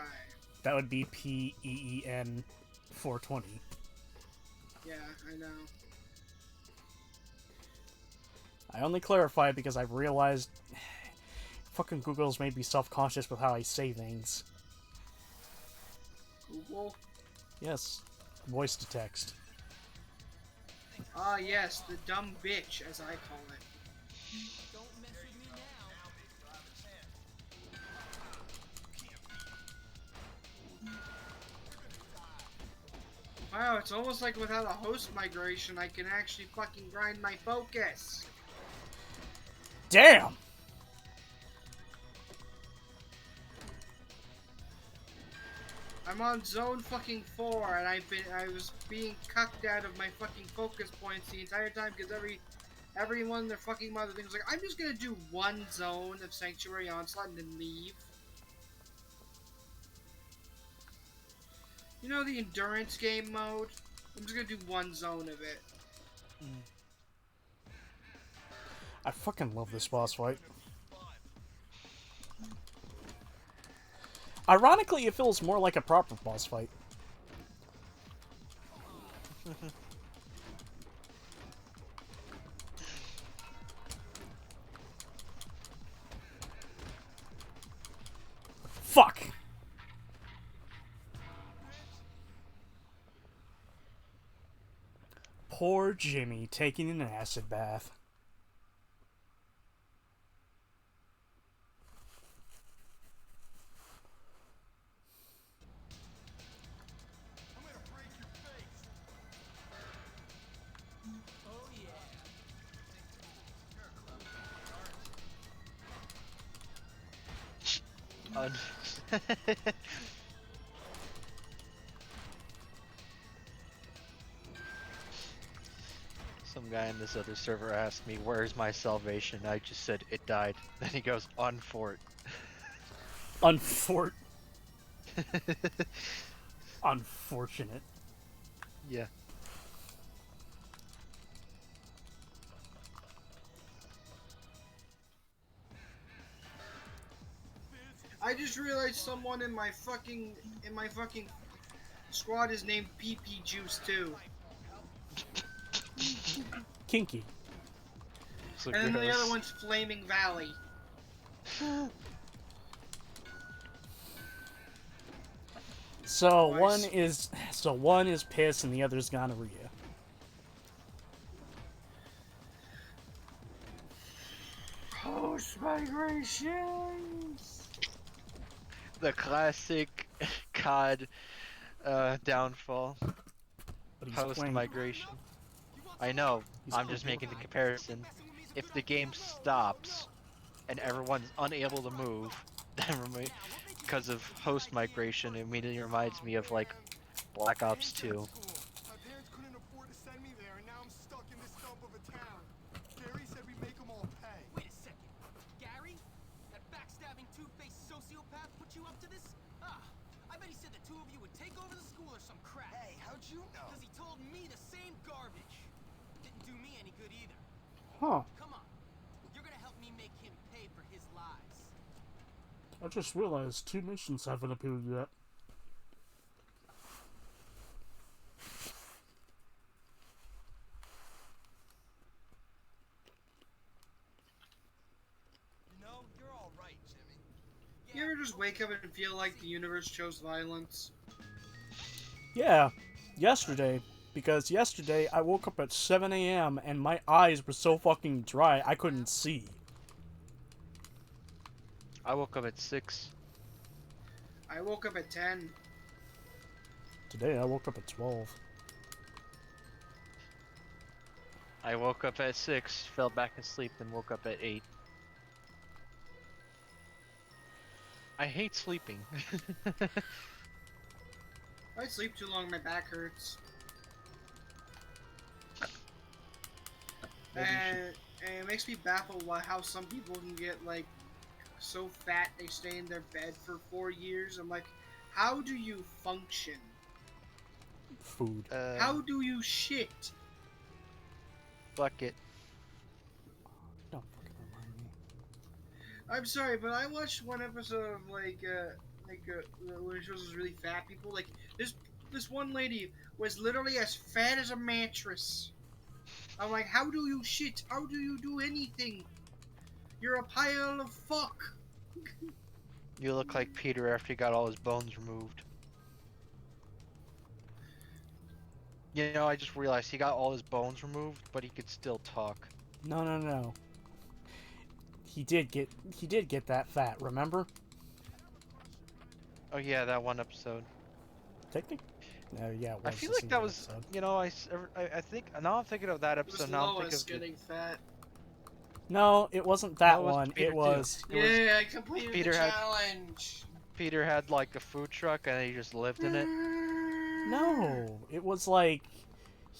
That would be PEEN 420. Yeah, I know. I only clarify because I've realized fucking Google's made me self-conscious with how I say things. Google? Yes. Voice to text. Ah, yes, the dumb bitch, as I call it. Don't mess with me now. Wow, it's almost like without a host migration, I can actually fucking grind my focus. Damn! I'm on zone fucking 4, and I was being cucked out of my fucking focus points the entire time because everyone, their fucking mother thing was like, I'm just gonna do one zone of Sanctuary Onslaught and then leave. You know the endurance game mode? I'm just gonna do one zone of it. I fucking love this boss fight. Ironically, it feels more like a proper boss fight. Fuck! Poor Jimmy taking an acid bath. I'm gonna break your face. Oh yeah. Some guy in this other server asked me, "Where's my salvation?" I just said it died. Then he goes, "On fort." Unfortunate. Yeah. I just realized someone in my fucking squad is named PP Juice too. Kinky. So And then the gross. other one's Flaming Valley. So Nice. one is piss and the other's gonorrhea. Post migrations. The classic COD downfall. But he's Post playing. migration. I know. He's I'm just making the comparison. If the game stops and everyone's unable to move, then because of host migration, it immediately reminds me of like Black Ops 2. My parents couldn't afford to send me there, and now I'm stuck in this dump of a town. Gary said we make them all pay. Wait a second. Gary? That backstabbing two-faced sociopath put you up to this? Ah, I bet he said the two of you would take over the school or some crap. Hey, how'd you know? Because he told me the same garbage. Didn't do me any good either. Huh. Come on. You're gonna help me make him pay for his lies. I just realized 2 missions haven't appeared yet. You know, you're all right, Jimmy. You ever just wake up and feel like the universe chose violence? Yeah, yesterday. Because yesterday I woke up at 7 a.m. and my eyes were so fucking dry I couldn't see. I woke up at 6. I woke up at 10. Today I woke up at 12. I woke up at 6, fell back asleep, then woke up at 8. I hate sleeping. If I sleep too long, my back hurts. Maybe you And it makes me baffled how some people can get like so fat they stay in their bed for 4 years. I'm like, how do you function? Food. How do you shit? Bucket. Don't fucking remind me. I'm sorry, but I watched one episode of when it shows those really fat people. Like this one lady was literally as fat as a mattress. I'm like, how do you shit? How do you do anything? You're a pile of fuck. You look like Peter after he got all his bones removed. You know, I just realized he got all his bones removed, but he could still talk. No. He did get that fat, remember? Oh yeah, that one episode. Technically? No, yeah, it was I feel a like single that was, episode. you know, I think, now I'm thinking of that It was episode, now I'm thinking Lois of the, getting fat. No, it wasn't that No, it was one. Peter It too. was Yeah, I completed Peter the had- challenge. Peter had like a food truck and he just lived in it. No, it was like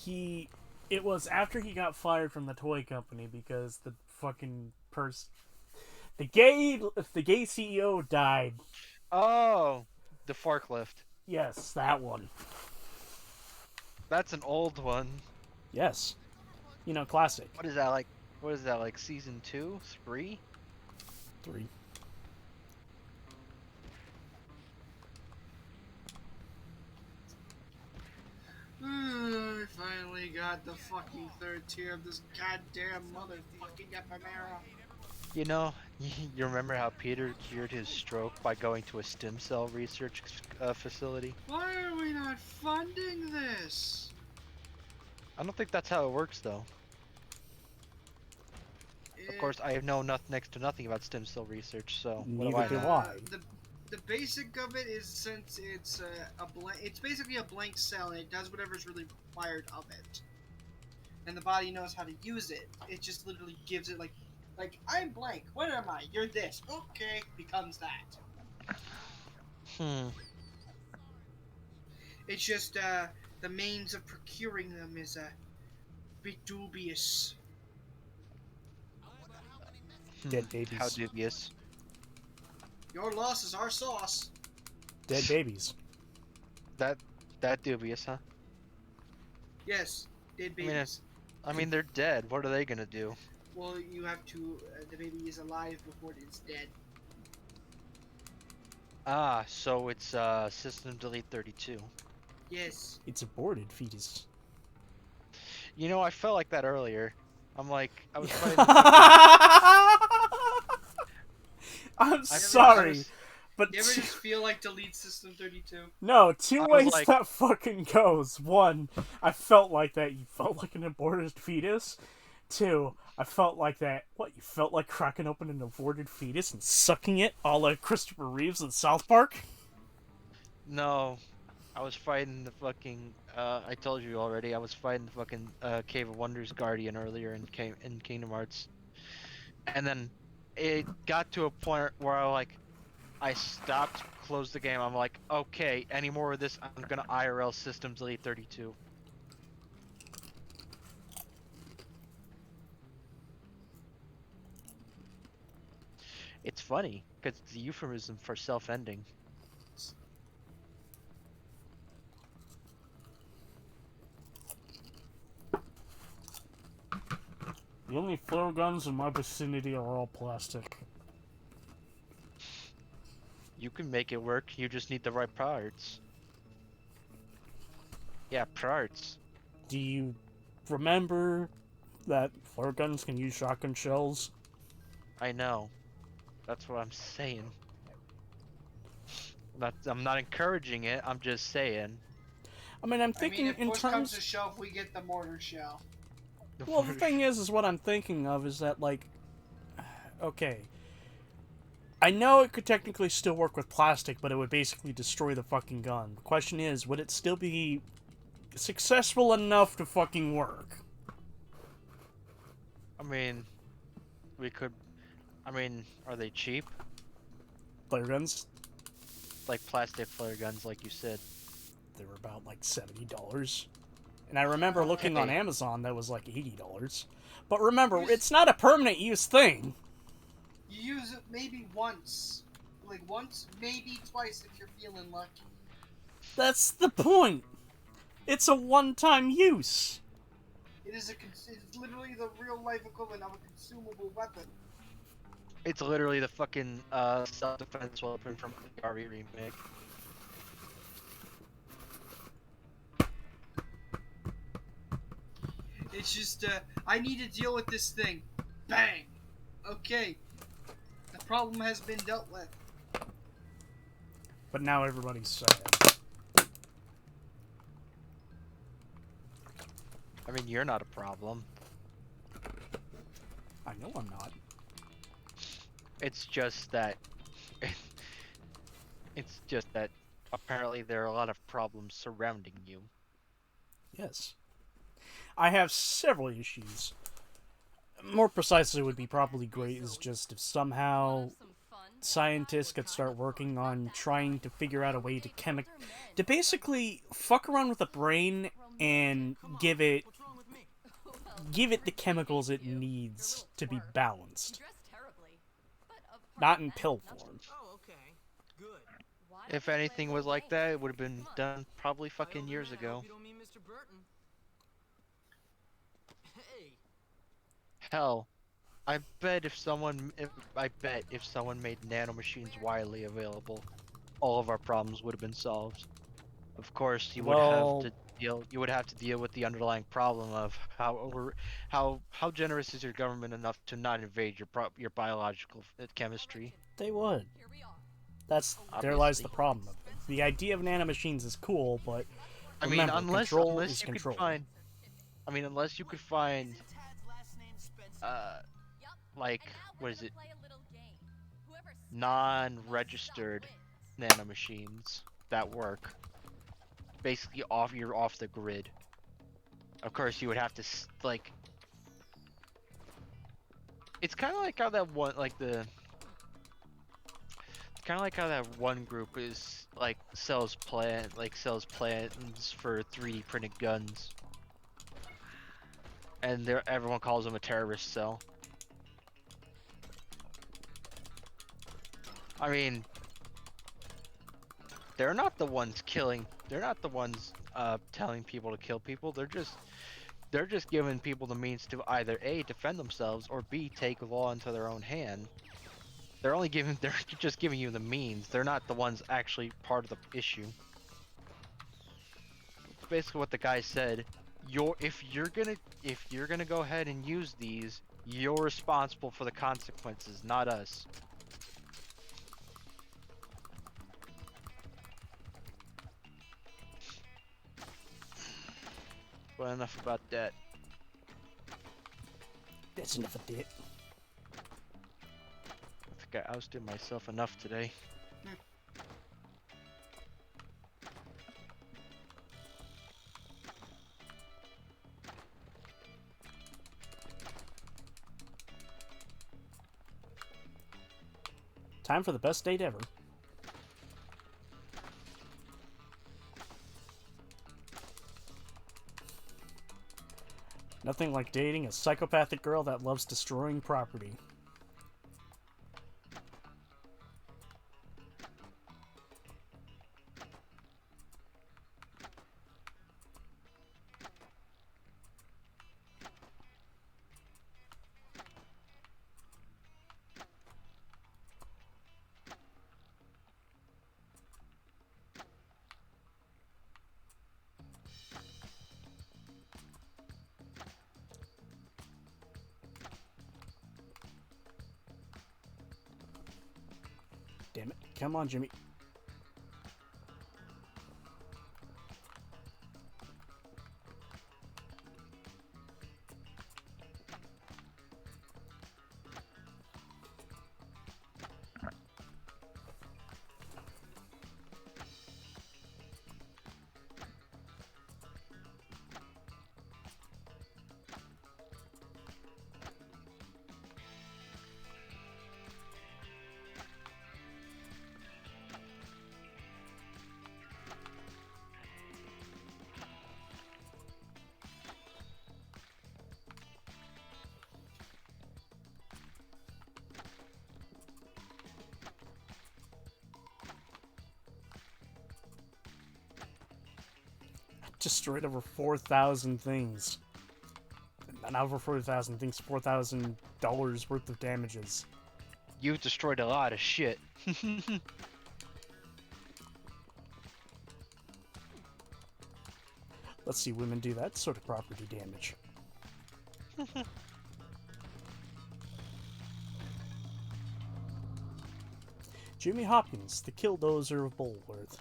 it was after he got fired from the toy company because the fucking the gay CEO died. Oh, the forklift. Yes, that one. That's an old one. Yes. You know, classic. What is that like? What is that like? Season 2, 3? 3. I finally got the fucking third tier of this goddamn motherfucking Epanera. You know, You remember how Peter cured his stroke by going to a stem cell research facility? Why are we not funding this? I don't think that's how it works, though. Of course, I know next to nothing about stem cell research, so what do I Neither do know? I. The basic of it is, since it's it's basically a blank cell and it does whatever's really required of it, and the body knows how to use it. It just literally gives it like I'm blank. What am I? You're this. Okay, becomes that. Hmm. It's just the means of procuring them is a bit dubious. Dead babies. How dubious. Your loss is our sauce. Dead babies. That dubious, huh? Yes, dead I mean, babies. I mean, they're dead. What are they gonna do? Well, you have to. The baby is alive before it's dead. Ah, so it's System Delete 32. Yes. It's aborted fetus. You know, I felt like that earlier. I'm like, I was playing. I'm sorry, but You ever just feel like delete System 32? no, two I was ways like- that fucking goes. One, I felt like that you felt like an aborted fetus. Two, I felt like that. What, you felt like cracking open an aborted fetus and sucking it, a la Christopher Reeves in South Park? No, I was fighting the fucking. I told you already. I was fighting the fucking Cave of Wonders Guardian earlier in Kingdom Hearts, and then it got to a point where I stopped, closed the game. I'm like, okay, any more of this, I'm gonna IRL System Delete 32. It's funny because it's a euphemism for self-ending. The only flare guns in my vicinity are all plastic. You can make it work. You just need the right parts. Yeah, parts. Do you remember that flare guns can use shotgun shells? I know. That's what I'm saying. I'm not encouraging it. I'm just saying. I mean, I'm thinking if in push comes terms. to shove, we get the mortar shell. Well, the thing is what I'm thinking of is that, like, okay, I know it could technically still work with plastic, but it would basically destroy the fucking gun. The question is, would it still be successful enough to fucking work? I mean, we could. I mean, are they cheap? Flare guns? Like plastic flare guns, like you said. They were about, like, $70. And I remember looking on Okay. Amazon that was, like, $80. But remember, it's not a permanent use thing. You use it maybe once. Like once, maybe twice if you're feeling lucky. That's the point. It's a one-time use. It is it's literally the real life equivalent of a consumable weapon. It's literally the fucking self-defense weapon from the RE remake. It's just, I need to deal with this thing. Bang! Okay. The problem has been dealt with. But now everybody's sad. I mean, you're not a problem. I know I'm not. It's just that. It's just that apparently there are a lot of problems surrounding you. Yes. I have several issues. More precisely would be probably great is just if somehow scientists could start working on trying to figure out a way to basically fuck around with the brain and give it the chemicals it needs to be balanced. Not in pill form. Oh, okay. Good. If anything was like that, it would have been done probably fucking years ago. You don't mean Mr. Burton. Hey. Hell, I bet if someone made nanomachines widely available, all of our problems would have been solved. Of course, you would Well, have to. have to deal with the underlying problem of how generous is your government enough to not invade your biological chemistry. They would. Here we are. There lies Obviously. the problem. The idea of nanomachines is cool, but I mean, remember, unless control is you could control. find, I mean, unless you could find, Isn't Tad's last name Spencer? Yup. like, And now what we're is gonna it, play a little game. Whoever smashes the most non-registered stuff wins. nanomachines that work, basically you're off the grid. Of course, you would have to like. It's kind of like how that one, kind of like how that one group is like sells plans for 3D printed guns, and everyone calls them a terrorist cell. I mean, they're not the ones killing. They're not the ones telling people to kill people. They're just giving people the means to either A, defend themselves, or B, take law into their own hand. They're just giving you the means. They're not the ones actually part of the issue. Basically what the guy said, if you're gonna go ahead and use these, you're responsible for the consequences, not us. But enough about that. That's enough of that. I think I ousted myself enough today. Time for the best date ever. Nothing like dating a psychopathic girl that loves destroying property. Damn it. Come on, Jimmy. Destroyed over 4,000 things. Not over 4,000 things, $4,000 worth of damages. You've destroyed a lot of shit. Let's see women do that sort of property damage. Jimmy Hopkins, the killdozer of Bulworth.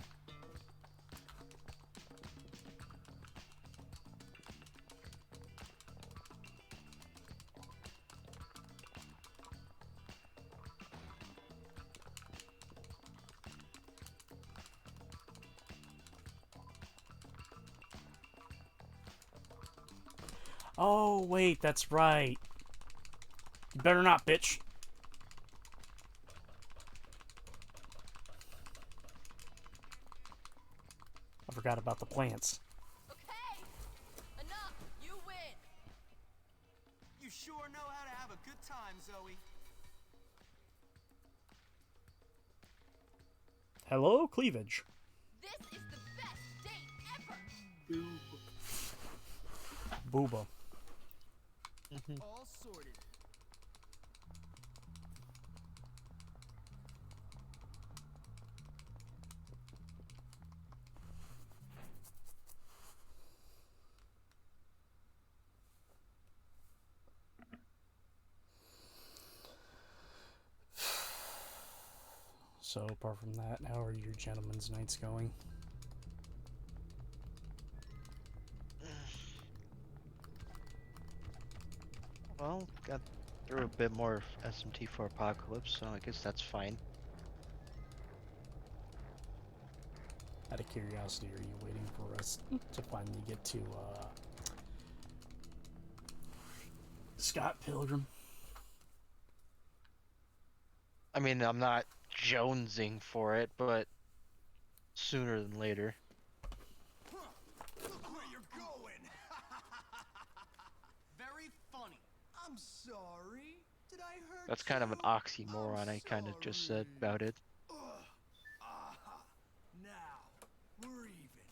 Oh, wait, that's right. You better not, bitch. I forgot about the plants. Okay. Enough. You win. You sure know how to have a good time, Zoe. Hello, cleavage. This is the best date ever. Booba. All sorted. So, apart from that, how are your gentlemen's nights going? Well, got through a bit more SMT4 Apocalypse, so I guess that's fine. Out of curiosity, are you waiting for us to finally get to, Scott Pilgrim? I mean, I'm not jonesing for it, but sooner than later. Look where you're going. Very funny. I'm sorry. Did I hurt That's kind of an you? oxymoron I kind of just said about it. Now we're even.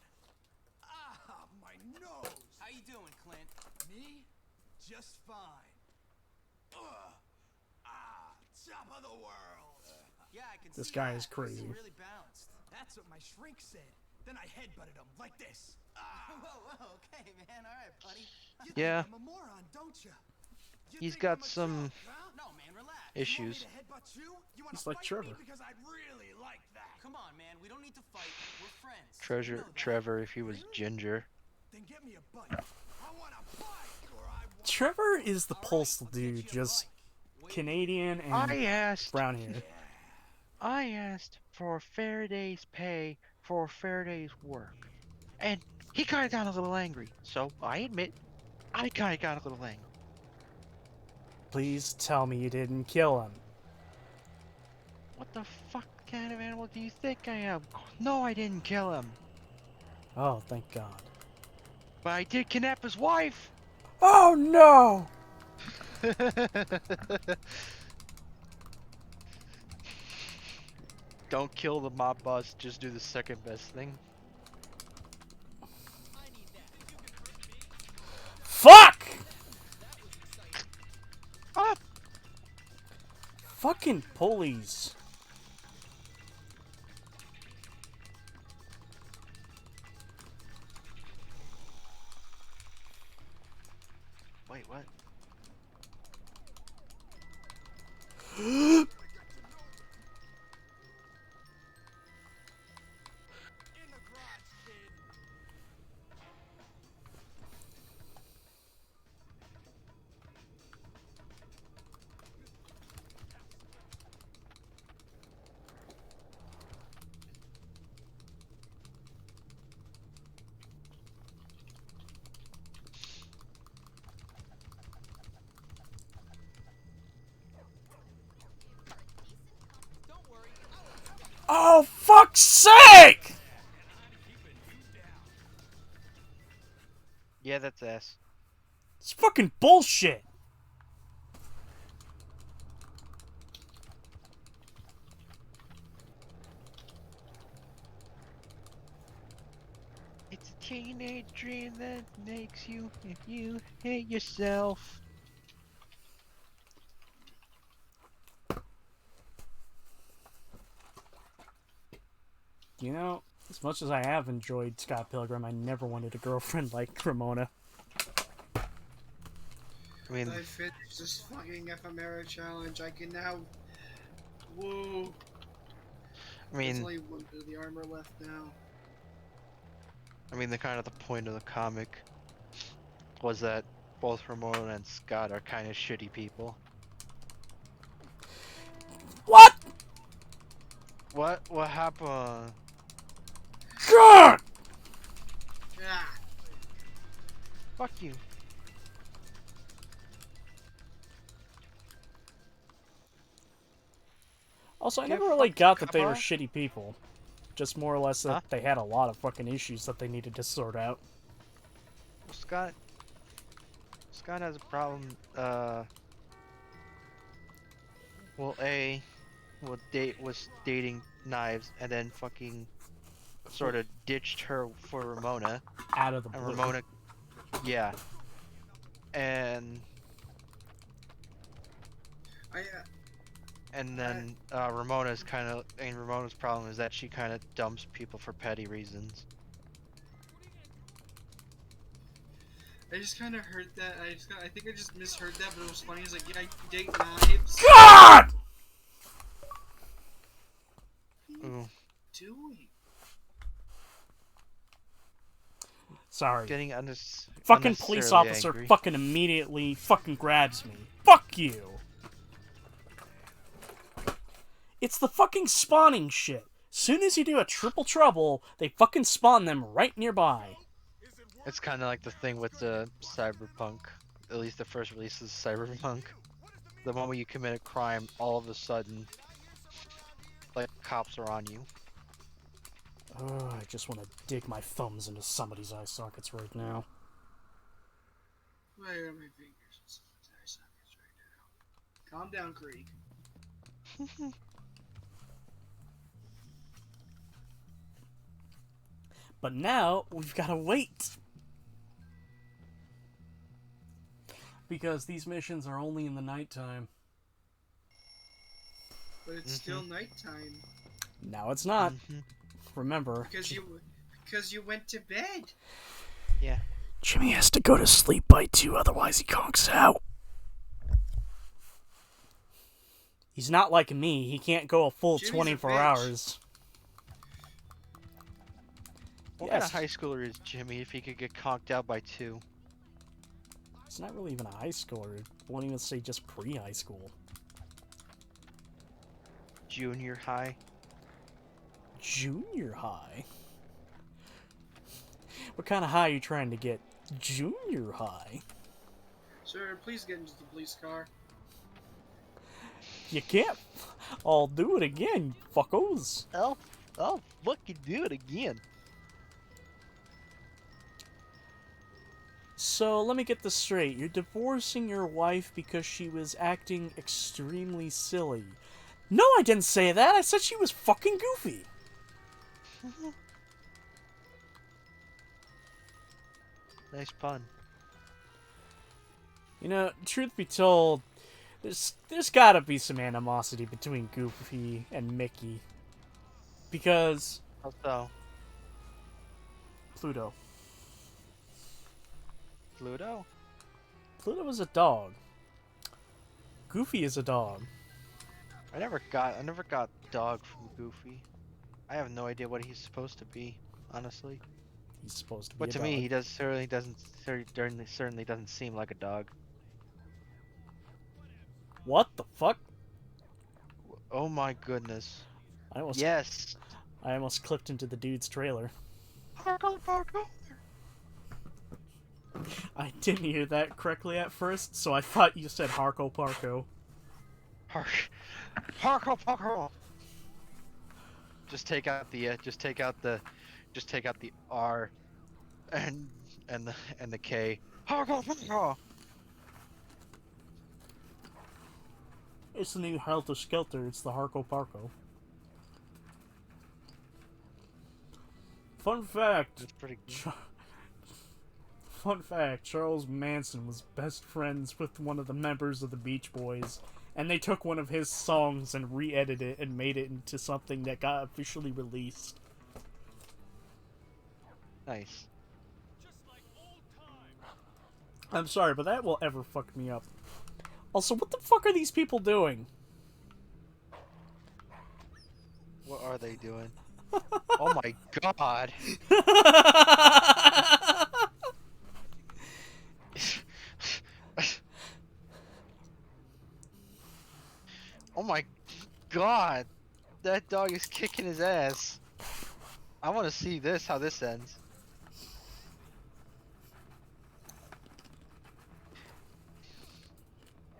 Ah, my nose. How you doing, Clint? Me? Just fine. Top of the world. Yeah, I can This see guy that. is crazy. You're really balanced. That's what my shrink said. Then I headbutted him like this. Whoa, okay, man. All right, buddy. You Yeah. think I'm a moron, don't you? He's think got I'm a some joke, huh? No, man, relax. issues. You want me to headbutt you? You wanna He's like fight Trevor. me because I'd really like that. Come on, man. We don't need to fight. We're friends. You Treasure know that. Trevor if he was ginger. Then get me a bite. I want a bite, or I want. Trevor is the All right, pulse let's dude, get you a just bike. Wait, Canadian and I asked brown hair. I asked for a fair day's pay for a fair day's work. And he kinda got a little angry. So I admit I kinda got a little angry. Please tell me you didn't kill him. What the fuck kind of animal do you think I am? No, I didn't kill him. Oh, thank God. But I did kidnap his wife! Oh no! Don't kill the mob boss, just do the second best thing. Fuck! Ah! Fucking pulleys. Wait, what? In the garage, kid. Oh, fuck's sake! Yeah, that's ass. It's fucking bullshit. It's a teenage dream that makes you, if you hate yourself. You know, as much as I have enjoyed Scott Pilgrim, I never wanted a girlfriend like Ramona. I mean, I finished this fucking ephemera challenge. I can now. Whoa. I There's mean, only one bit of the armor left now. the kind of the point of the comic was that both Ramona and Scott are kind of shitty people. What? What happened? God! Yeah. Fuck you. Also, I Get never really fucked, got that they were Kappa. shitty people. Just more or less that Huh? they had a lot of fucking issues that they needed to sort out. Well, Scott has a problem, well, was dating Knives and then fucking sort of ditched her for Ramona. Out of the And blue. Ramona, yeah. And then Ramona's problem is that she kind of dumps people for petty reasons. I just kind of heard that. I think I just misheard that, but it was funny. It's like, yeah, I date Knives. God! Ooh. doing? Sorry. Getting Fucking police unnecessarily officer angry. fucking immediately fucking grabs me. Fuck you. It's the fucking spawning shit. Soon as you do a triple trouble, they fucking spawn them right nearby. It's kind of like the thing with the Cyberpunk. At least the first release is Cyberpunk. The moment you commit a crime, all of a sudden, like, cops are on you. Oh, I just want to dig my thumbs into somebody's eye sockets right now. Right on my fingers and someone's eye sockets right now. Calm down, Creek. But now, we've got to wait. Because these missions are only in the nighttime. But it's still nighttime. Now it's not. Remember. Because you went to bed. Yeah. Jimmy has to go to sleep by 2, otherwise he conks out. He's not like me. He can't go a full Jimmy's a 24 bitch. hours. What Yes. kind of high schooler is Jimmy if he could get conked out by 2? He's not really even a high schooler. I won't even say just pre-high school. Junior high? Junior high? What kind of high are you trying to get? Junior high? Sir, please get into the police car. You can't. I'll do it again, fuckos. Oh, fucking do it again. So, let me get this straight. You're divorcing your wife because she was acting extremely silly. No, I didn't say that. I said she was fucking goofy. Nice pun. You know, truth be told, there's gotta be some animosity between Goofy and Mickey. Because How so? Pluto. Pluto? Pluto is a dog. Goofy is a dog. I never got dog from Goofy. I have no idea what he's supposed to be, honestly. He's supposed to be But a to dog. me, he certainly doesn't seem like a dog. What the fuck? Oh my goodness. I almost Yes. clipped into the dude's trailer. I didn't hear that correctly at first, so I thought you said Harko Parko. Parko. Just take out the R and the K. Harko. It's the new Helter Skelter. It's the Harko Parko. Fun fact. That's pretty good. Fun fact, Charles Manson was best friends with one of the members of the Beach Boys, and they took one of his songs and re-edited it and made it into something that got officially released. Nice. I'm sorry, but that will ever fuck me up. Also, what the fuck are these people doing? What are they doing? Oh my god. Oh my god. That dog is kicking his ass. I want to see this, how this ends.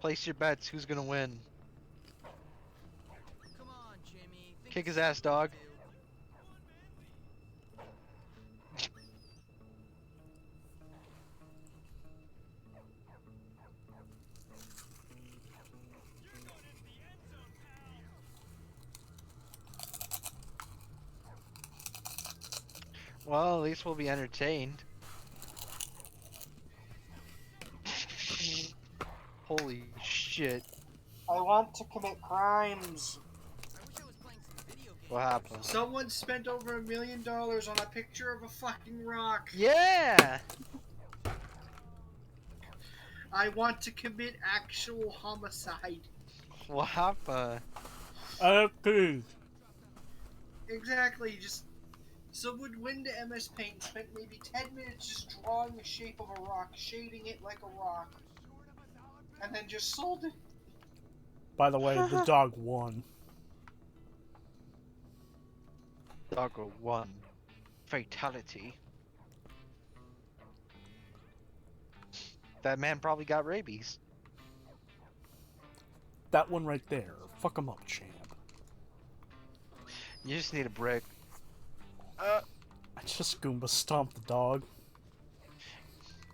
Place your bets, who's gonna win? Come on, Jimmy. Think Kick his it's ass, dog. do. Well, at least we'll be entertained. Holy shit. I want to commit crimes. I wish I was playing some video games. What happened? Someone spent over $1 million on a picture of a fucking rock. Yeah! I want to commit actual homicide. What happened? Okay. Exactly. Just someone went to MS Paint and spent maybe 10 minutes just drawing the shape of a rock, shading it like a rock, and then just sold it. By the way, the dog won. Doggo 1. Fatality. That man probably got rabies. That one right there. Fuck him up, champ. You just need a brick. I just Goomba stomped the dog.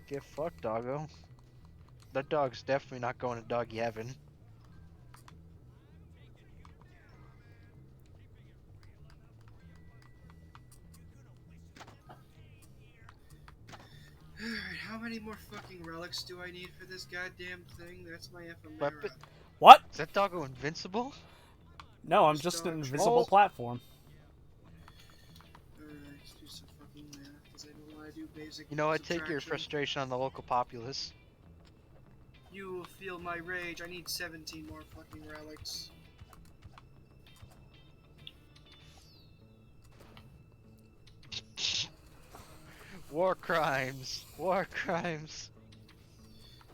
Get fucked, doggo. That dog's definitely not going to doggy heaven. Alright, how many more fucking relics do I need for this goddamn thing? That's my ephemera. Weapon. What? Is that doggo invincible? No, I'm This just an dog- invisible Oh. platform. Let's do some fucking math, because I don't want to do basic You know, I take your subtraction. frustration on the local populace. You will feel my rage. I need 17 more fucking relics. War crimes. War crimes.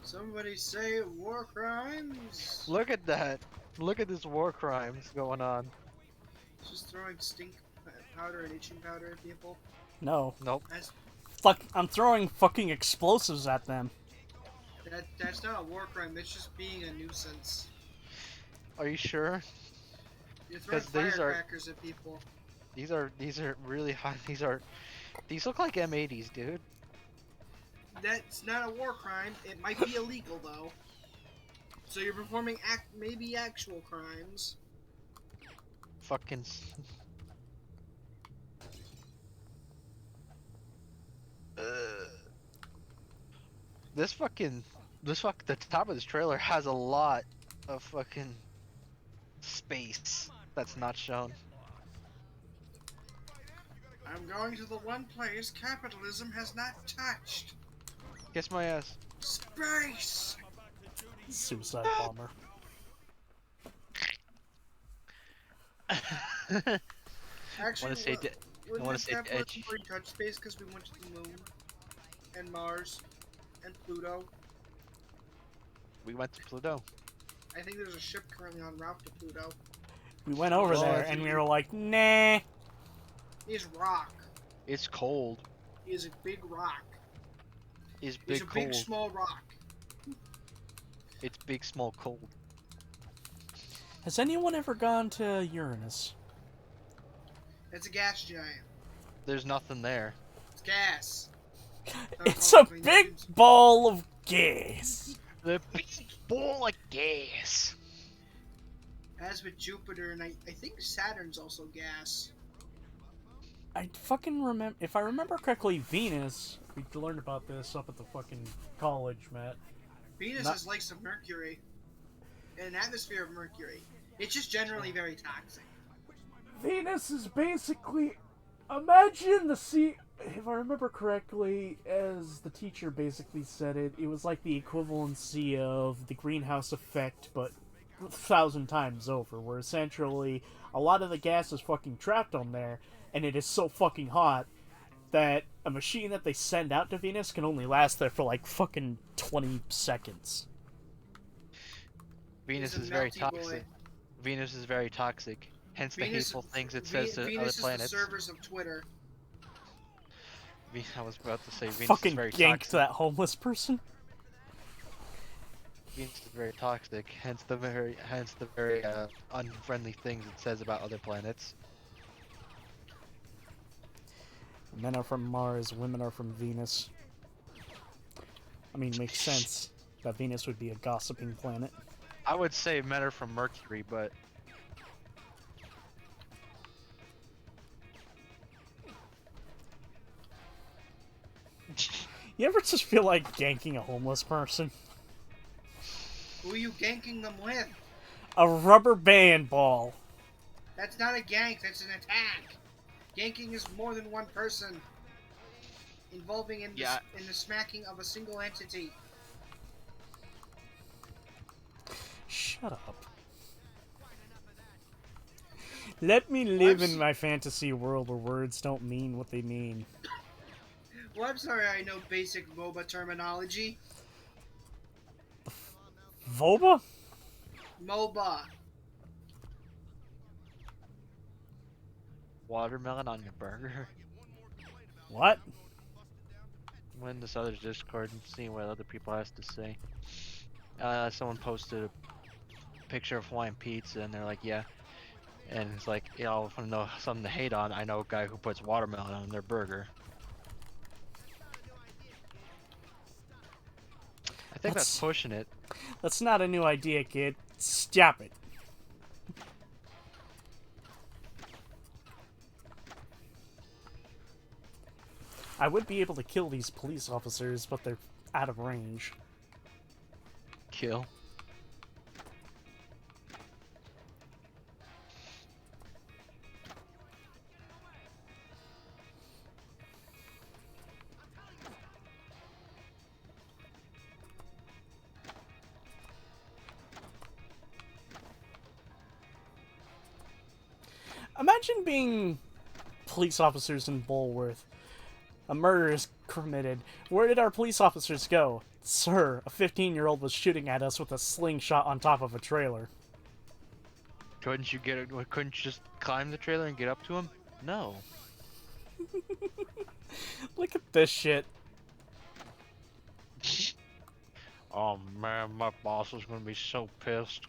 Somebody say war crimes. Look at that. Look at this war crimes going on. Just throwing stink powder and itching powder at people. No. Nope. Fuck, I'm throwing fucking explosives at them. That's not a war crime. That's just being a nuisance. Are you sure? You're throwing 'Cause these are- firecrackers at people. These are really high. These look like M80s, dude. That's not a war crime. It might be illegal though. So you're performing maybe actual crimes. Fucking. The top of this trailer has a lot of fucking space that's not shown. I'm going to the one place capitalism has not touched. Kiss my ass. Space! Suicide bomber. Actually, wanna say well, de- we I wanna went say capitalism edge. already touched space because we went to the moon, and Mars, and Pluto. We went to Pluto. I think there's a ship currently en route to Pluto. We went over Oh, there I and we see. were like, nah. He's rock. It's cold. He is a big rock. It's He's big a cold. big small rock. It's big small cold. Has anyone ever gone to Uranus? It's a gas giant. There's nothing there. It's gas. It's a big ball of gas. The big ball of gas. As with Jupiter, and I think Saturn's also gas. I fucking remember, if I remember correctly, Venus, we learned about this up at the fucking college, Matt. Venus Not- is like some Mercury. An atmosphere of Mercury. It's just generally very toxic. Venus is basically, imagine the sea, if I remember correctly, as the teacher basically said it, it was like the equivalency of the greenhouse effect, but 1,000 times over, where essentially a lot of the gas is fucking trapped on there, and it is so fucking hot that a machine that they send out to Venus can only last there for like fucking 20 seconds. Venus He's a is very melty boy. toxic. Venus is very toxic. Hence the Venus- hateful things it says to Venus other is the planets. servers of Twitter. I was about to say Venus Fucking is very ganked toxic. that homeless person. Venus is very toxic. Hence the very unfriendly things it says about other planets. Men are from Mars, women are from Venus. I mean, makes sense that Venus would be a gossiping planet. I would say men are from Mercury, but You ever just feel like ganking a homeless person? Who are you ganking them with? A rubber band ball. That's not a gank, that's an attack. Ganking is more than one person. Involving in the smacking of a single entity. Shut up. Let me live What? in my fantasy world where words don't mean what they mean. Well, I'm sorry, I know basic MOBA terminology. Voba? MOBA. Watermelon on your burger. What? I'm in this other Discord and seeing what other people has to say. Someone posted a picture of Hawaiian pizza and they're like, yeah. And it's like, y'all want to know something to hate on? I know a guy who puts watermelon on their burger. I think that's pushing it. That's not a new idea, kid. Stop it. I would be able to kill these police officers, but they're out of range. Kill. Imagine being police officers in Bulworth. A murder is committed. Where did our police officers go? Sir, a 15-year-old was shooting at us with a slingshot on top of a trailer. Couldn't you couldn't you just climb the trailer and get up to him? No. Look at this shit. Oh man, my boss is gonna be so pissed.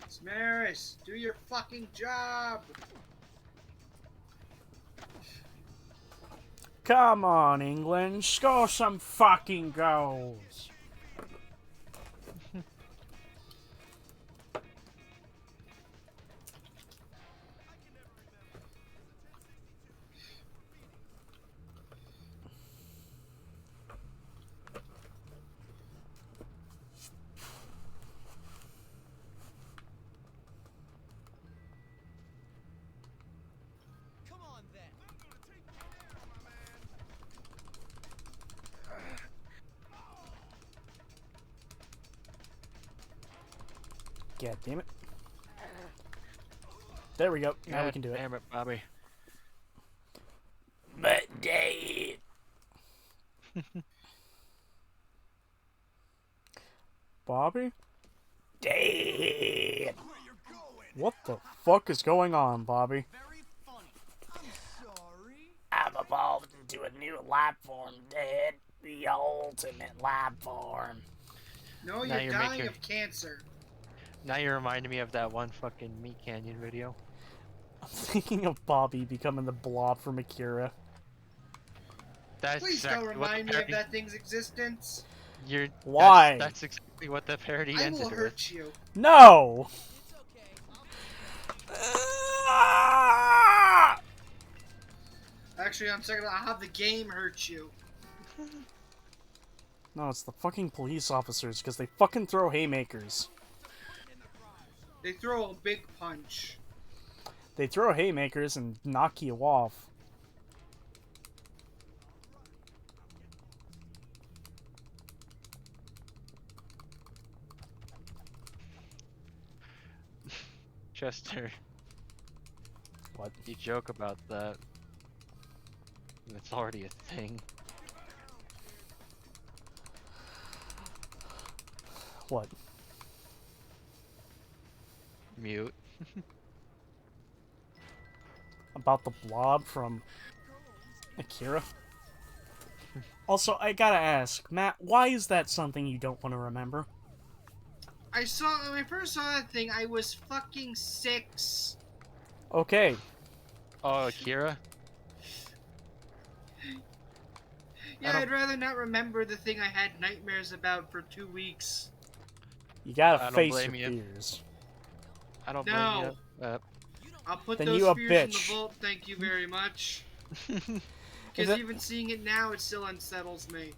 Smaris, do your fucking job! Come on, England. Score some fucking goals. Come on then. God damn it. There we go. Now we God can do it. Damn it, Bobby. But Dave. Bobby? Dave. What the fuck is going on, Bobby? Very funny. I'm sorry. I've evolved into a new life form, Dad. The ultimate life form. No, Now you're you're dying making- of cancer. Now you reminded me of that one fucking Meat Canyon video. I'm thinking of Bobby becoming the blob from Akira. That's Please exactly don't what the remind me of parody- that thing's existence. You're, Why? That's exactly what the parody I ended will with. hurt you. No! It's okay. Actually, on second, I'll have the game hurt you. No, it's the fucking police officers, because they fucking throw haymakers. They throw a big punch. They throw haymakers and knock you off. Chester, What? you joke about that. And it's already a thing. What? Mute. About the blob from Akira? Also, I gotta ask, Matt, why is that something you don't want to remember? When I first saw that thing, I was fucking 6. Okay, Oh, Akira? Yeah, don't- I'd rather not remember the thing I had nightmares about for 2 weeks. you gotta I don't face your blame you. fears. I don't No. blame you. I'll put Then those you a fears in the bitch. vault, thank you very much. Is Because it- even seeing it now, it still unsettles me.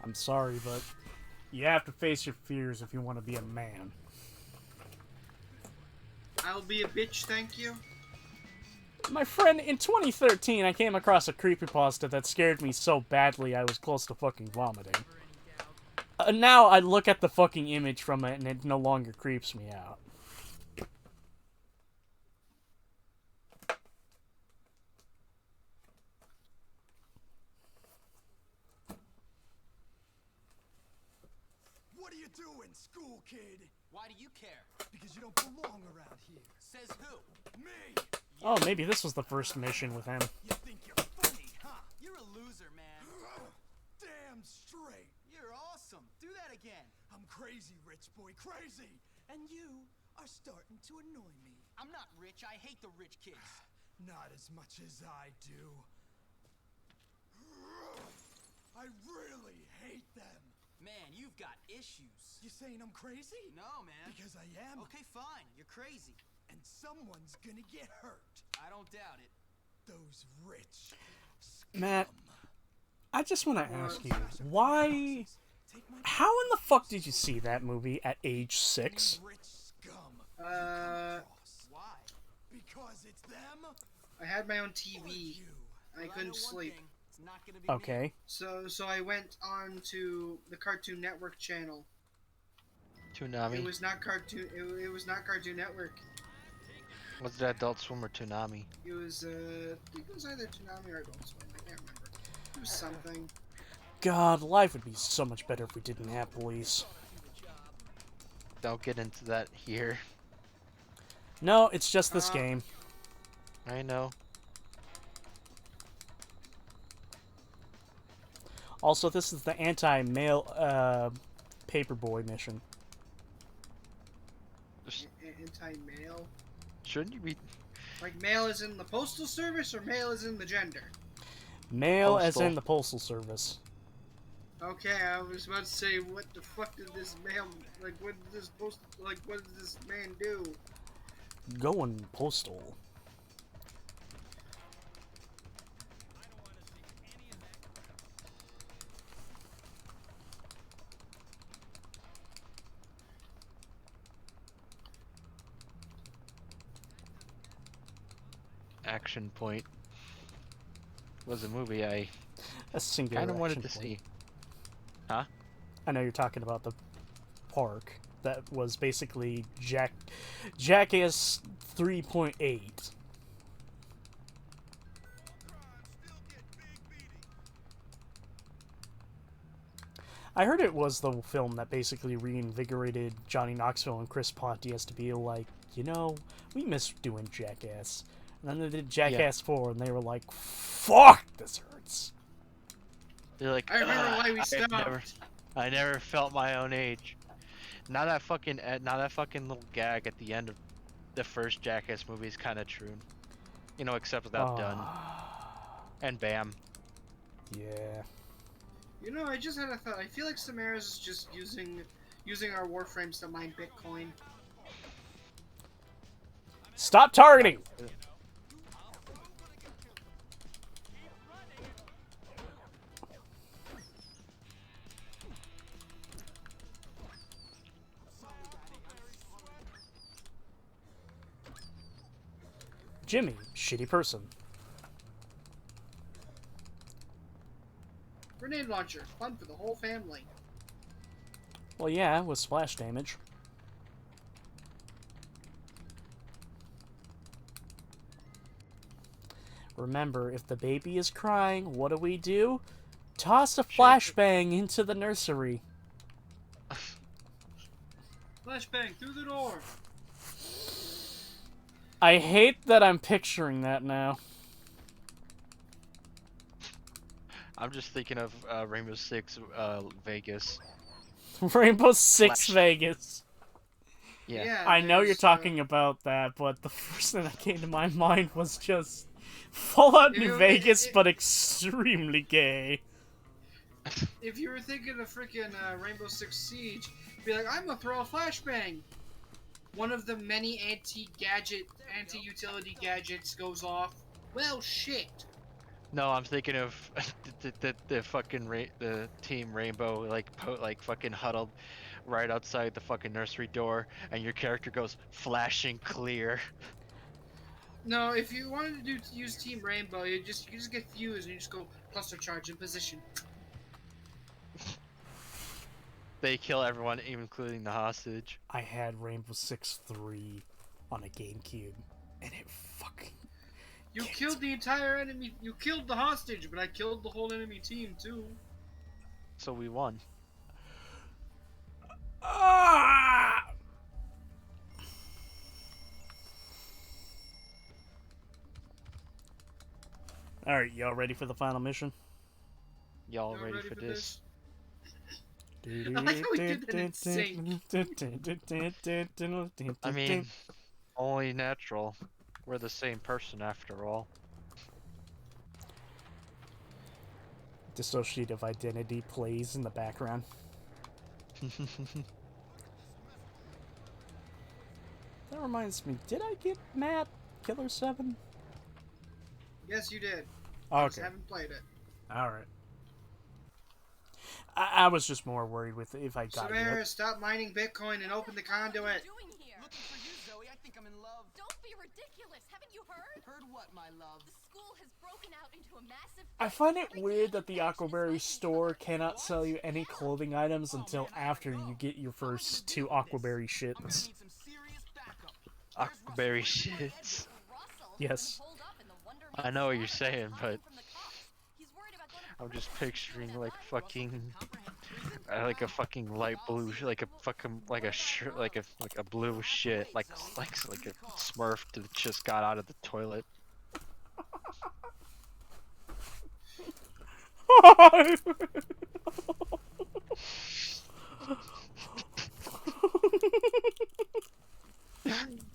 I'm sorry, but you have to face your fears if you want to be a man. I'll be a bitch, thank you. My friend, in 2013, I came across a creepypasta that scared me so badly I was close to fucking vomiting. Now I look at the fucking image from it and it no longer creeps me out. What are you doing, school kid? Why do you care? Because you don't belong around here. Says who? Me! Oh, maybe this was the first mission with him. You think you're funny, huh? You're a loser, man. Damn straight. You're awesome. Do that again. I'm crazy, rich boy, crazy. And you are starting to annoy me. I'm not rich. I hate the rich kids. Not as much as I do. I really hate them. Man, you've got issues. You saying I'm crazy? No, man. Because I am. Okay, fine. You're crazy. And someone's gonna get hurt. I don't doubt it. Those rich Matt, I just want to ask you, why... How in the fuck did you see that movie at age 6? rich scum. Uh, Why? Because it's them. I had my own TV. I couldn't sleep. It's not gonna be Okay. So I went on to the Cartoon Network channel. Toonami. It was not Cartoon. It was not Cartoon Network. Was it Adult Swim or Toonami? It was I think it was either Toonami or Adult Swim. I can't remember. It was something. God, life would be so much better if we didn't have police. Don't get into that here. No, it's just this game. I know. Also, this is the anti-male paperboy mission. Anti-male. Shouldn't you be? Like male is in the postal service or male is in the gender? Male as Postal. in the postal service. Okay, I was about to say, what the fuck did this male, like, what did this man do? Going postal. Action Point was a movie I A singular kind of wanted to action point. see. Huh? I know you're talking about the park that was basically Jackass 3.8. I heard it was the film that basically reinvigorated Johnny Knoxville and Chris Pontius to be like, you know, we miss doing Jackass. And then they did Jackass 4, and they were like, fuck, this hurts. They're like, I remember "Ugh, why we I've stopped." I never felt my own age. Now that fucking little gag at the end of the first Jackass movie is kind of true. You know, except without Dunn and Bam. Yeah. You know, I just had a thought. I feel like Samara's is just using our Warframes to mine Bitcoin. Stop targeting! Jimmy, shitty person. Grenade launcher, fun for the whole family. Well, yeah, with splash damage. Remember, if the baby is crying, what do? Toss a flashbang into the nursery. Flashbang through the door. I hate that I'm picturing that now. I'm just thinking of Rainbow Six Vegas. Rainbow Six Flash. Vegas. Yeah. I know you're there's, talking about that, but the first thing that came to my mind was just Fallout New Ew, Vegas, it- but extremely gay. If you were thinking of freaking Rainbow Six Siege, be like, I'm gonna throw a flashbang. One of the many anti-utility gadgets goes off. Well, shit. No, I'm thinking of the fucking the Team Rainbow like fucking huddled right outside the fucking nursery door, and your character goes flashing clear. No, if you wanted to use Team Rainbow, you just get fused and you just go cluster charge in position. They kill everyone, including the hostage. I had Rainbow Six 3 on a GameCube, and it fucking... You killed the entire enemy. You killed the hostage, but I killed the whole enemy team too. So we won. Ah! Alright, y'all ready for the final mission? Y'all Y'all ready for this? I like how we did that in sync. I mean, only natural. We're the same person after all. Dissociative identity plays in the background. That reminds me, did I get Matt Killer 7? Yes, you did. I just Okay. haven't played it. Alright. I was just more worried with if I got Samara, it. stop mining Bitcoin and open the What are conduit. you doing here? Looking for you, Zoe. I think I'm in love. Don't be ridiculous. Haven't you heard? Heard what, my love? The school has broken out into a massive I find it weird that the Aquaberry store cannot sell you any clothing items until after you get your first 2 Aquaberry I'm gonna shits. need some serious backup. Aquaberry shits. Russell, Yes. holed up in the Wonder I know what you're saying, hiding but from the cops. He's worried about going to I'm just prison. picturing like fucking, Comprehend prison? like a fucking light blue, like a fucking like a shirt, like a blue shit, like a Smurf that just got out of the toilet.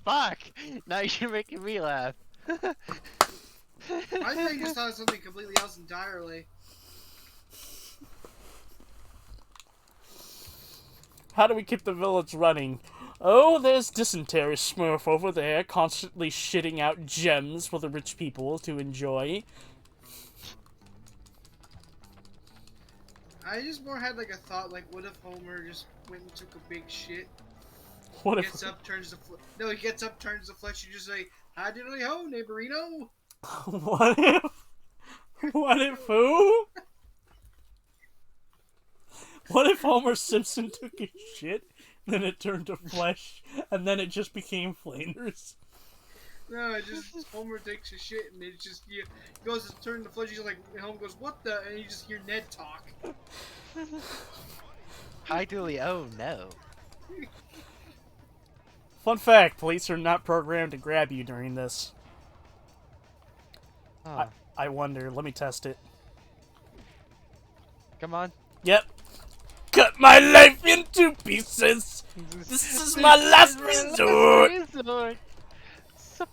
Fuck! Now you're making me laugh. I think just thought of something completely else entirely. How do we keep the village running? Oh, there's Dysentery Smurf over there, constantly shitting out gems for the rich people to enjoy. I just more had like a thought, like, what if Homer just went and took a big shit? What if... Gets up, turns the no, he gets up, turns the flesh. You just say, "Hi diddly ho, neighborino." What if... What if who? What if Homer Simpson took his shit, then it turned to flesh, and then it just became Flanders? No, it just Homer takes a shit and it just he goes to turn the flesh. He's like, and Homer goes, "What the?" And you just hear Ned talk. Hi, Dooley. Oh no. Fun fact, police are not programmed to grab you during this. Oh, I wonder, let me test it. come on. Yep. Cut my life into pieces! This is my last resort!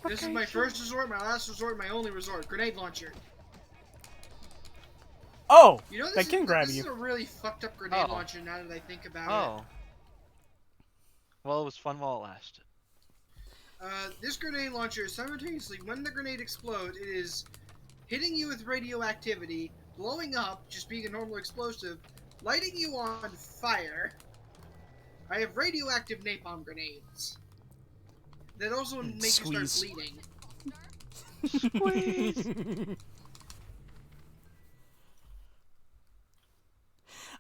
This is my first resort, my last resort, my only resort. Grenade launcher. Oh! You know, That this, can is, grab this you. is a really fucked up grenade Oh. launcher now that I think about it. Oh. Well, it was fun while it lasted. This grenade launcher, simultaneously, when the grenade explodes, it is hitting you with radioactivity, blowing up, just being a normal explosive, lighting you on fire. I have radioactive napalm grenades. That also make you Squeeze. start bleeding.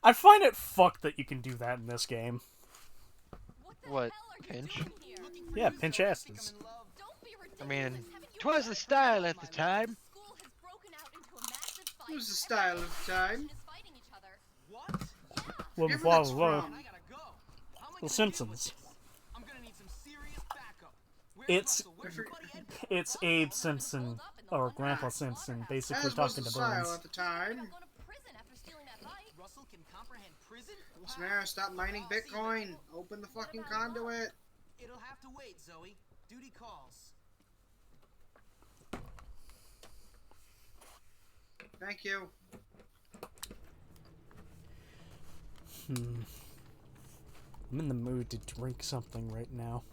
I find it fucked that you can do that in this game. What the What, hell are you pinch? doing here? Yeah, pinch asses. Don't be I ridiculous. mean, Haven't you 'twas heard? the style at the time. The school has broken out into a massive fight. It was the style of the time. Is fighting each other. What? Whoa, Forget whoa, where that's whoa. from. I gotta go. How am I The gonna deal with Simpsons. this? I'm gonna need some serious backup. Where's It's- Russell? Where's your buddy Ed? It's Abe Simpson, or Grandpa Simpson, basically As was talking the to style Bones. at the time. Going to prison after stealing that bike. Russell can comprehend prison? Samara, stop mining Bitcoin. Open the fucking conduit. It'll have to wait, Zoe. Duty calls. Thank you. I'm in the mood to drink something right now.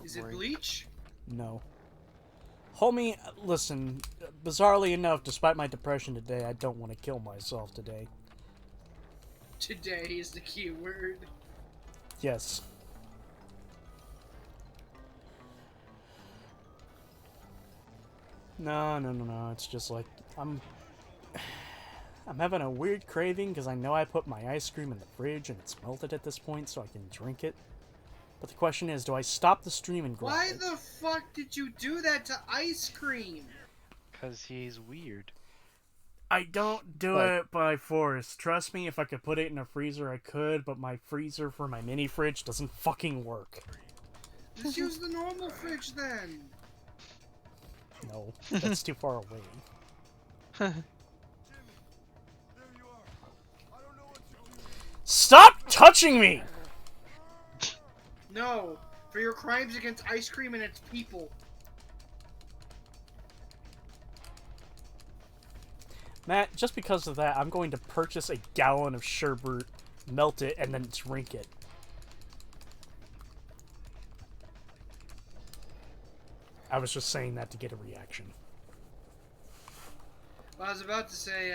Is it Boring. bleach? No. Homie, listen, bizarrely enough, despite my depression today, I don't want to kill myself today. Today is the key word. Yes. No. It's just like, I'm having a weird craving because I know I put my ice cream in the fridge and it's melted at this point so I can drink it. But the question is, do I stop the stream and grab Why it? the fuck did you do that to ice cream? Because he's weird. I don't do But- it by force. Trust me, if I could put it in a freezer, I could, but my freezer for my mini fridge doesn't fucking work. Just use the normal fridge then. No, that's too far away. Stop touching me! No, for your crimes against ice cream and its people. Matt, just because of that, I'm going to purchase a gallon of sherbet, melt it, and then drink it. I was just saying that to get a reaction. Well, I was about to say,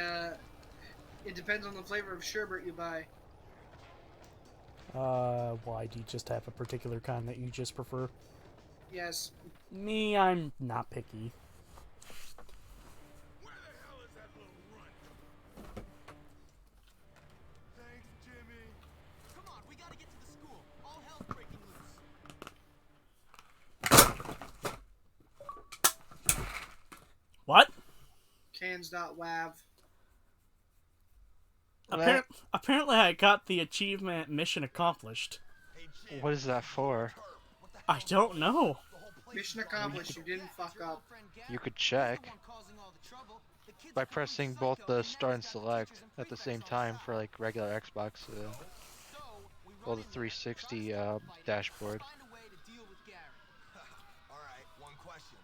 it depends on the flavor of sherbet you buy. Why? Do you just have a particular kind that you just prefer? Yes. Me, I'm not picky. Where the hell is that little runt? Thanks, Jimmy. Come on, we gotta get to the school. All hell's breaking loose. What? Cans.wav. Apparently I got the achievement mission accomplished. What is that for? I don't know. Mission accomplished. You didn't fuck up. You could check by pressing both the start and select at the same time for like regular Xbox. Well, the 360 dashboard. Alright, one question.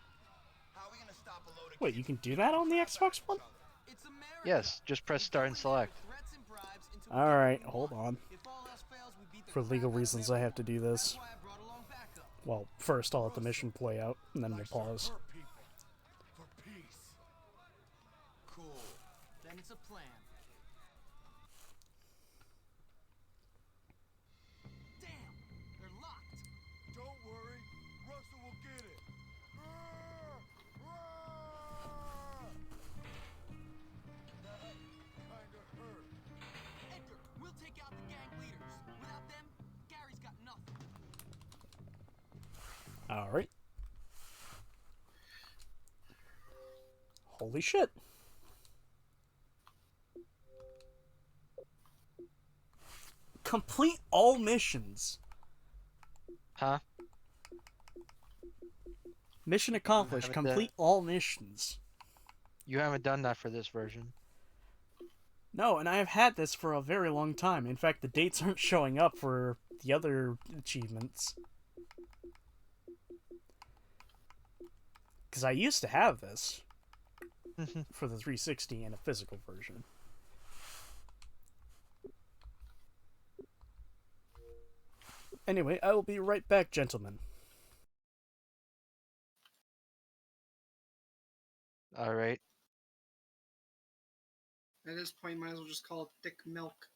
How are we gonna stop a load of Wait, you can do that on the Xbox One? It's America. Yes, just press start and select. Threats and bribes into Alright, hold on. If all else fails, we beat the For legal crap out of reasons, I have to do this. That's why I brought along backup. Well, first I'll let the mission play out, and then we'll pause. For people. For peace. Cool. Then it's a plan. Damn, they're locked. Don't worry. Russell will get it. That kinda hurt. Edgar, we'll take out the gang leaders. Without them, Gary's got nothing. Alright. Holy shit. Complete all missions. Huh? Mission accomplished. haven't done- Complete all missions. You haven't done that for this version. No, and I have had this for a very long time. In fact, the dates aren't showing up for the other achievements. Because I used to have this for the 360 and a physical version. Anyway, I will be right back, gentlemen. Alright. At this point, might as well just call it thick milk.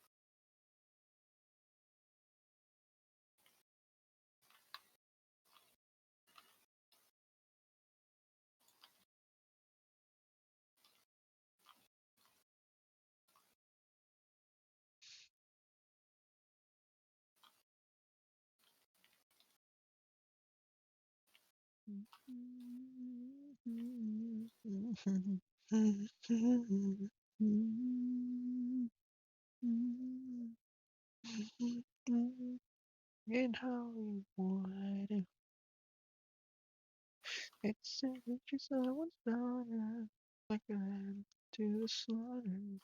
In Hollywood, it's a picture someone's daughter, like a lamb to the slaughter.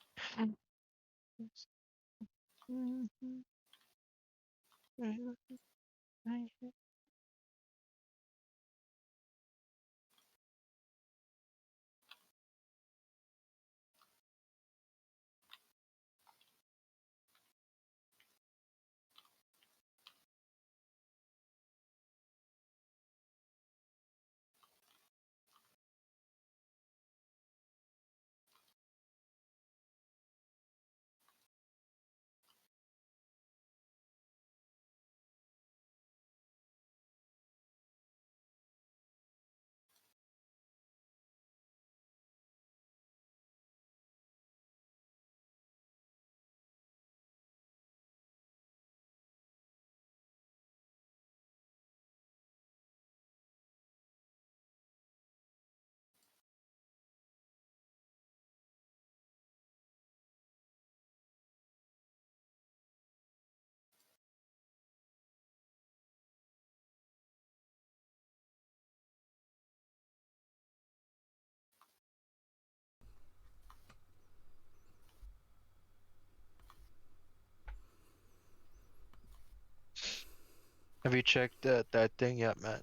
Have you checked that thing yet, Matt?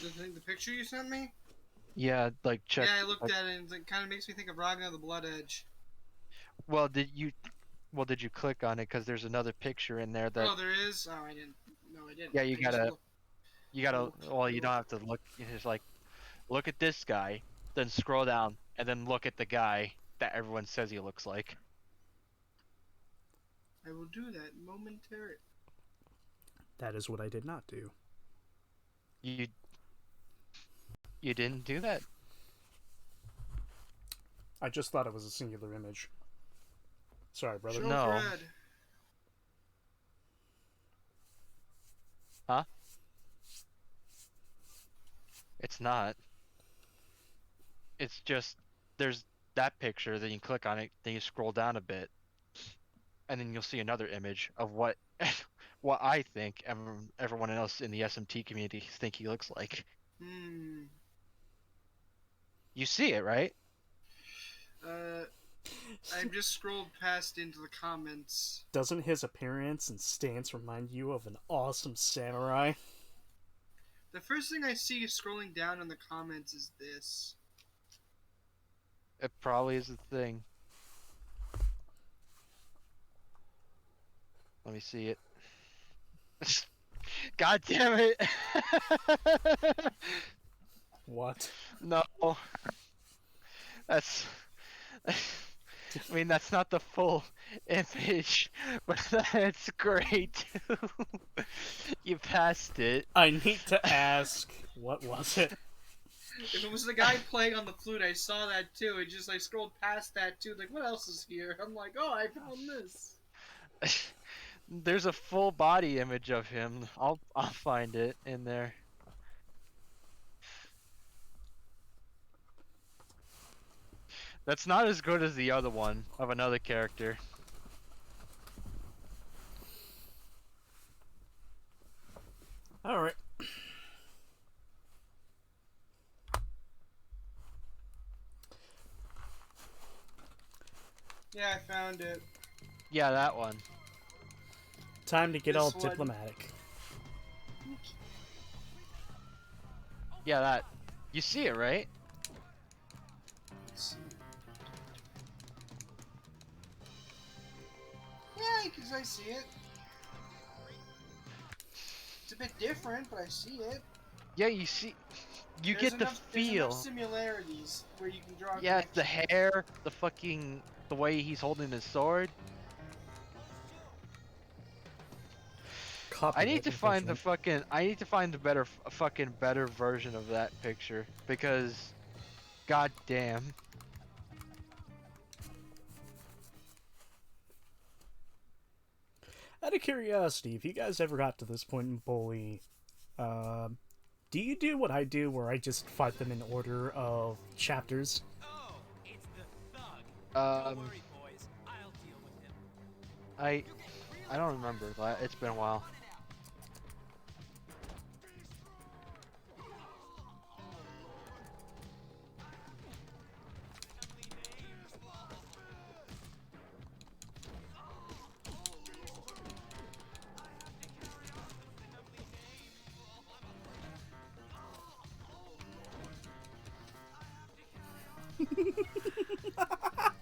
The picture you sent me? Yeah, like check. Yeah, I looked like- at it and it kind of makes me think of Ragnar the Blood Edge. Well, did you click on it? Because there's another picture in there that. Oh, there is? Oh, I didn't. No, I didn't. Yeah, I just looked. you gotta. Look, Well, you don't look. have to look. You just like look at this guy, then scroll down, and then look at the guy that everyone says he looks like. I will do that momentarily. That is what I did not do. You didn't do that. I just thought it was a singular image. Sorry, brother. Show No. Fred. Huh? It's not. It's just there's that picture, then you click on it, then you scroll down a bit, and then you'll see another image of what what I think everyone else in the SMT community think he looks like. Hmm. You see it, right? I've just scrolled past into the comments. Doesn't his appearance and stance remind you of an awesome samurai? The first thing I see scrolling down in the comments is this. It probably is the thing. Let me see it. God damn it! What? No. That's. I mean, that's not the full image, but that's great too. You passed it. I need to ask, what was it? If it was the guy playing on the flute, I saw that too. It just I scrolled past that too. Like, what else is here? I'm like, oh, I found this. There's a full body image of him. I'll find it in there. That's not as good as the other one of another character. Alright. Yeah, I found it. Yeah, that one. Time to get This all one. diplomatic. Yeah, that. You see it, right? Let's see. Yeah, because I see it. It's a bit different, but I see it. Yeah, you see. You There's get the enough, there's enough feel. similarities where you can draw. Yeah, the connections. hair, the way he's holding his sword. I need to find the fucking. I need to find the better version of that picture because, god damn. Out of curiosity, if you guys ever got to this point in Bully, do you do what I do where I just fight them in order of chapters? Oh, it's the thug. Don't worry, boys. I'll deal with him. I don't remember. It's been a while.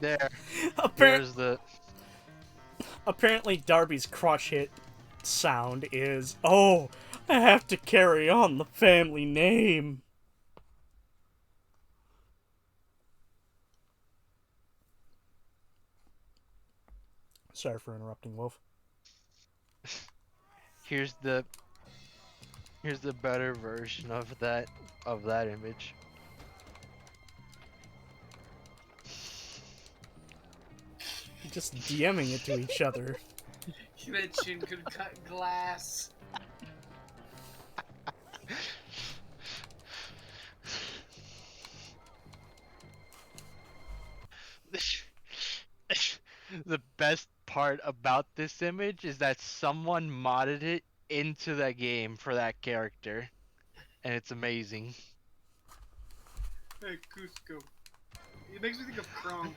There. There's the. Apparently Darby's crotch hit sound is, oh, I have to carry on the family name. Sorry for interrupting, Wolf. Here's the better version of that image. Just DMing it to each other. Convention could cut glass. The best part about this image is that someone modded it into the game for that character, and it's amazing. Hey, Cusco. It makes me think of Kronk.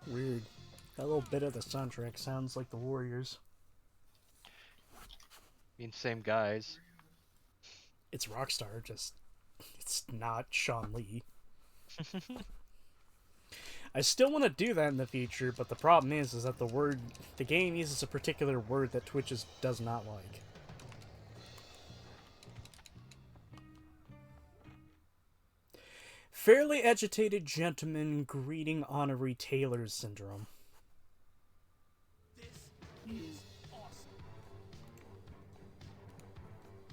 Weird. That little bit of the soundtrack sounds like the Warriors. I mean, same guys. It's Rockstar, just it's not Sean Lee. I still want to do that in the future, but the problem is that the game uses a particular word that Twitch does not like. Fairly agitated gentleman greeting honorary Taylor syndrome. This is awesome.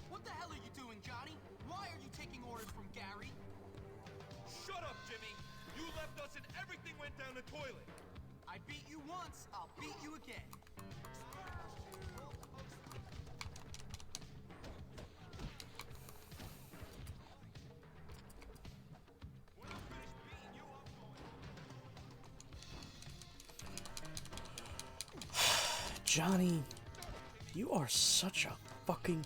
What the hell are you doing, Johnny? Why are you taking orders from Gary? Shut up, Jimmy! You left us and everything went down the toilet! I beat you once, I'll beat you again. When I'm finished beating you, I'm going. Johnny, you are such a fucking...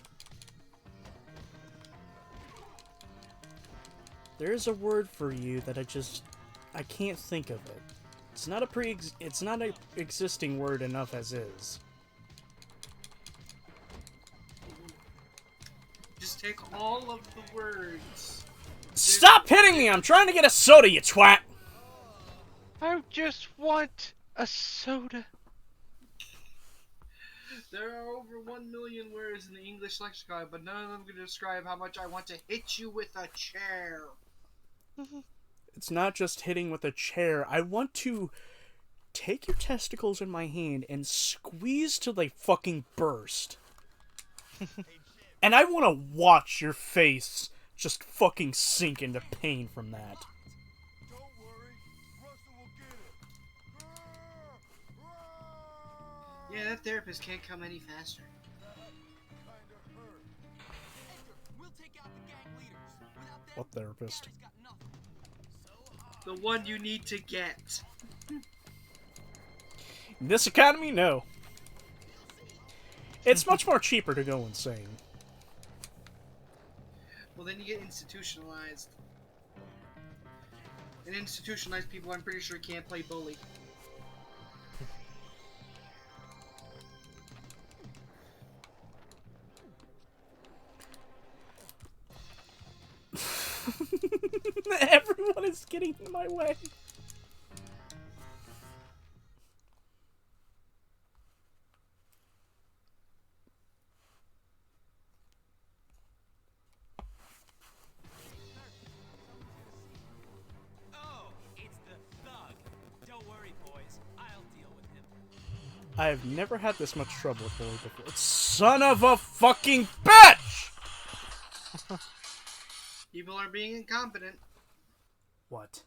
There is a word for you that I can't think of it. It's not a existing word enough as is. Just take all of the words. Stop hitting me! I'm trying to get a soda, you twat! I just want a soda. There are over 1 million words in the English lexicon, but none of them can describe how much I want to hit you with a chair. It's not just hitting with a chair. I want to take your testicles in my hand and squeeze till they fucking burst. And I want to watch your face just fucking sink into pain from that. Don't worry, Russell will get it. Yeah, that therapist can't come any faster. Kinda hurt. Edgar, we'll take out the gang leaders. Without them, What therapist? Gary's got nothing. The one you need to get. In this economy, no. It's much more cheaper to go insane. Well, then you get institutionalized. And institutionalized people, I'm pretty sure, can't play bully. Everyone is getting in my way. Oh, it's the thug. Don't worry, boys. I'll deal with him. I've never had this much trouble with bully before. Son of a fucking bitch! People are being incompetent. What?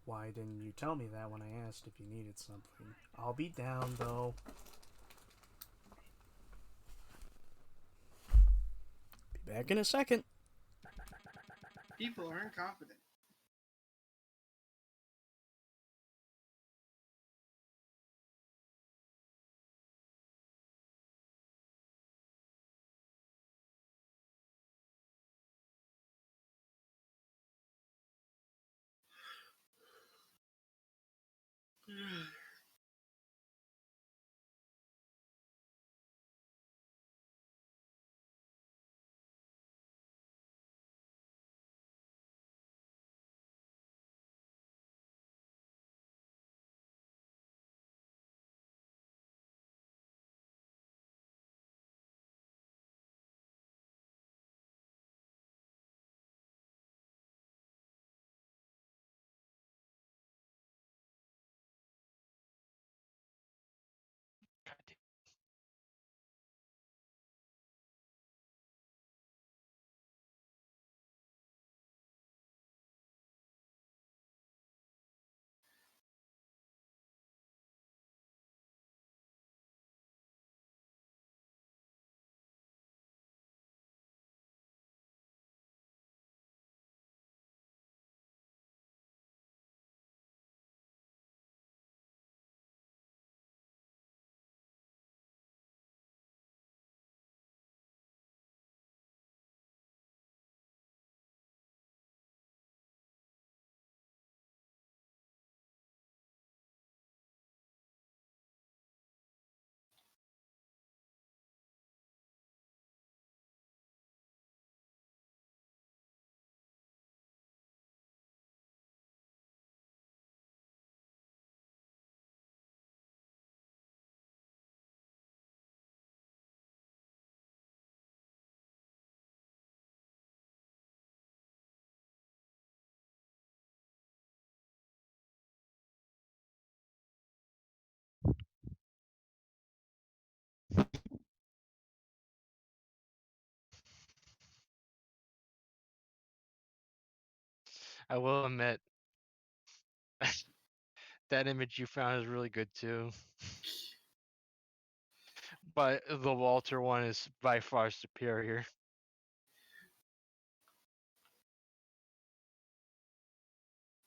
Why didn't you tell me that when I asked if you needed something? I'll be down, though. Be back in a second. People are incompetent. I will admit that image you found is really good too. But the Walter one is by far superior.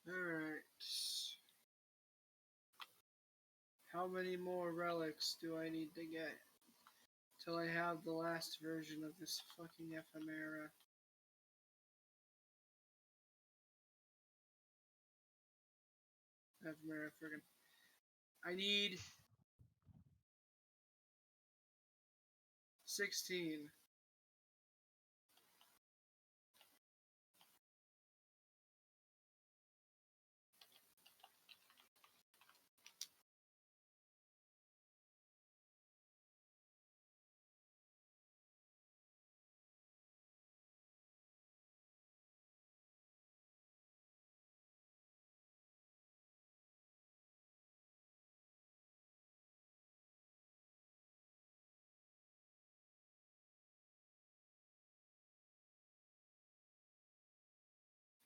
Alright. How many more relics do I need to get till I have the last version of this fucking ephemera? Ephemera friggin'. I need 16.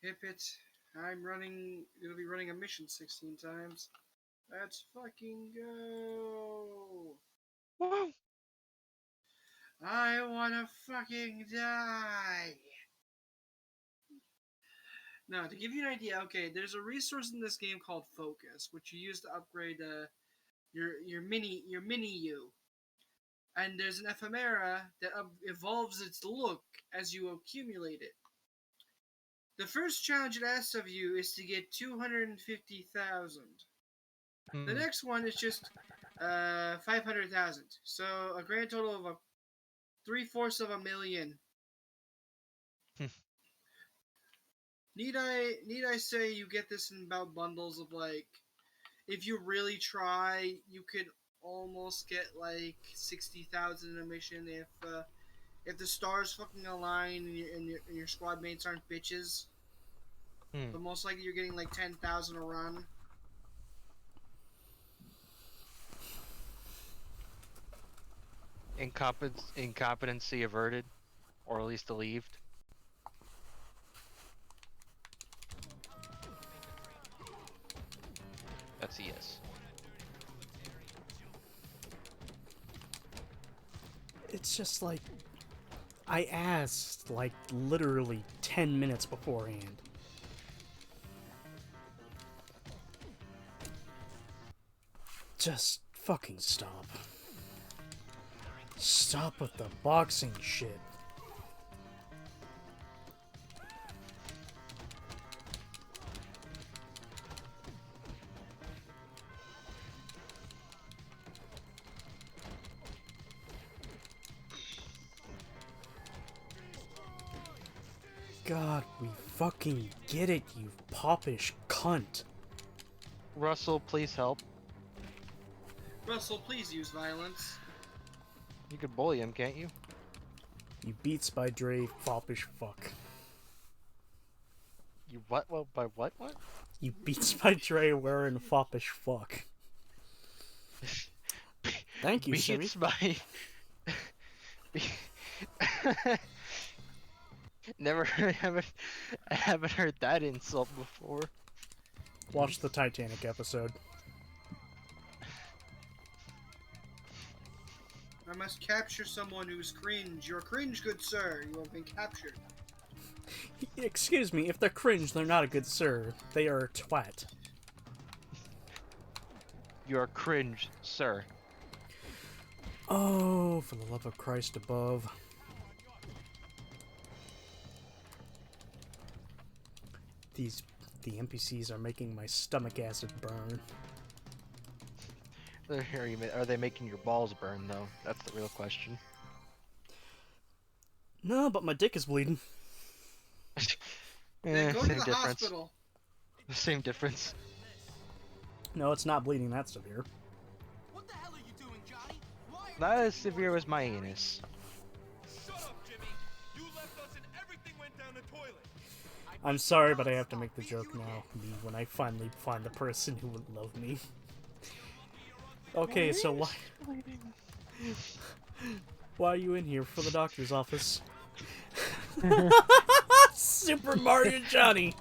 Hip it. I'm running. It'll be running a mission 16 times. Let's fucking go. Woo! I wanna fucking die. Now, to give you an idea, okay, there's a resource in this game called Focus, which you use to upgrade your mini you. And there's an ephemera that evolves its look as you accumulate it. The first challenge it asks of you is to get 250,000. The next one is just 500,000. So a grand total of 3/4 of a million. Need I say you get this in about bundles of like, if you really try, you could almost get like 60,000 in a mission if the stars fucking align and your squad mates aren't bitches. But most likely you're getting like 10,000 a run. Incompetency averted, or at least alleviated. That's a yes. It's just like, I asked like literally 10 minutes beforehand. Just fucking stop. Stop with the boxing shit. God, we fucking get it, you popish cunt. Russell, please help. Russell, please use violence. You could bully him, can't you? You beats by Dre, foppish fuck. You what? Well, by what? What? You beats by Dre wearing foppish fuck. Thank you, Siri. Beats by... Never I haven't heard that insult before. Watch the Titanic episode. I must capture someone who's cringe. You're cringe, good sir. You have been captured. Excuse me, if they're cringe, they're not a good sir. They are a twat. You are cringe, sir. Oh, for the love of Christ above. The NPCs are making my stomach acid burn. Are they making your balls burn, though? That's the real question. No, but my dick is bleeding. Then go to Same the difference. hospital. Same difference. No, it's not bleeding that severe. What the hell are you doing, Johnny? Why are Not as severe as my anus. Shut up, Jimmy. You left us and everything went down the toilet. I'm sorry, but I have to make the joke now. Me, when I finally find the person who would love me. Okay, so why are you in here? For the doctor's office. Super Mario Johnny!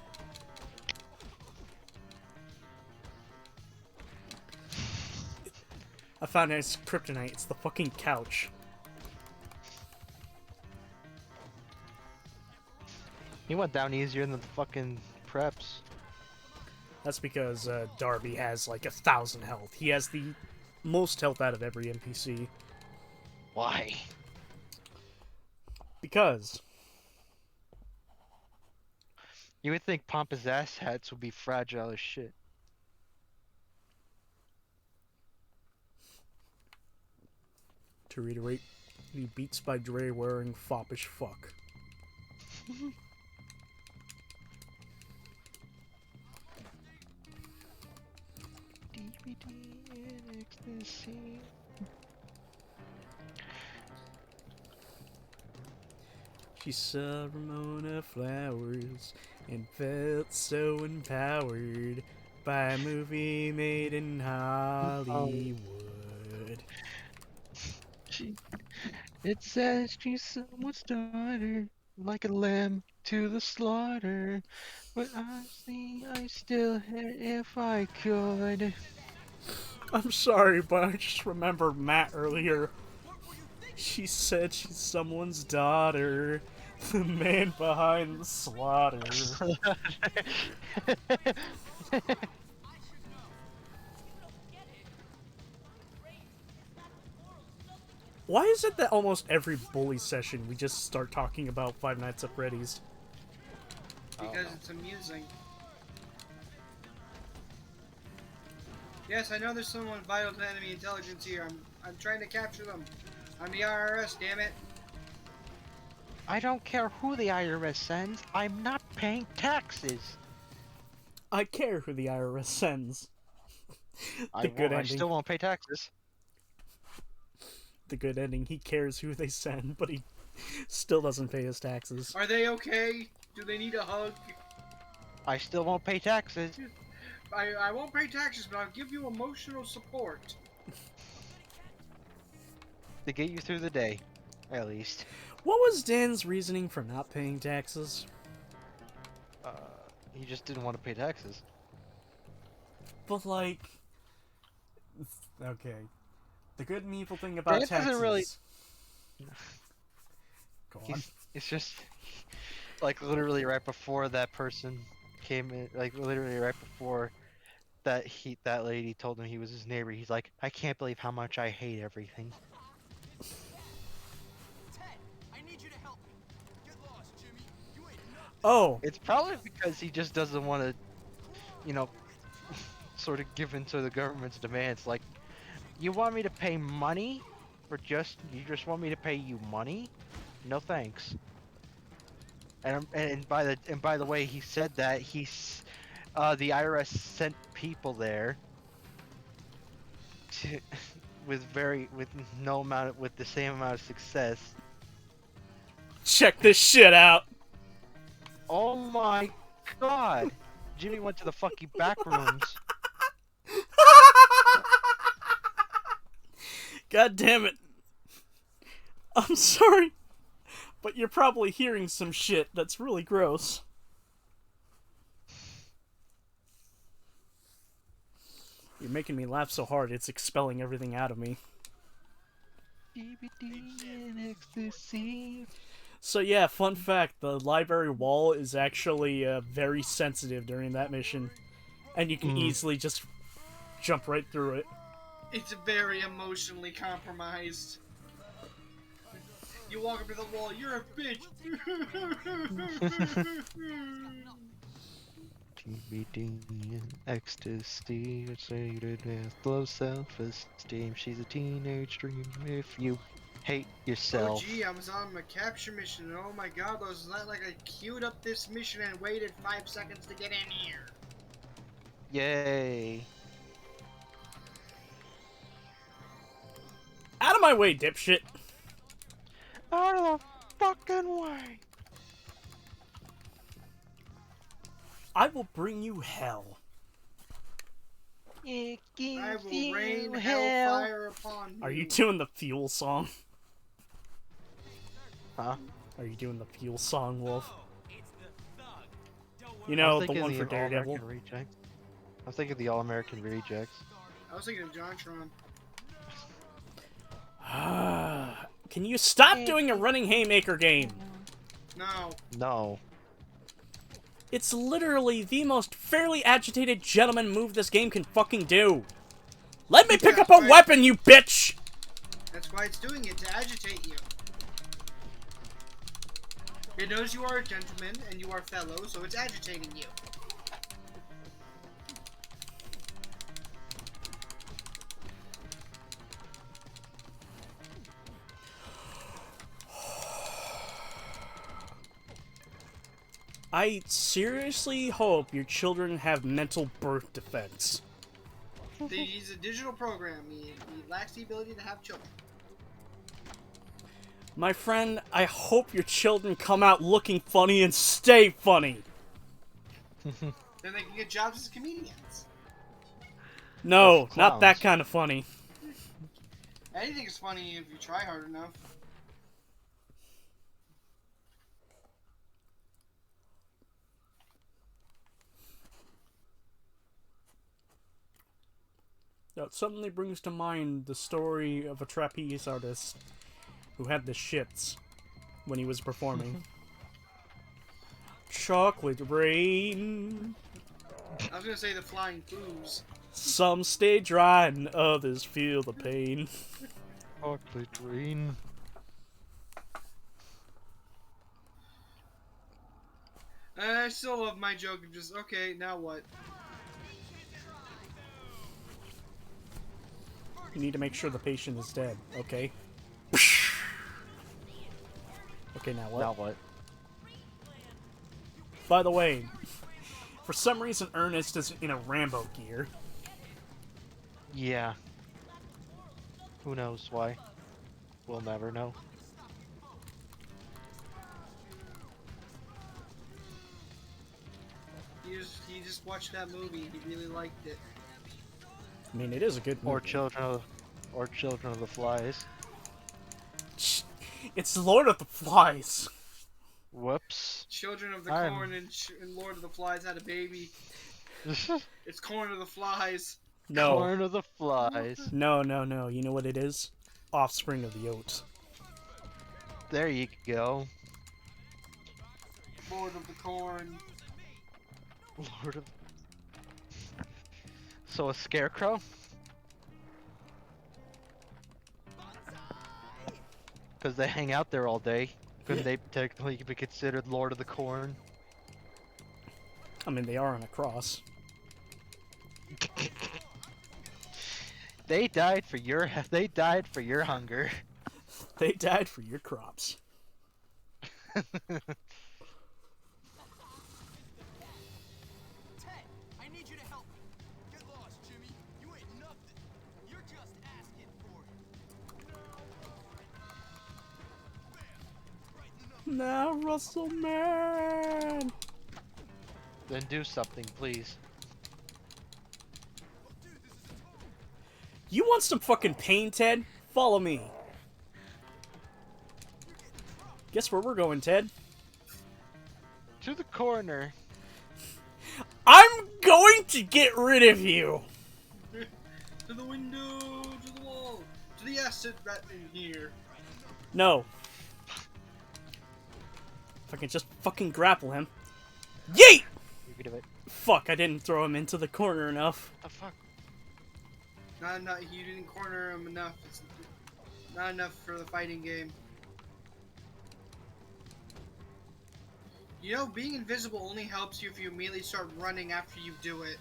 I found it's kryptonite. It's the fucking couch. He went down easier than the fucking preps. That's because Darby has like 1,000 health. He has the most health out of every NPC. Why? Because You would think Pompous ass hats would be fragile as shit. to reiterate, he beats by Dre wearing foppish fuck. DVD and ecstasy. She saw Ramona Flowers and felt so empowered by a movie made in Hollywood. It says she's someone's daughter, like a lamb to the slaughter. But honestly, I still hit if I could. I'm sorry, but I just remembered Matt earlier. She said she's someone's daughter. The man behind the slaughter. Why is it that almost every bully session we just start talking about Five Nights at Freddy's? Because it's amusing. Yes, I know there's someone vital to enemy intelligence here. I'm trying to capture them. I'm the IRS, damn it. I don't care who the IRS sends. I'm not paying taxes. I care who the IRS sends. I still won't pay taxes. The good ending, he cares who they send, but he still doesn't pay his taxes. Are they okay? Do they need a hug? I still won't pay taxes. I won't pay taxes, but I'll give you emotional support. To get you through the day, at least. What was Dan's reasoning for not paying taxes? He just didn't want to pay taxes. But like, okay, the good and evil thing about Dan taxes. doesn't really. Go on. It's just like literally right before that person came in, like literally right before that lady told him he was his neighbor. He's like, I can't believe how much I hate everything. Oh, It's probably because he just doesn't want to, you know, sort of give in to the government's demands. Like, you want me to pay money for you just want me to pay you money? No thanks. And by the way, he said that the IRS sent people there to with the same amount of success. check this shit out. Oh my god! Jimmy went to the fucking back rooms. God damn it. I'm sorry, but you're probably hearing some shit that's really gross. You're making me laugh so hard, it's expelling everything out of me. So yeah, fun fact, the library wall is actually very sensitive during that mission. And you can easily just jump right through it. It's very emotionally compromised. You walk up to the wall, you're a bitch. TBD and ecstasy, excited with low self-esteem. She's a teenage dream if you hate yourself. Oh gee, I was on a capture mission, and oh my god, was that like I queued up this mission and waited 5 seconds to get in here. Yay. Out of my way, dipshit! Out of the fucking way! I will bring you hell. It I gives will you rain hell. hellfire upon you. Are you doing the Fuel song? Huh? Are you doing the Fuel song, Wolf? It's the thug. Don't You worry. know, I'm the thinking one for Daredevil? All-American Rejects. I'm thinking of the All-American Rejects. I was thinking of JonTron. Can you stop doing a running haymaker game? No. No. It's literally the most fairly agitated gentleman move this game can fucking do. Let me pick up a weapon, you bitch! That's why it's doing it, to agitate you. It knows you are a gentleman and you are fellow, so it's agitating you. I seriously hope your children have mental birth defense. He's a digital program. He lacks the ability to have children. My friend, I hope your children come out looking funny and stay funny. Then they can get jobs as comedians. No, Clowns. not that kind of funny. Anything is funny if you try hard enough. That suddenly brings to mind the story of a trapeze artist who had the shits when he was performing. Chocolate rain. I was gonna say the flying poos. Some stay dry and others feel the pain. Chocolate rain. I still love my joke of just, okay, now what? You need to make sure the patient is dead, okay? Okay, now what? Now what? By the way, for some reason Ernest is in a Rambo gear. Yeah. Who knows why? We'll never know. He just watched that movie. He really liked it. I mean, it is a good movie. Or Children of the Flies. It's Lord of the Flies. Whoops. Children of the I'm- Corn and Lord of the Flies had a baby. It's Corn of the Flies. No. Corn of the Flies. No, no, no. You know what it is? Offspring of the Oats. There you go. Lord of the Corn. Lord of... So a scarecrow? Because they hang out there all day. Couldn't they technically be considered Lord of the Corn? I mean, they are on a cross. They died for your hunger. They died for your crops. Ted, I need you to help me. Get lost, Jimmy. You ain't nothing. You're just asking for it. Now, Russell Man. Then do something, please. You want some fucking pain, Ted? Follow me. Guess where we're going, Ted? To the corner. I'm going to get rid of you. To the window, to the wall, to the acid rat in here. No. If I can just fucking grapple him. Yeet! You could do it. Fuck, I didn't throw him into the corner enough. The fuck? Not, you didn't corner him enough. It's not enough for the fighting game. You know, being invisible only helps you if you immediately start running after you do it.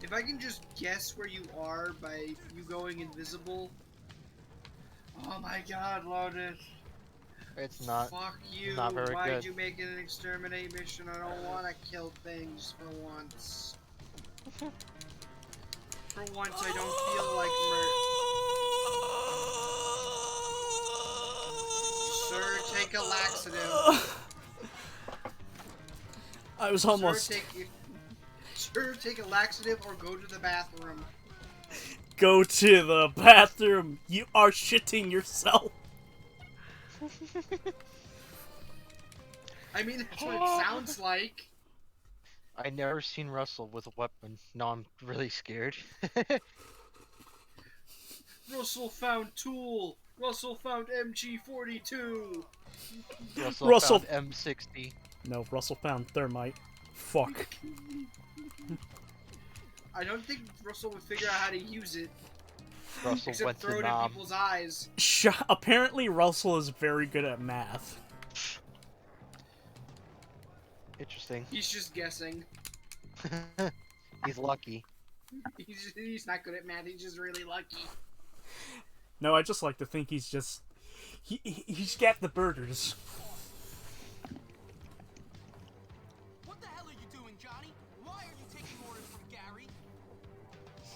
If I can just guess where you are by you going invisible. Oh my god, Lotus. It's not. Fuck you. not very Why'd good. you make it an exterminate mission? I don't want to kill things for once. For once, I don't feel like murder. Sir, take a laxative. I was almost... Sir, take a laxative or go to the bathroom. Go to the bathroom. You are shitting yourself. I mean, that's what it sounds like. I never seen Russell with a weapon. Now I'm really scared. Russell found tool. Russell found MG42. Russell- found M60. No, Russell found thermite. Fuck. I don't think Russell would figure out how to use it. Russell Except went throw to it in Nam. people's eyes. Apparently, Russell is very good at math. Interesting. He's just guessing. He's lucky. He's not good at math. He's just really lucky. No, I just like to think he's just... He's got the burgers. What the hell are you doing, Johnny? Why are you taking orders from Gary?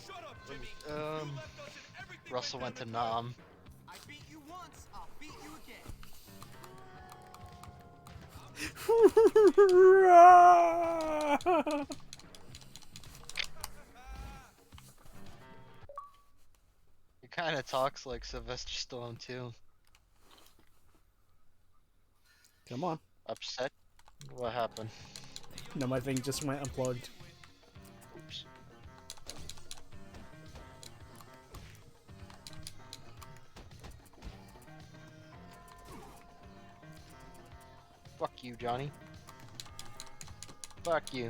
Shut up, Jimmy. Um, You left us and everything Russell went down to the toilet. Nam. I beat you once, I'll beat you again. He kind of talks like Sylvester Stallone too. Come on. Upset? What happened? No, my thing just went unplugged. Oops. Fuck you, Johnny. Fuck you.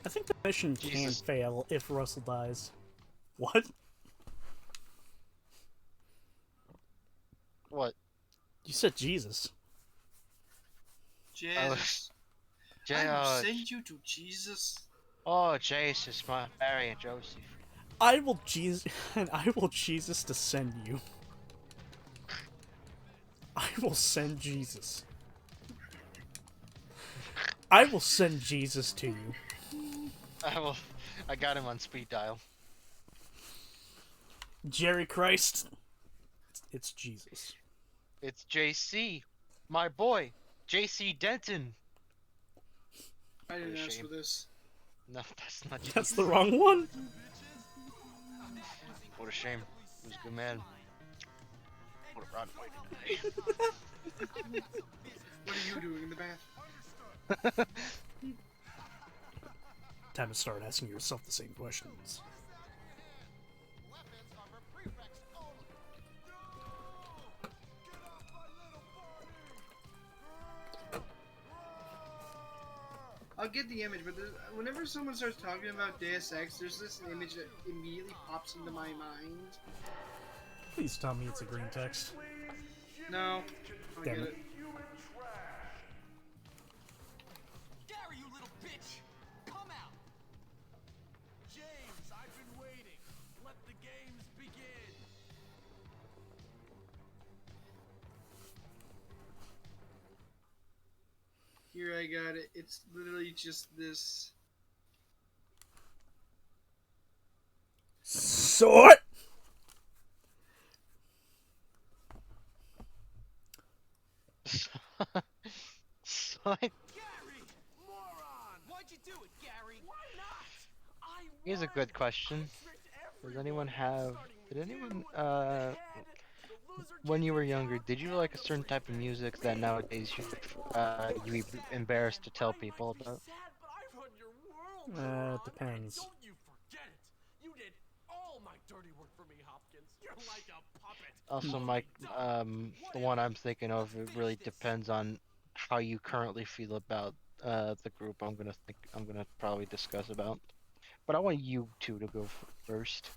I think the mission Jesus. can fail if Russell dies. What? What? You said Jesus. Jesus. Jay, I will send you to Jesus. oh, Jesus, my Mary and Joseph. I will Jesus and I will Jesus to send you. I will send Jesus. I will send Jesus to you. I got him on speed dial. Jerry Christ. It's Jesus. It's JC, my boy, JC Denton. I didn't What a ask shame. for this. No, that's not That's JC. the wrong one. What a shame. He was a good man. What a run away today. What are you doing in the bath? Time to start asking yourself the same questions. I'll get the image, but whenever someone starts talking about Deus Ex, there's this image that immediately pops into my mind. Please tell me it's a green text. No, I'll Damn get it. it. Gary, you little bitch! Come out! James, I've been waiting. Let the games begin. Here, I got it. It's literally just this. Sort. Son, Gary! Moron! Why'd you do it, Gary? Why not? here's a good question. Does anyone have? Did anyone when you were younger, did you like a certain type of music that nowadays you'd be embarrassed to tell people about? It depends. Don't you forget it. You did all my dirty work for me, Hopkins. You're like a puppet. Also, Mike, the one I'm thinking of, it really depends on how you currently feel about the group I'm gonna probably discuss about. But I want you two to go first.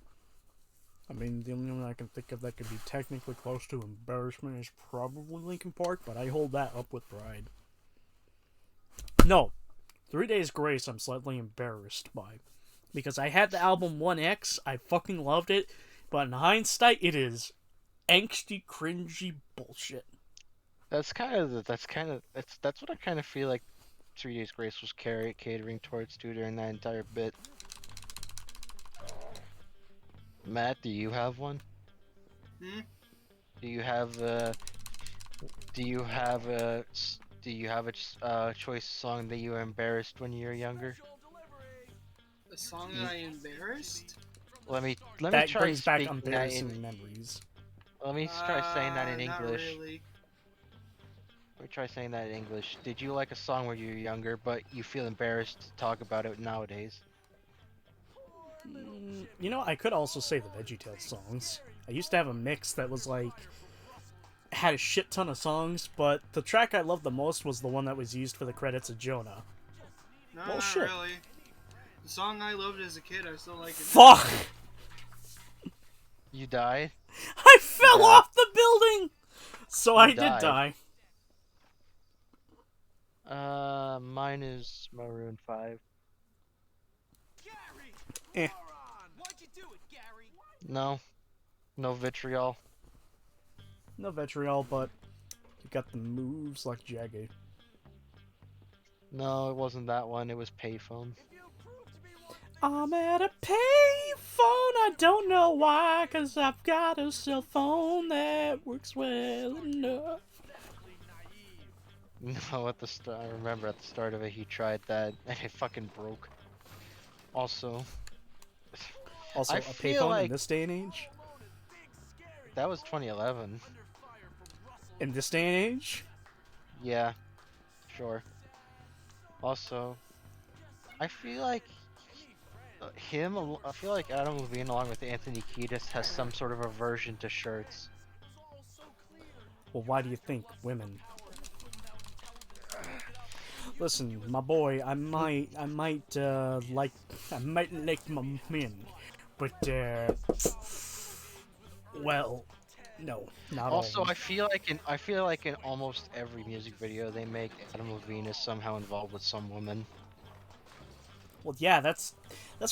I mean, the only one I can think of that could be technically close to embarrassment is probably Linkin Park, but I hold that up with pride. No, 3 Days Grace I'm slightly embarrassed by. Because I had the album 1X, I fucking loved it, but in hindsight, it is angsty, cringy bullshit. That's what I kind of feel like 3 Days Grace was catering towards too during that entire bit. Matt, do you have one? Hmm? Do you have a choice song that you were embarrassed when you were younger? A song that I embarrassed? Let me That try brings back speaking that in. embarrassing memories. Let me try saying that in Not English. really. Let me try saying that in English. Did you like a song when you were younger, but you feel embarrassed to talk about it nowadays? You know, I could also say the VeggieTales songs. I used to have a mix that was like had a shit ton of songs, but the track I loved the most was the one that was used for the credits of Jonah. No, Well, not shit. really. The song I loved as a kid, I still like it. Fuck! You died? I fell died. off the building! So You I did died. die. Mine is Maroon 5. Gary! Eh. Moron! Why'd you do it, Gary? No. No vitriol. No vitriol, but you got the moves like Jaggy. No, it wasn't that one. It was Payphone. I'm at a payphone, I don't know why, 'cause I've got a cell phone that works well enough. No, at the start, I remember at the start of it, he tried that, and it fucking broke. Also, Also, I a feel payphone like in this day and age? that was 2011. In this day and age? Yeah, sure. Also, I feel like I feel like Adam Levine, along with Anthony Kiedis, has some sort of aversion to shirts. Well, why do you think women? Listen, my boy, I might like my men, but well, no, not Also, all. I feel like in almost every music video they make, Adam Levine is somehow involved with some woman. Well, yeah, that's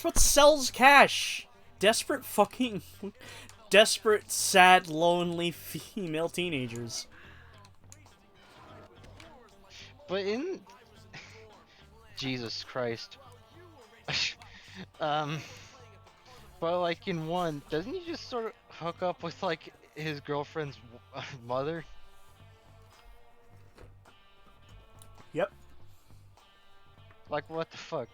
what sells cash. Desperate, sad, lonely female teenagers. But in Jesus Christ, but like in one, doesn't he just sort of hook up with like his girlfriend's mother? Yep. Like what the fuck?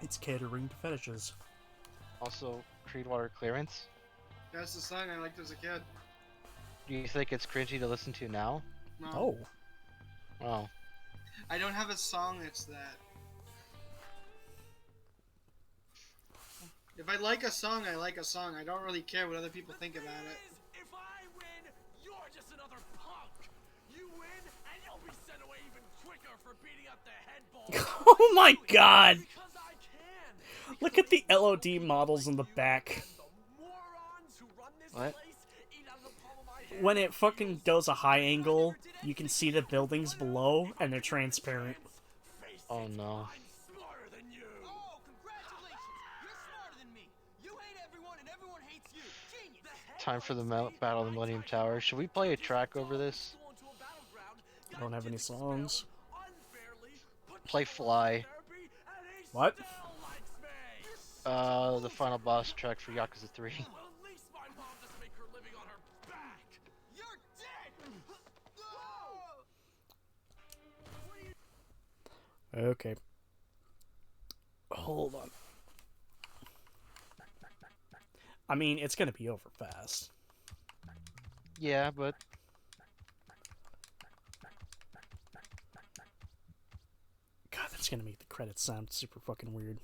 It's catering to fetishes. Also, Creedwater Clearance. That's the song I liked as a kid. Do you think it's cringy to listen to now? No. Oh. Oh. I don't have a song that's that. If I like a song, I like a song. I don't really care what other people think about it. If I win, you're just another punk. You win, and you'll be sent away even quicker for beating up the head ball. Oh my god! Because I can. Look at the LOD models in the back. Morons who run this What? place eat out of the palm of my hand. When it fucking does a high angle, you can see the buildings below, and they're transparent. Oh no. I'm smarter than you. Oh, congratulations! You're smarter than me. You hate everyone, and everyone hates you. Genius. Time for the Battle of the Millennium Tower. Should we play a track over this? I don't have any songs. Play Fly. What? The final boss track for Yakuza 3. Well, at least my mom doesn't make her living on her back. You're dead. Okay. Hold on. I mean, it's gonna be over fast. Yeah, but God, that's gonna make the credits sound super fucking weird.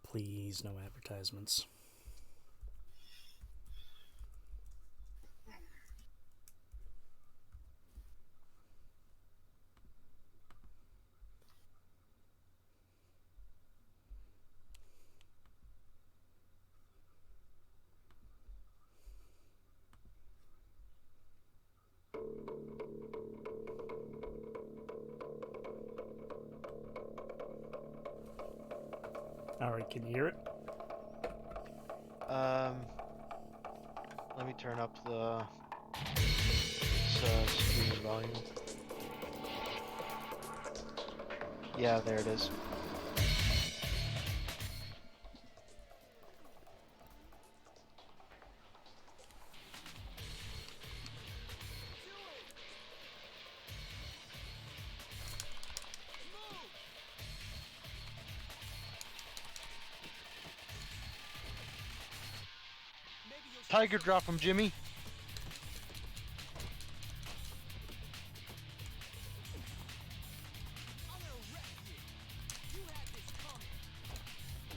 Please, no advertisements. Alright, can you hear it? Let me turn up the streaming volume. Yeah, there it is. Tiger drop from Jimmy. I'm gonna wreck you. You had this coming.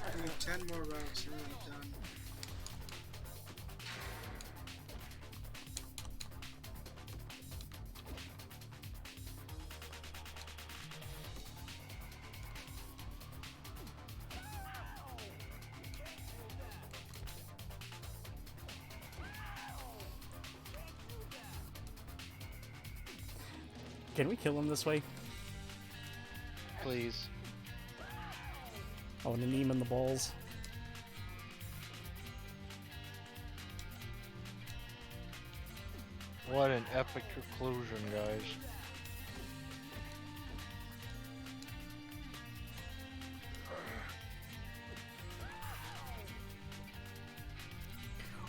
I need 10 more rounds and then I'm done. Can we kill him this way? Please. I want to knee him in the balls. What an epic conclusion, guys.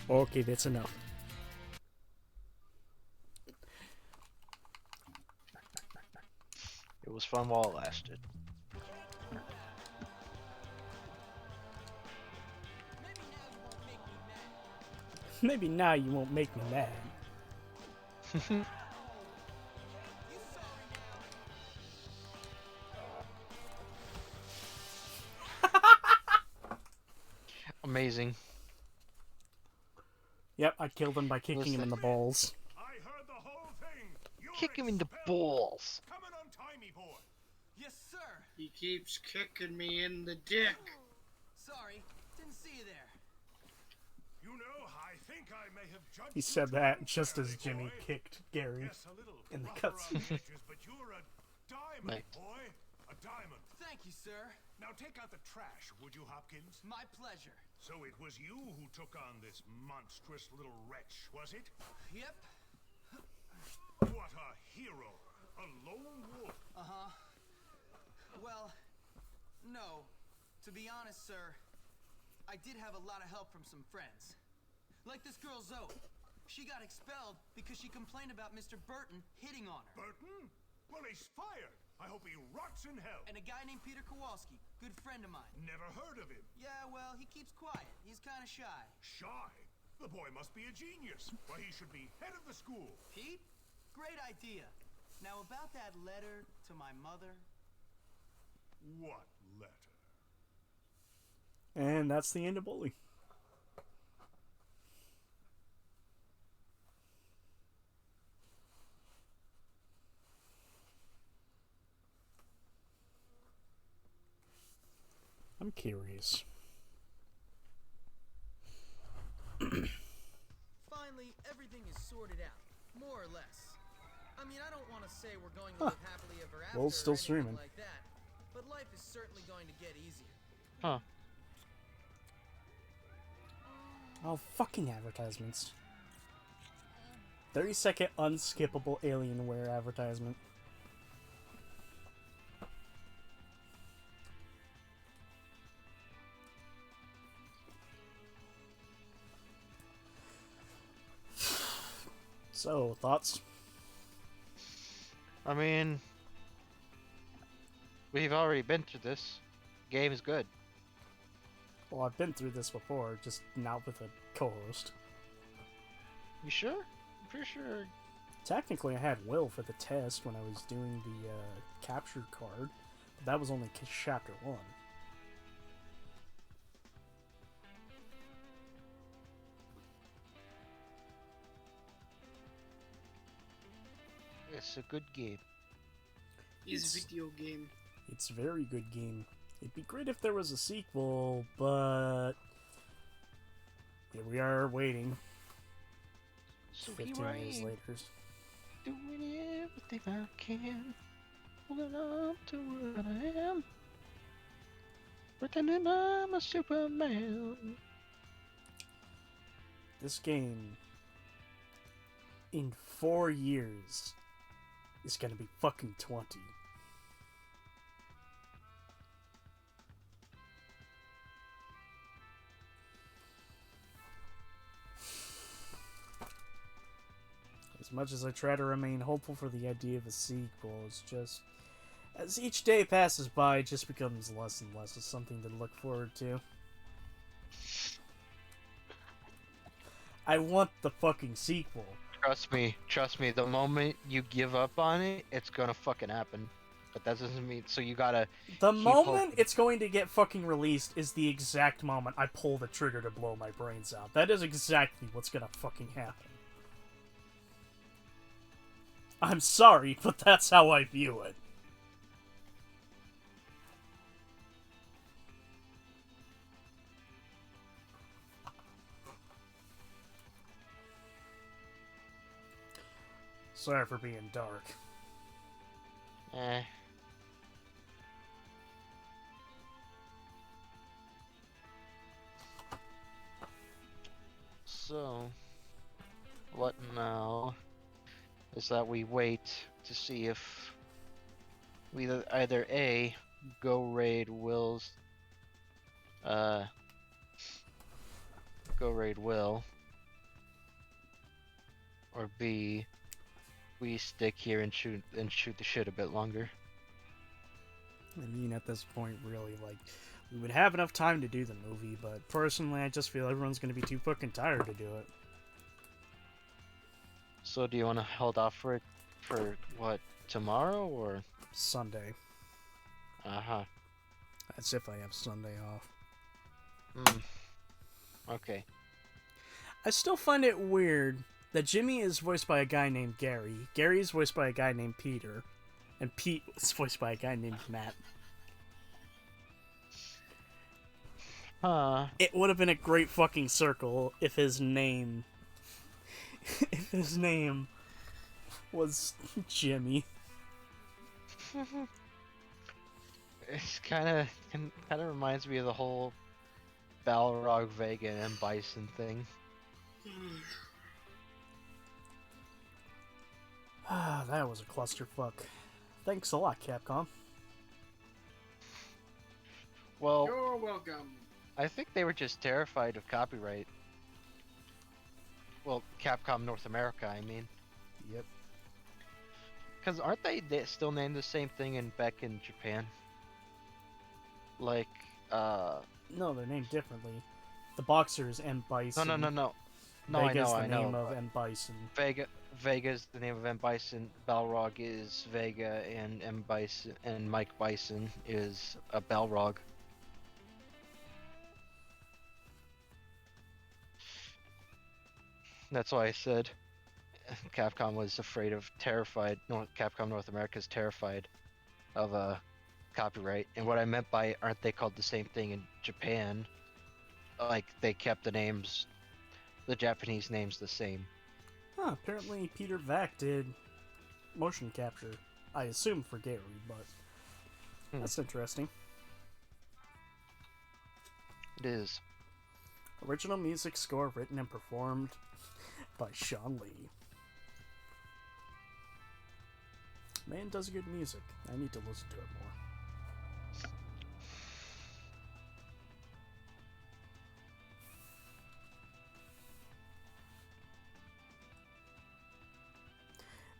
Okay, that's enough. It was fun while it lasted. Maybe now you won't make me mad. Amazing. Yep, I killed him by kicking him in the balls. I heard the whole thing. You're Kick him in the expelled. balls. Come and untie me, boy. Yes, sir. He keeps kicking me in the dick. Sorry, didn't see you there. You know, I think I may have judged He you said that just as unfairly, Jimmy boy. kicked Gary. Yes, a little in the rougher cutscene. around the edges, but you're a diamond, Mate. boy. A diamond. Thank you, sir. Now take out the trash, would you, Hopkins? My pleasure. So it was you who took on this monstrous little wretch, was it? Yep. What a hero! A lone wolf. Uh-huh. Well, no. To be honest, sir, I did have a lot of help from some friends. Like this girl Zoe. She got expelled because she complained about Mr. Burton hitting on her. Burton? Well, he's fired. I hope he rots in hell. And a guy named Peter Kowalski, good friend of mine. Never heard of him. Yeah, well, he keeps quiet. He's kind of shy. Shy? The boy must be a genius. Why, he should be head of the school. Pete? Great idea. Now about that letter to my mother. What letter? And that's the end of Bully. I'm curious. Finally, everything is sorted out, more or less. I mean, I don't want to say we're going to live happily ever after Well, it's still or anything streaming. like that, but life is certainly going to get easier. Huh. Oh, fucking advertisements. 30-second unskippable Alienware advertisement. So, thoughts? I mean, we've already been through this. Game is good. Well, I've been through this before, just not with a co-host. You sure? I'm pretty sure. Technically, I had Will for the test when I was doing the capture card, but that was only chapter 1. It's a good game. It's a It's- video game. It's a very good game. It'd be great if there was a sequel, but here we are waiting So 15 years later. Doing everything I can. Holding on to what I am. Pretending I'm a Superman. This game, in 4 years, is gonna be fucking 20. As much as I try to remain hopeful for the idea of a sequel, it's just... As each day passes by, it just becomes less and less of something to look forward to. I want the fucking sequel. Trust me, the moment you give up on it, it's gonna fucking happen. But that doesn't mean, so you gotta The keep moment hoping. it's going to get fucking released is the exact moment I pull the trigger to blow my brains out. That is exactly what's gonna fucking happen. I'm sorry, but that's how I view it. Sorry for being dark. Eh. So, what now is that we wait to see if we either A, go raid Will, or B, we stick here and shoot the shit a bit longer. I mean, at this point, really, like, we would have enough time to do the movie, but personally, I just feel everyone's gonna be too fucking tired to do it. So do you want to hold off for it for what, tomorrow or? Sunday. Uh-huh. That's if I have Sunday off. Okay. I still find it weird that Jimmy is voiced by a guy named Gary, Gary is voiced by a guy named Peter, and Pete is voiced by a guy named Matt. Huh. It would have been a great fucking circle if his name... if his name was Jimmy. It's kind of reminds me of the whole Balrog, Vega, and Bison thing. Ah, that was a clusterfuck. Thanks a lot, Capcom. Well, You're welcome. I think they were just terrified of copyright. Well, Capcom North America, I mean. Yep. Because aren't they still named the same thing back in Japan? Like, No, they're named differently. The Boxer is M. Bison. No, Vega's I the know. name of M. Bison. Vega's the name of M. Bison. Balrog is Vega, and M. Bison and Mike Bison is a Balrog. That's why I said Capcom was Capcom North America is terrified of copyright. And what I meant by aren't they called the same thing in Japan? Like they kept the Japanese names the same. Huh, apparently Peter Vack did motion capture. I assume for Gary, but that's interesting. It is. Original music score written and performed by Sean Lee. Man does good music. I need to listen to it more.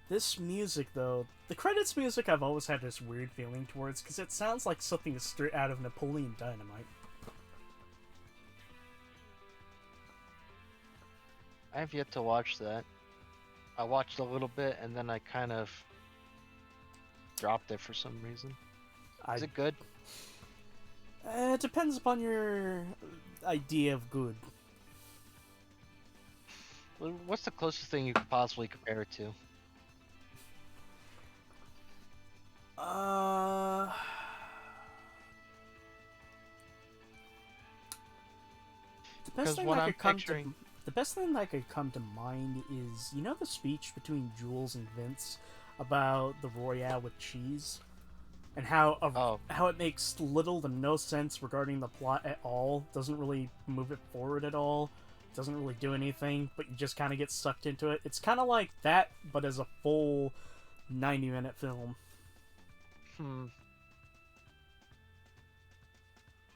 This music, though, the credits music I've always had this weird feeling towards because it sounds like something straight out of Napoleon Dynamite. I have yet to watch that. I watched a little bit and then I kind of dropped it for some reason. Is it good? It depends upon your idea of good. What's the closest thing you could possibly compare it to? The best thing that could come to the best thing that could come to mind is, you know, the speech between Jules and Vince about the Royale with cheese, and how it makes little to no sense regarding the plot at all. Doesn't really move it forward at all. Doesn't really do anything, but you just kind of get sucked into it. It's kind of like that, but as a full 90-minute film.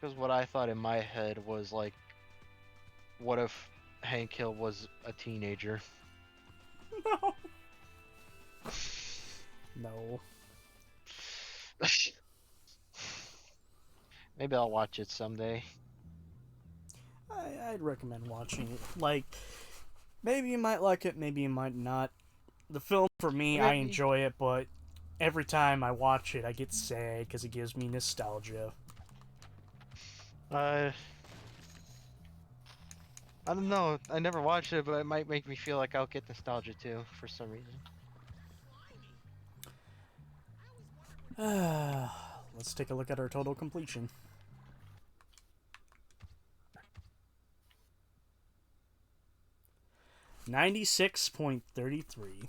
Because what I thought in my head was like, what if Hank Hill was a teenager? No. No. Maybe I'll watch it someday. I'd recommend watching it. Like, maybe you might like it, maybe you might not. The film, for me, I Maybe. enjoy it, but every time I watch it, I get sad because it gives me nostalgia. I don't know. I never watched it, but it might make me feel like I'll get nostalgia too for some reason. Let's take a look at our total completion. $96.33.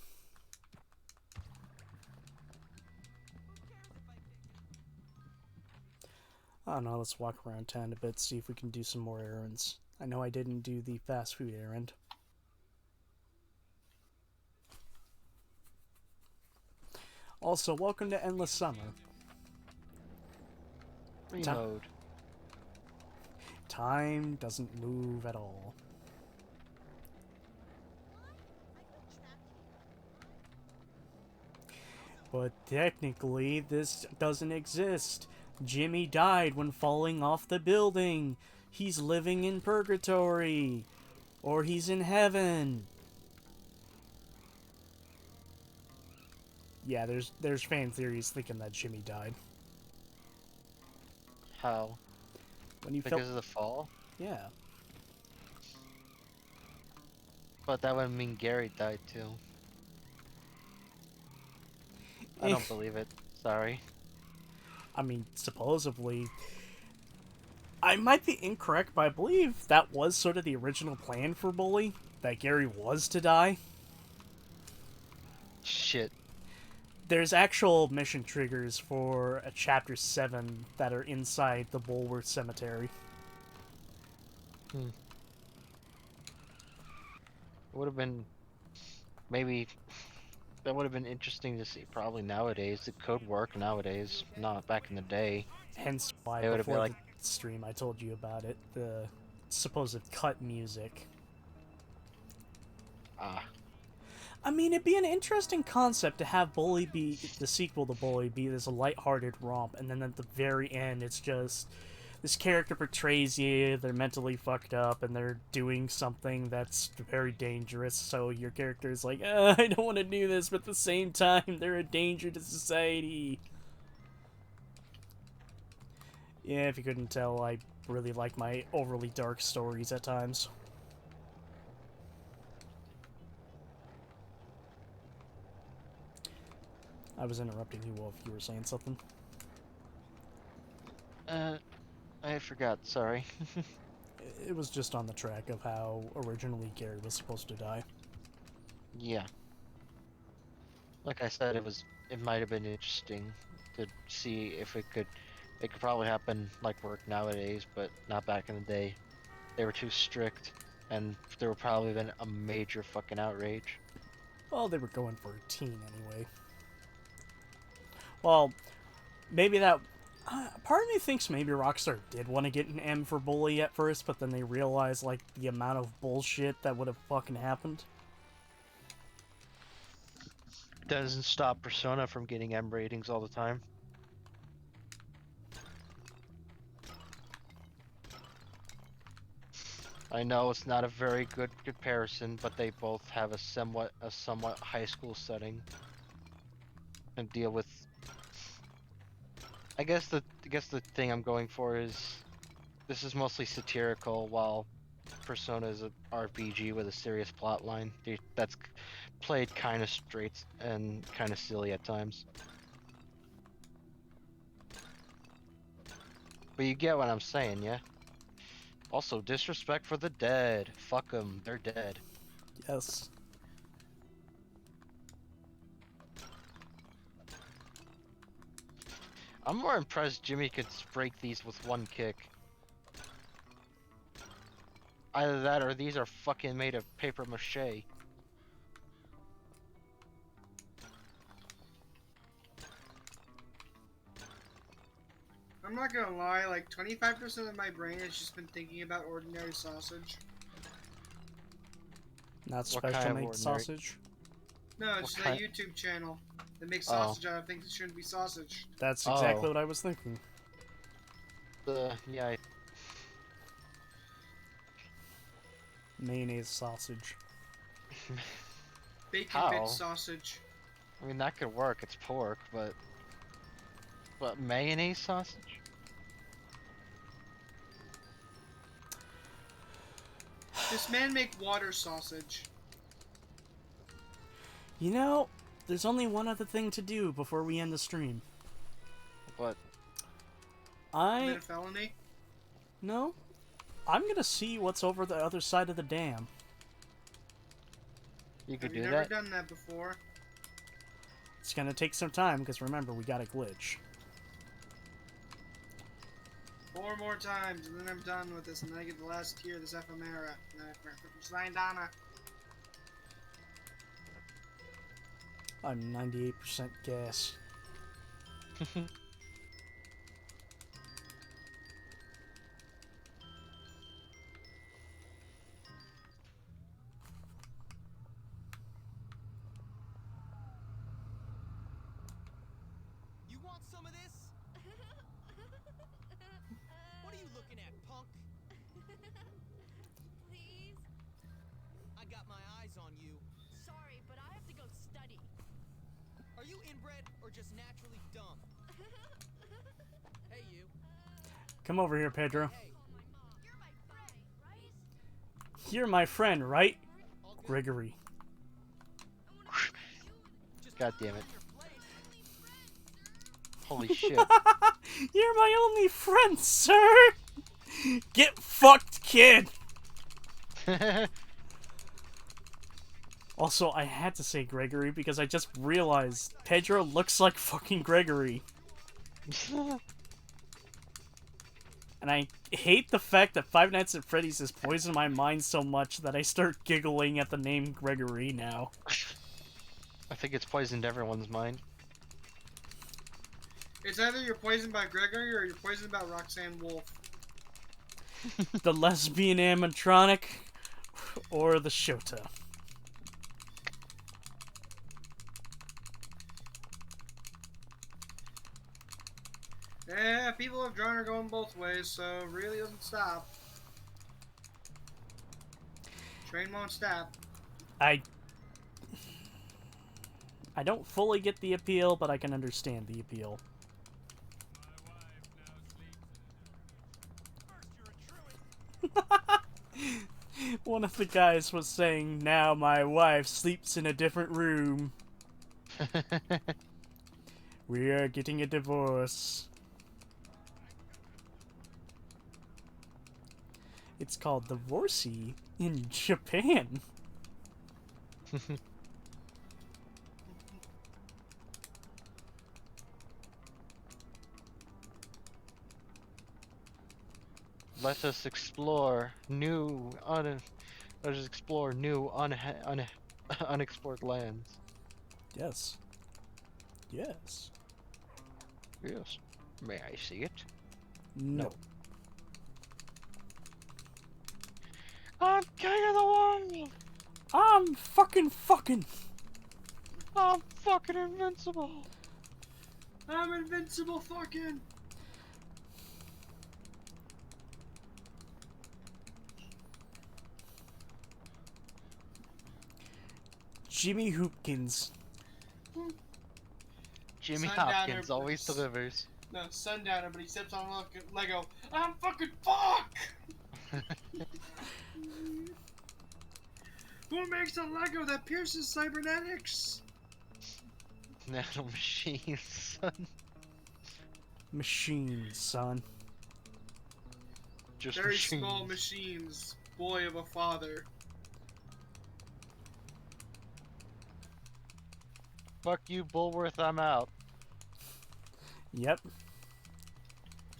I don't know, let's walk around town a bit, see if we can do some more errands. I know I didn't do the fast food errand. Also, welcome to Endless Summer. Reload. Time doesn't move at all. But technically, this doesn't exist. Jimmy died when falling off the building. He's living in purgatory. Or he's in heaven. Yeah, there's fan theories thinking that Jimmy died. How? When he Because fell. of the fall? Yeah. But that would mean Gary died too. I don't believe it. Sorry. I mean, supposedly. I might be incorrect, but I believe that was sort of the original plan for Bully. That Gary was to die. Shit. There's actual mission triggers for a Chapter 7 that are inside the Bulworth Cemetery. It would have been... Maybe... That would have been interesting to see probably nowadays. It could work nowadays, not back in the day. Hence why It would have been before like... the stream I told you about it. The supposed cut music. Ah. I mean, it'd be an interesting concept to have Bully be, the sequel to Bully, be this lighthearted romp, and then at the very end, it's just, this character portrays you, they're mentally fucked up, and they're doing something that's very dangerous, so your character is like, I don't want to do this, but at the same time, they're a danger to society. Yeah, if you couldn't tell, I really like my overly dark stories at times. I was interrupting you, Wolf. You were saying something? I forgot, sorry. It was just on the track of how originally Gary was supposed to die. Yeah. Like I said, it might have been interesting to see if it could probably happen like work nowadays, but not back in the day. They were too strict, and there would probably been a major fucking outrage. Well, they were going for a teen anyway. Well, maybe that... part of me thinks maybe Rockstar did want to get an M for Bully at first, but then they realized, like, the amount of bullshit that would have fucking happened. Doesn't stop Persona from getting M ratings all the time. I know it's not a very good comparison, but they both have a somewhat high school setting and deal with. I guess the thing I'm going for is this is mostly satirical, while Persona is an RPG with a serious plot line. That's played kind of straight and kind of silly at times. But you get what I'm saying, yeah? Also, disrespect for the dead. Fuck them, they're dead. Yes. I'm more impressed Jimmy could break these with one kick. Either that or these are fucking made of paper mache. I'm not gonna lie, like 25% of my brain has just been thinking about ordinary sausage. Not What kind special of made ordinary? sausage. No, it's What that kind- YouTube channel that makes Oh. sausage out of things that shouldn't be sausage. That's exactly Oh. what I was thinking. Yeah. Mayonnaise sausage. Bacon How? bit sausage. I mean, that could work. It's pork, but mayonnaise sausage? This man make water sausage. You know, there's only one other thing to do before we end the stream. But Commit a felony. No. I'm gonna see what's over the other side of the dam. you could Have you do never that. done that before? It's gonna take some time, because remember, we got a glitch. 4 more times, and then I'm done with this, and then I get the last tier, this ephemera. And then I sign Donna. I'm 98% gas. You want some of this? What are you looking at, punk? Please? I got my eyes on you. Sorry, but I have to go study. Are you inbred or just naturally dumb? Hey, you. Come over here, Pedro. Hey, You're my friend, right? You're my friend, right? all good? Gregory. Just God damn it. your place. Holy shit. You're my only friend, sir! Get fucked, kid! Also, I had to say Gregory because I just realized Pedro looks like fucking Gregory. And I hate the fact that Five Nights at Freddy's has poisoned my mind so much that I start giggling at the name Gregory now. I think it's poisoned everyone's mind. It's either you're poisoned by Gregory or you're poisoned by Roxanne Wolf. The lesbian animatronic or the Shota. Yeah, people have drawn her going both ways, so it really doesn't stop. Train won't stop. I don't fully get the appeal, but I can understand the appeal. One of the guys was saying, now my wife sleeps in a different room. We are getting a divorce. It's called divorcee in Japan. Let us explore unexplored lands. Yes. Yes. Yes. May I see it? No. I'm king of the world! I'm fucking. I'm fucking invincible! I'm invincible fucking! Jimmy Hoopkins. Jimmy Sundowner Hopkins always Bruce. delivers. No, Sundowner, but he steps on Lego. I'm fucking fuck! Who makes a Lego that pierces cybernetics? Nano machines, son. Machine, son. Just Very machines. small machines, boy of a father. Fuck you, Bullworth, I'm out. Yep.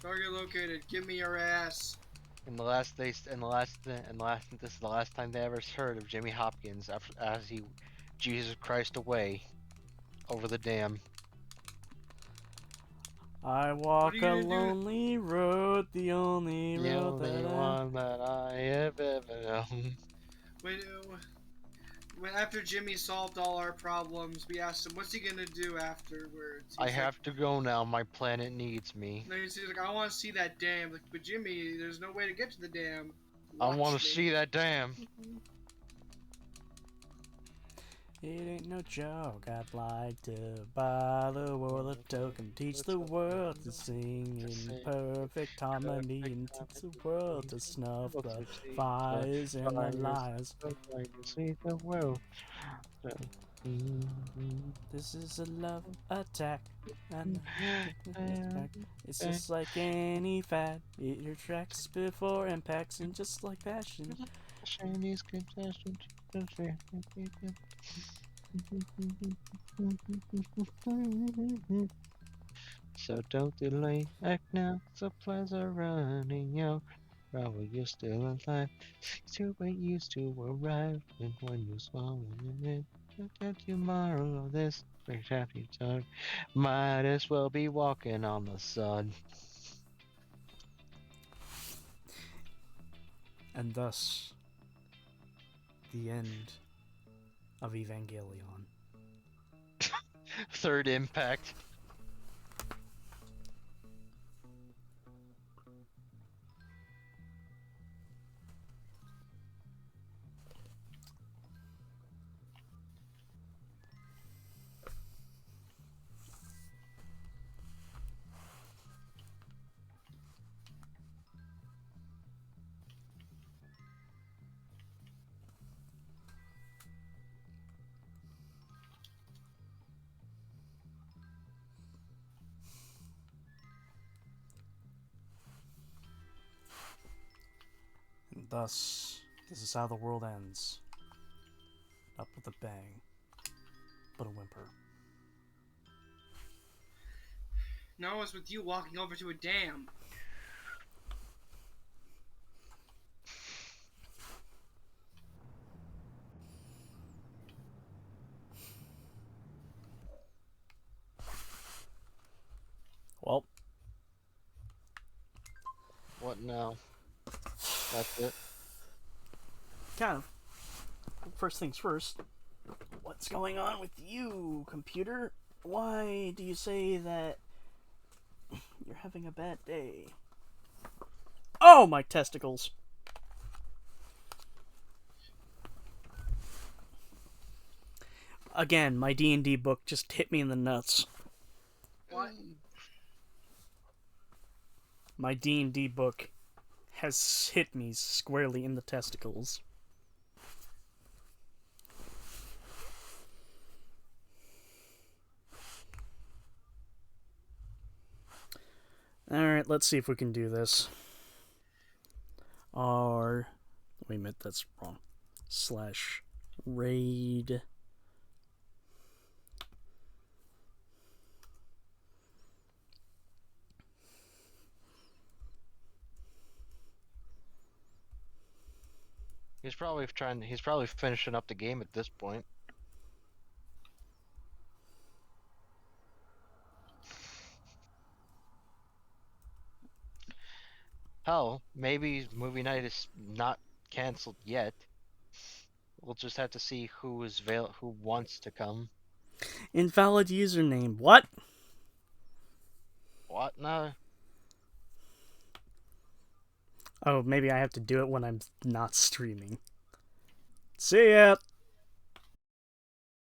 Target located. Give me your ass. This is the last time they ever heard of Jimmy Hopkins as he Jesus Christ away over the dam. I walk you gonna a do? lonely road, the only The road only that I... one that I have ever known. When, after Jimmy solved all our problems, we asked him, "What's he gonna do afterwards?" I have to go now. My planet needs me. No, he's like, "I want to see that dam." Like, but Jimmy, there's no way to get to the dam. I want Watch to me. see that dam. It ain't no joke. I'd like to buy the world a token, teach the world to sing in perfect harmony, and teach the world to snuff the fires and the lies. See the world. This is a love attack, and it's just like any fad. It attracts before impacts, and just like passion. Chinese concession. So don't delay, act now. Supplies are running out. Probably you're still alive. Too late used to arrive, and when you're swallowing it, look at tomorrow. This very happy time. Might as well be walking on the sun. And thus, the end of Evangelion. Third impact. And thus, this is how the world ends. Up with a bang, but a whimper. No, it's with you walking over to a dam. Well, What now? That's it. kind of. First things first. What's going on with you, computer? Why do you say that you're having a bad day? Oh, my testicles! Again, my D&D book just hit me in the nuts. What? My D&D book has hit me squarely in the testicles. Alright, let's see if we can do this. Wait a minute, that's wrong. /raid. He's probably finishing up the game at this point. Hell, maybe movie night is not canceled yet. We'll just have to see who wants to come. Invalid username. What? What now? Oh, maybe I have to do it when I'm not streaming. See ya!